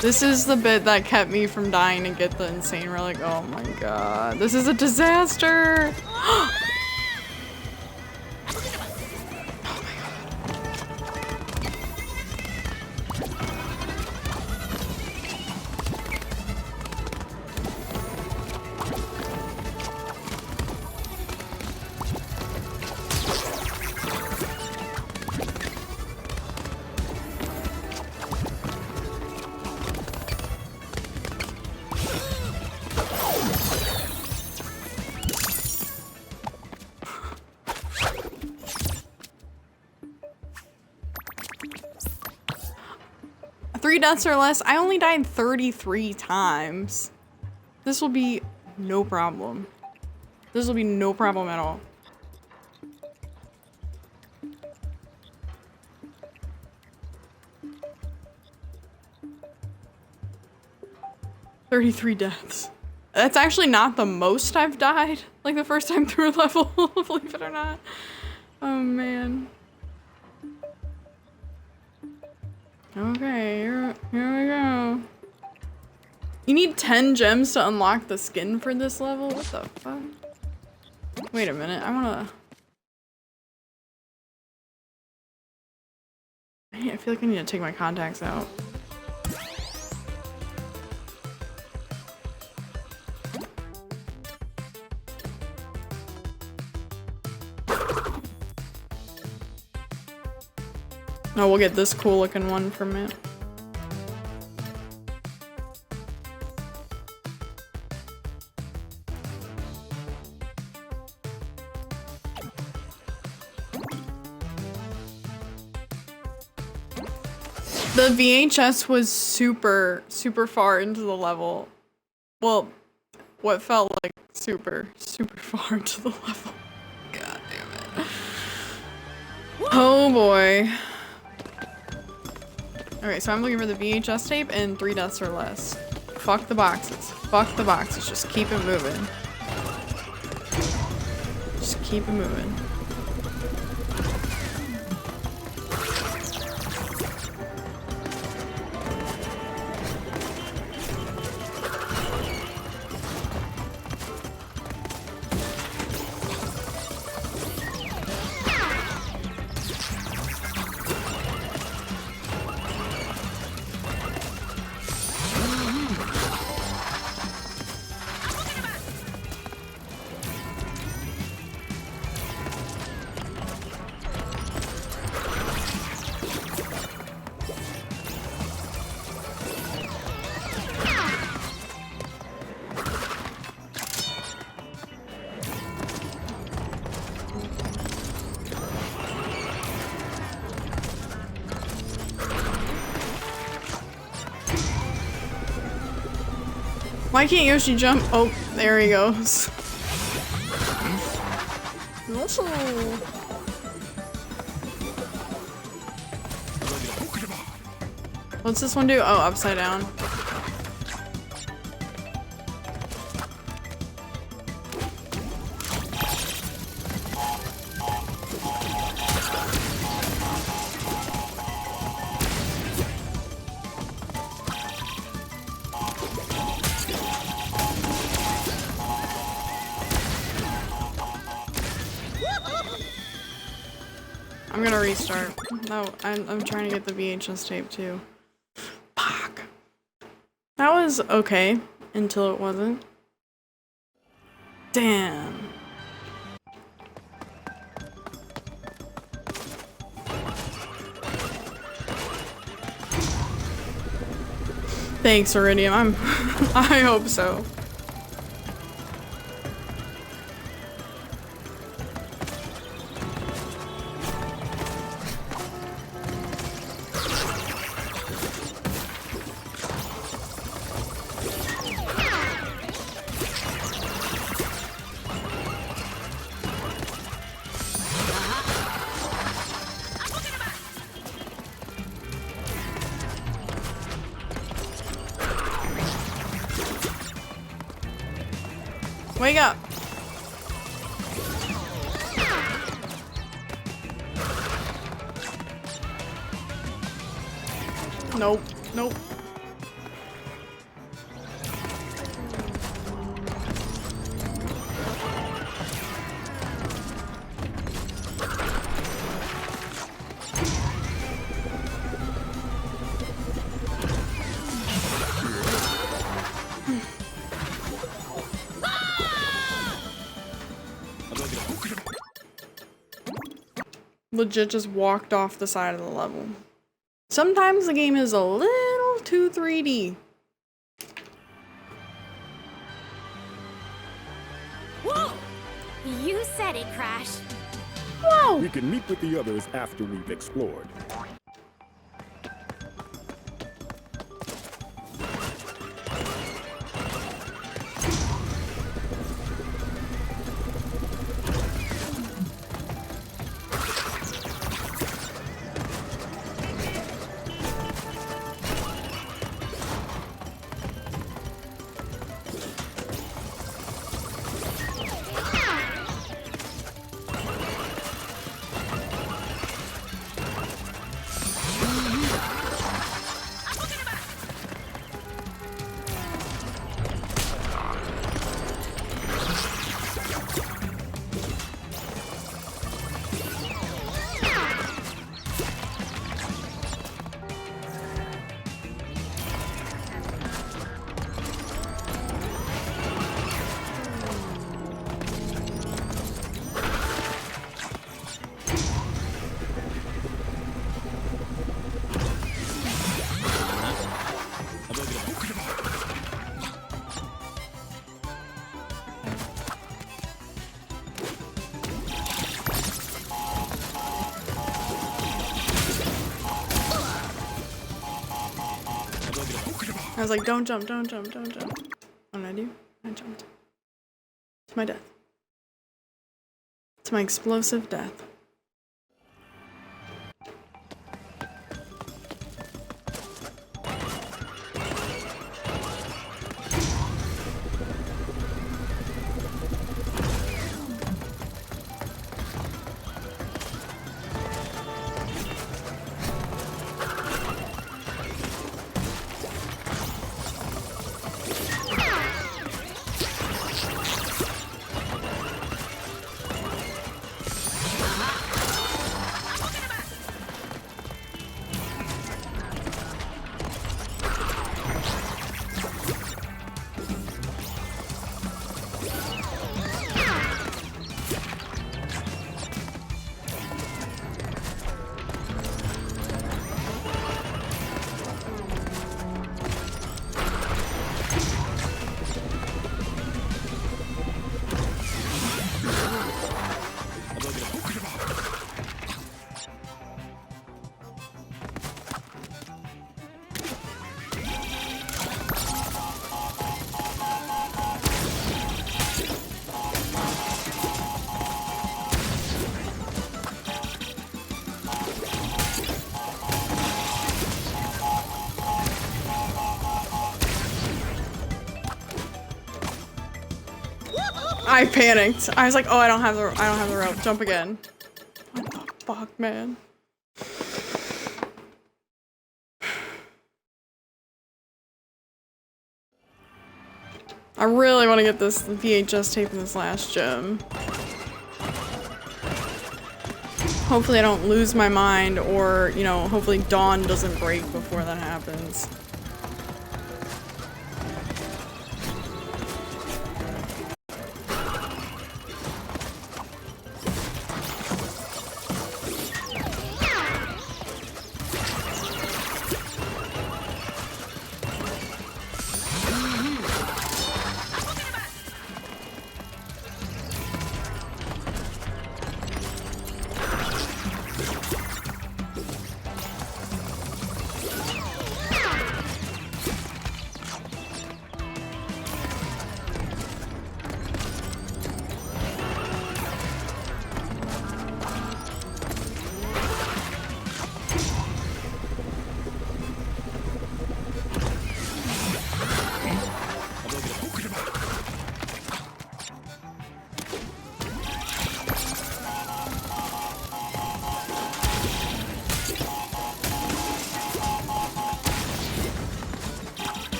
This is the bit that kept me from dying to get the insane relic. Oh my god. This is a disaster! Deaths or less. I only died 33 times. This will be no problem. This will be no problem at all. $33 deaths. That's actually not the most I've died. Like the first time through a level, believe it or not. Oh man. Okay, here we go. You need 10 gems to unlock the skin for this level? What the fuck? Wait a minute, I feel like I need to take my contacts out. Oh, we'll get this cool looking one from it. The VHS was super far into the level. Well, what felt like super far into the level. God damn it. Oh boy. Okay, so I'm looking for the VHS tape and 3 deaths or less. Fuck the boxes. Fuck the boxes. Just keep it moving. Just keep it moving. Why can't Yoshi jump? Oh, there he goes. What's this one do? Oh, upside down. I'm gonna restart. No, I'm trying to get the VHS tape too. Fuck. That was okay until it wasn't. Damn. Thanks, Iridium. I hope so. Wake up! Nope, nope. Legit just walked off the side of the level. Sometimes the game is a little too 3D. Whoa! You said it, Crash. Whoa! We can meet with the others after we've explored. I was like, don't jump, don't jump, don't jump. What did I do? I jumped. It's my death. It's my explosive death. I panicked. I was like, oh, I don't have the rope. Jump again. What the fuck, man? I really want to get this VHS tape in this last gym. hopefully I don't lose my mind, or, you know, hopefully dawn doesn't break before that happens.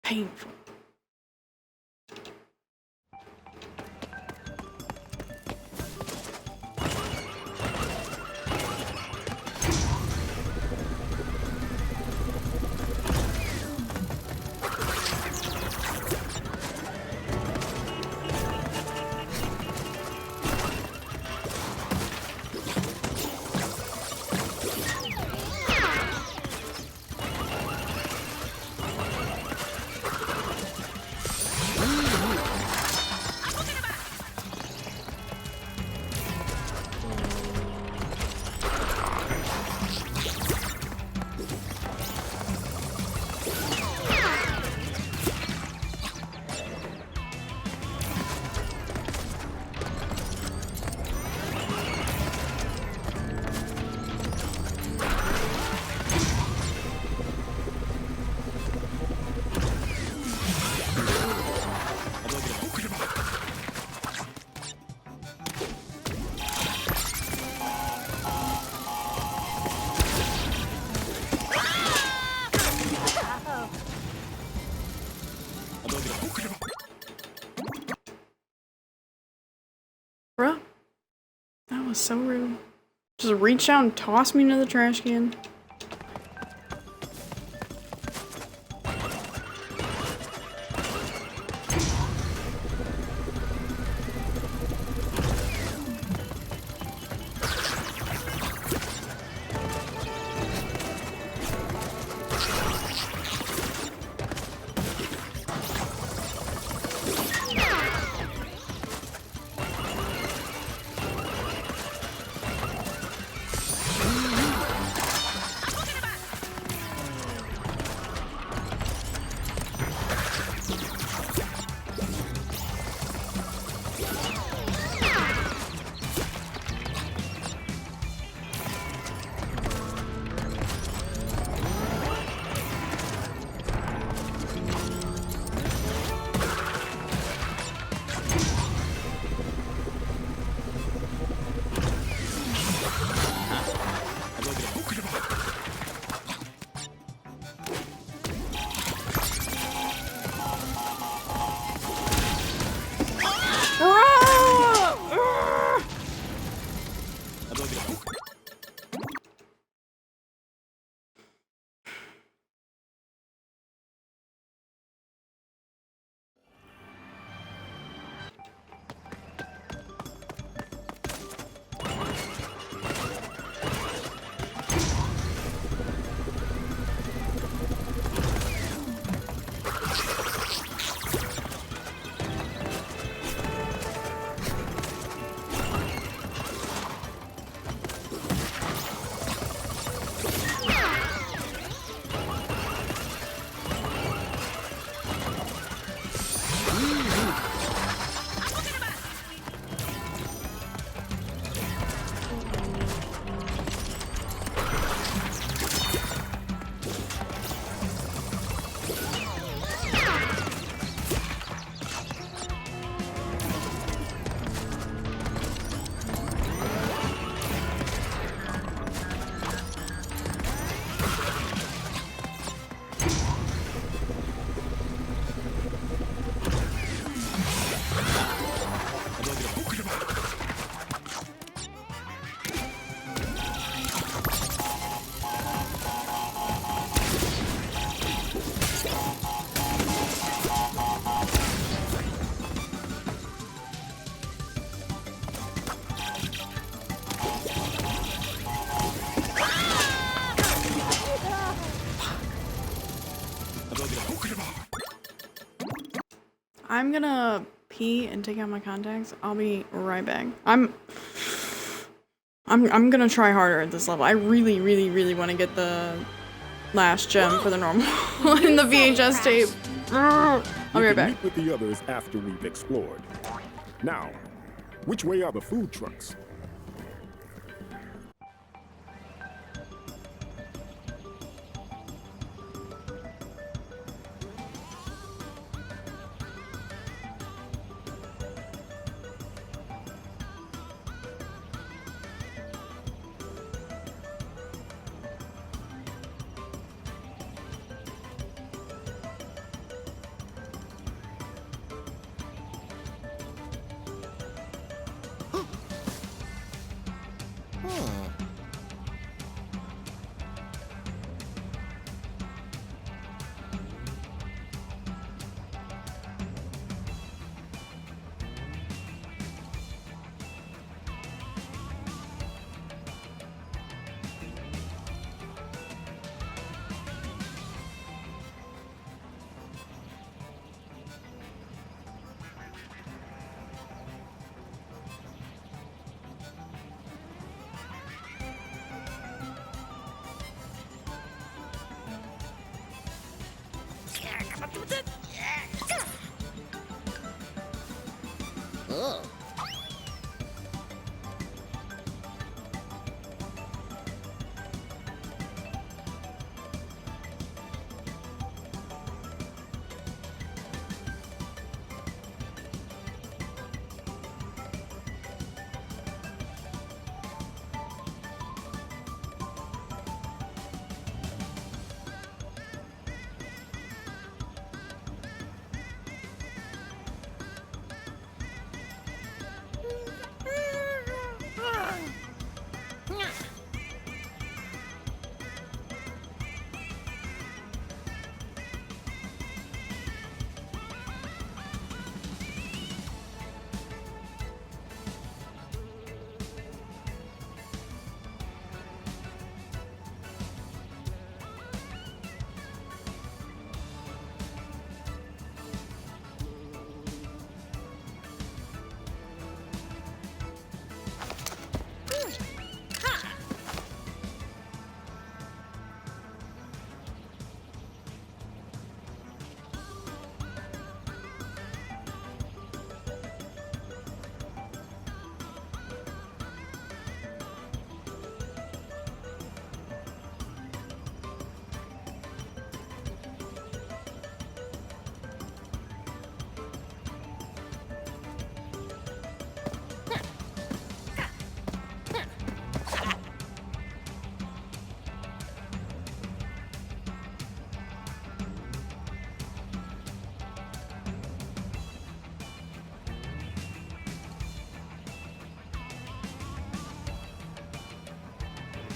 Painful. Bruh, that was so rude. Just reach out and toss me into the trash can. I'm gonna pee and take out my contacts. I'll be right back. I'm gonna try harder at this level. I really, really, really want to get the last gem for the normal in the VHS tape. I'll be right back. Meet with the others after we've explored. Now, which way are the food trucks?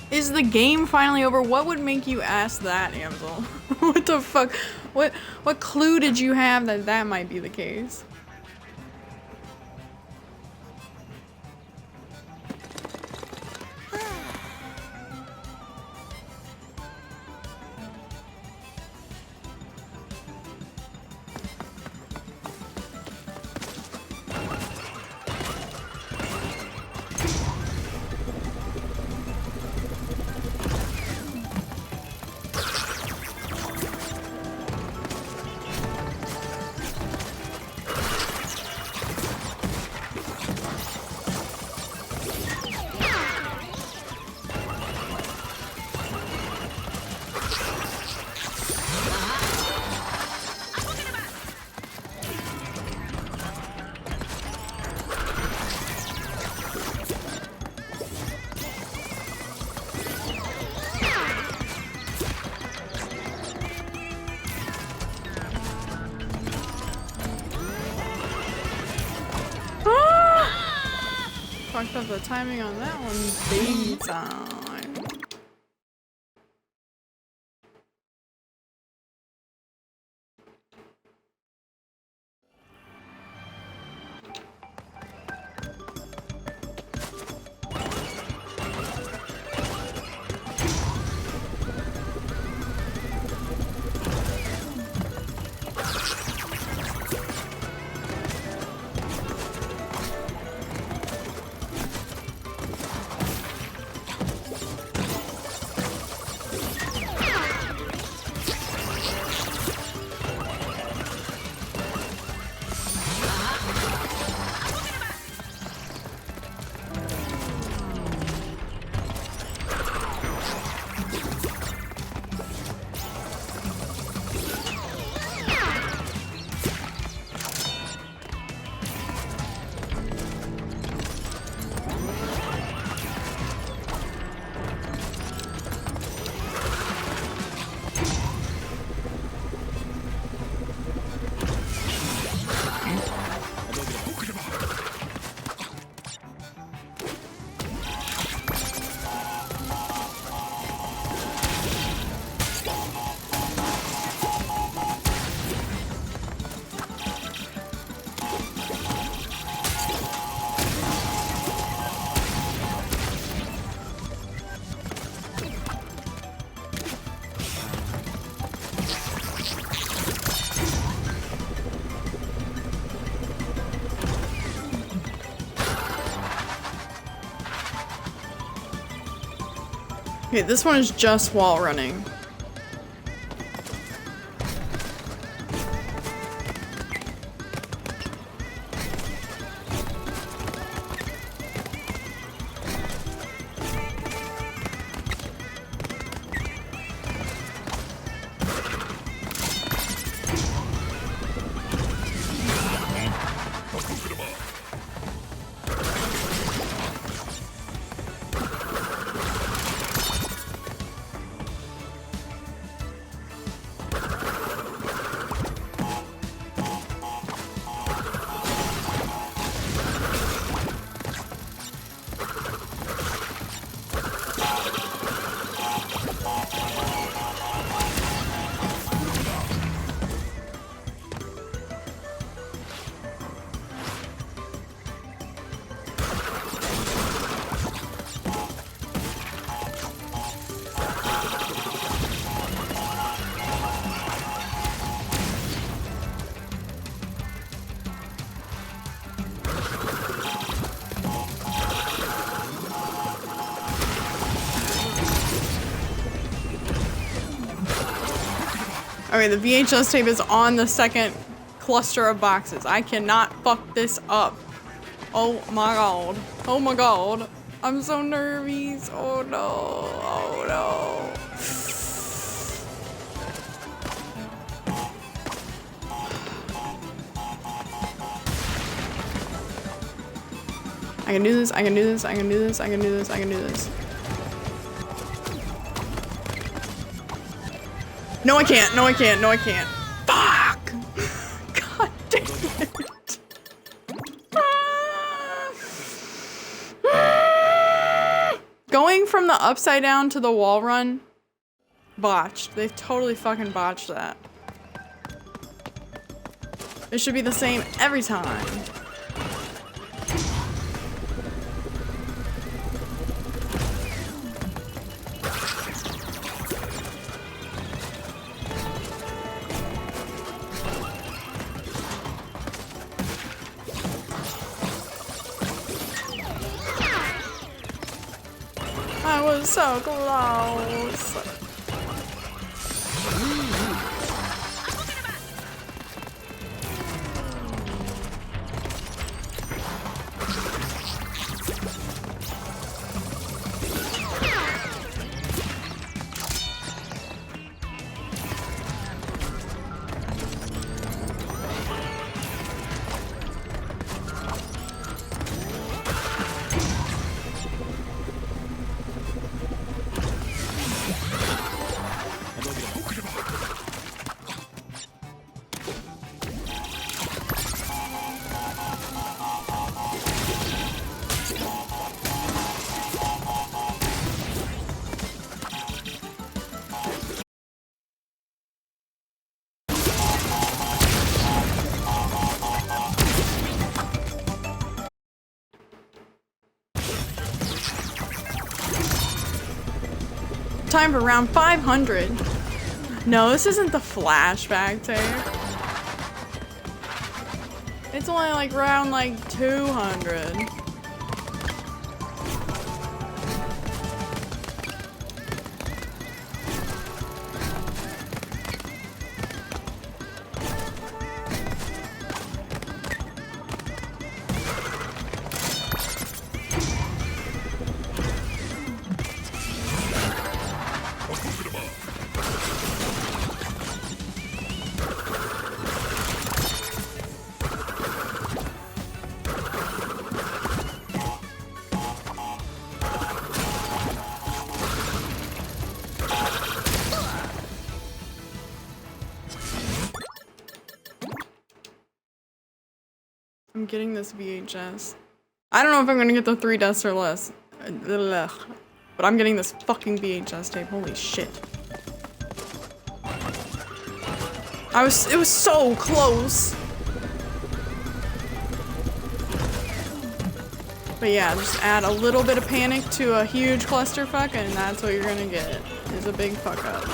Is the game finally over? What would make you ask that, Amsel? What the fuck? What clue did you have that that might be the case? Fucked up the timing on that one big time. Okay, this one is just wall running. Okay, the VHS tape is on the second cluster of boxes. I cannot fuck this up. Oh my god. Oh my god. I'm so nervous. Oh no. Oh no. I can do this. I can do this. I can do this. I can do this. I can do this. No, I can't. No, I can't. No, I can't. Fuck! God damn it. Going from the upside down to the wall run, botched. They've totally fucking botched that. It should be the same every time. I was so close. Time for round 500. No, this isn't the flashback tape. It's only like round like 200. I'm getting this VHS. I don't know if I'm gonna get the 3 deaths or less. Ugh. But I'm getting this fucking VHS tape. Holy shit. It was so close. But yeah, just add a little bit of panic to a huge clusterfuck and that's what you're gonna get. Is a big fuck up.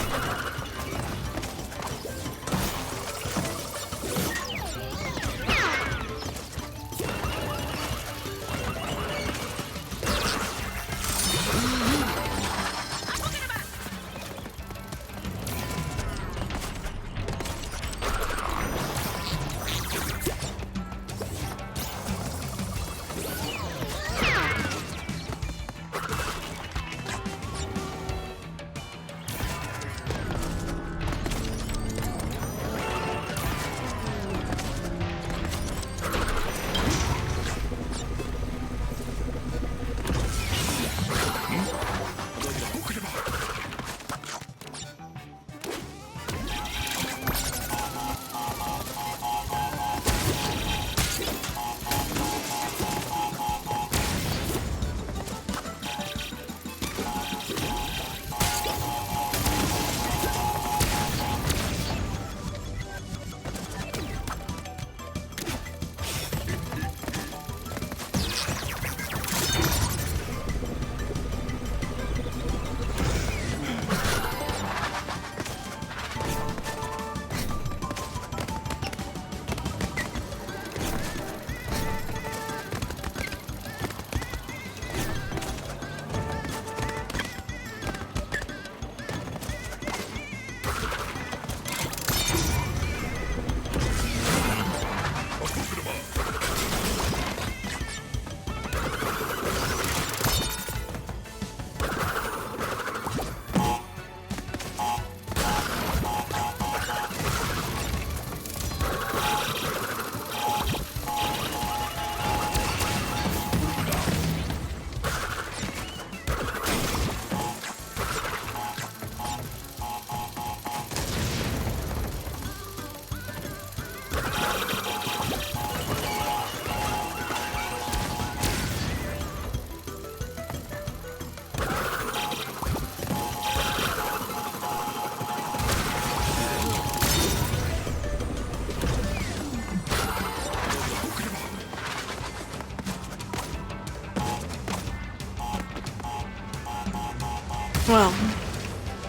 Well,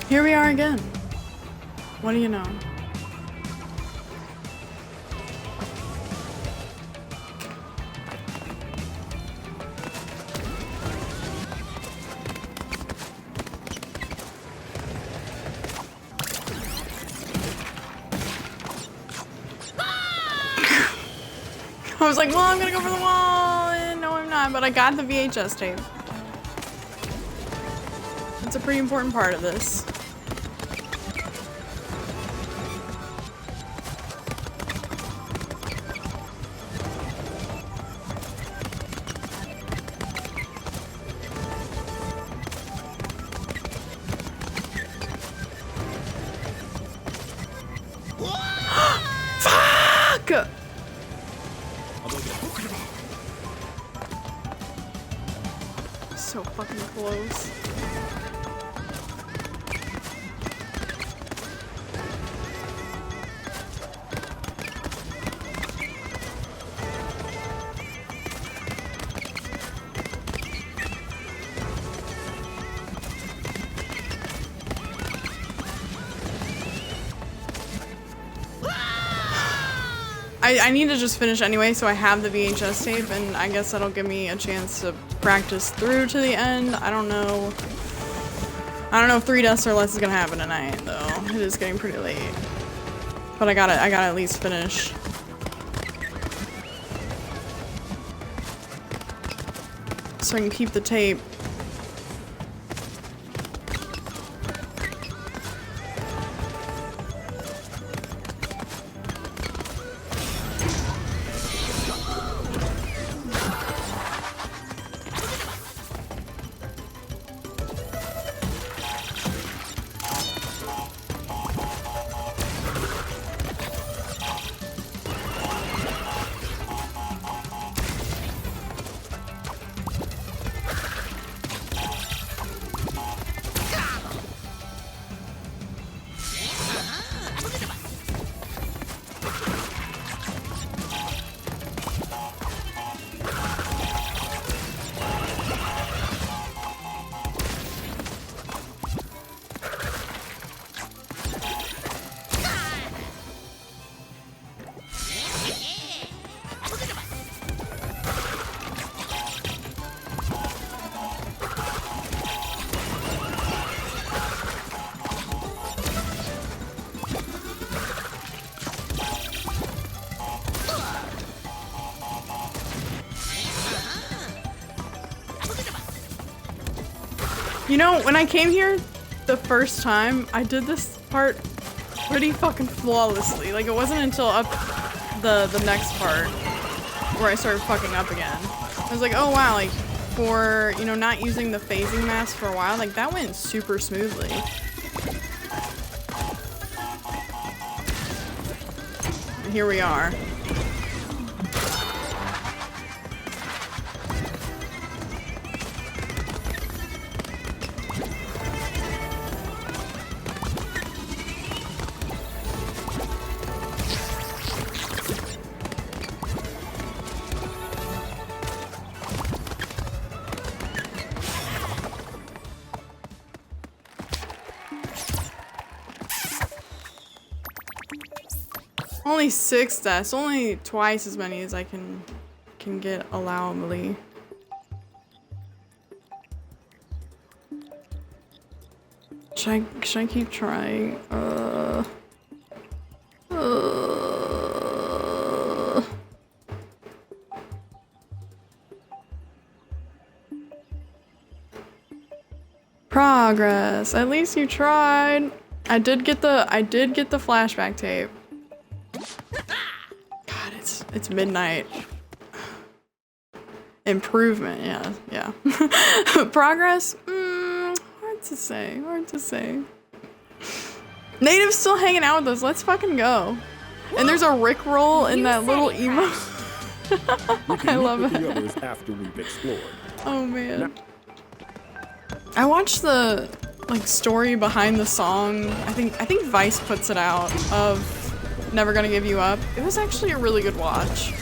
here we are again. What do you know? I was like, well, I'm gonna go for the wall. And no, I'm not, but I got the VHS tape. It's a pretty important part of this. Fuck! So fucking close. I need to just finish anyway, so I have the VHS tape, and I guess that'll give me a chance to practice through to the end. I don't know. I don't know if 3 deaths or less is gonna happen tonight, though. It is getting pretty late. But I gotta at least finish. So I can keep the tape. You know, when I came here the first time, I did this part pretty fucking flawlessly. Like, it wasn't until up the next part where I started fucking up again. I was like, oh wow, like, for, you know, not using the phasing mask for a while, like, that went super smoothly. And here we are. Only 6 deaths, only twice as many as I can get allowably. Should I keep trying? Progress. At least you tried. I did get the flashback tape. God, it's midnight. Improvement, yeah. Progress? Hard to say, hard to say. Native's still hanging out with us, let's fucking go. And there's a Rickroll in that little emo. I love it. The others after we've explored. Oh man. I watched the like story behind the song. I think Vice puts it out of Never Gonna Give You Up. It was actually a really good watch.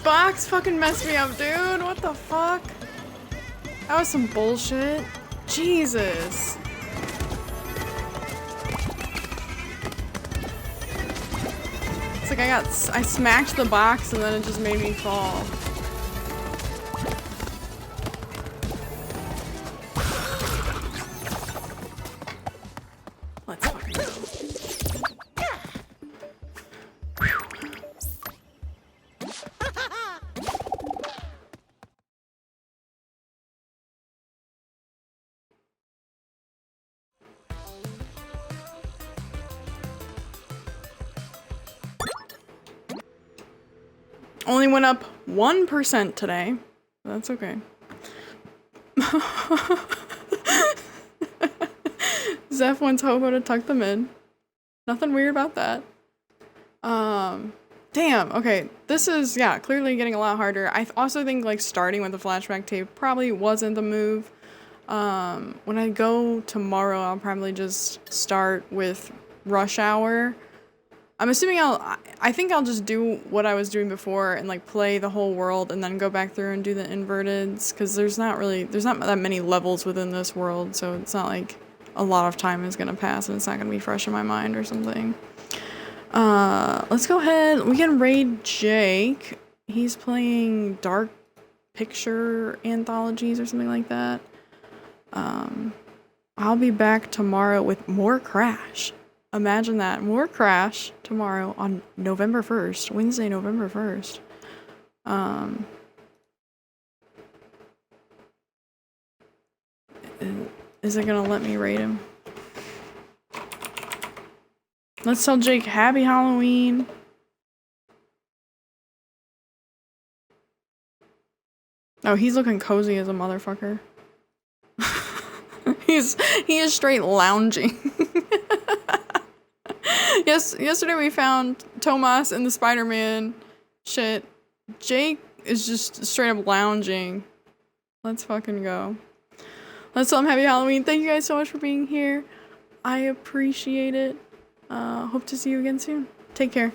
box fucking messed me up, dude. What the fuck? That was some bullshit. Jesus. It's like I smacked the box and then it just made me fall. Let's fucking go. Only went up 1% today. That's okay. Zeph wants Hobo to tuck them in. Nothing weird about that. Damn, okay. This is, yeah, clearly getting a lot harder. I also think, like, starting with the flashback tape probably wasn't the move. When I go tomorrow, I'll probably just start with Rush Hour. I'm assuming I think I'll just do what I was doing before and like play the whole world and then go back through and do the inverteds, because there's not that many levels within this world, so it's not like a lot of time is gonna pass and it's not gonna be fresh in my mind or something. Let's go ahead, we can raid Jake. He's playing Dark Picture Anthologies or something like that. I'll be back tomorrow with more Crash. Imagine that. More Crash tomorrow on November 1st. Wednesday, November 1st. Is it gonna let me rate him? Let's tell Jake Happy Halloween. Oh, he's looking cozy as a motherfucker. He is straight lounging. Yesterday we found Tomas in the Spider-Man shit. Jake is just straight up lounging. Let's fucking go. Let's tell him Happy Halloween. Thank you guys so much for being here. I appreciate it. Hope to see you again soon. Take care.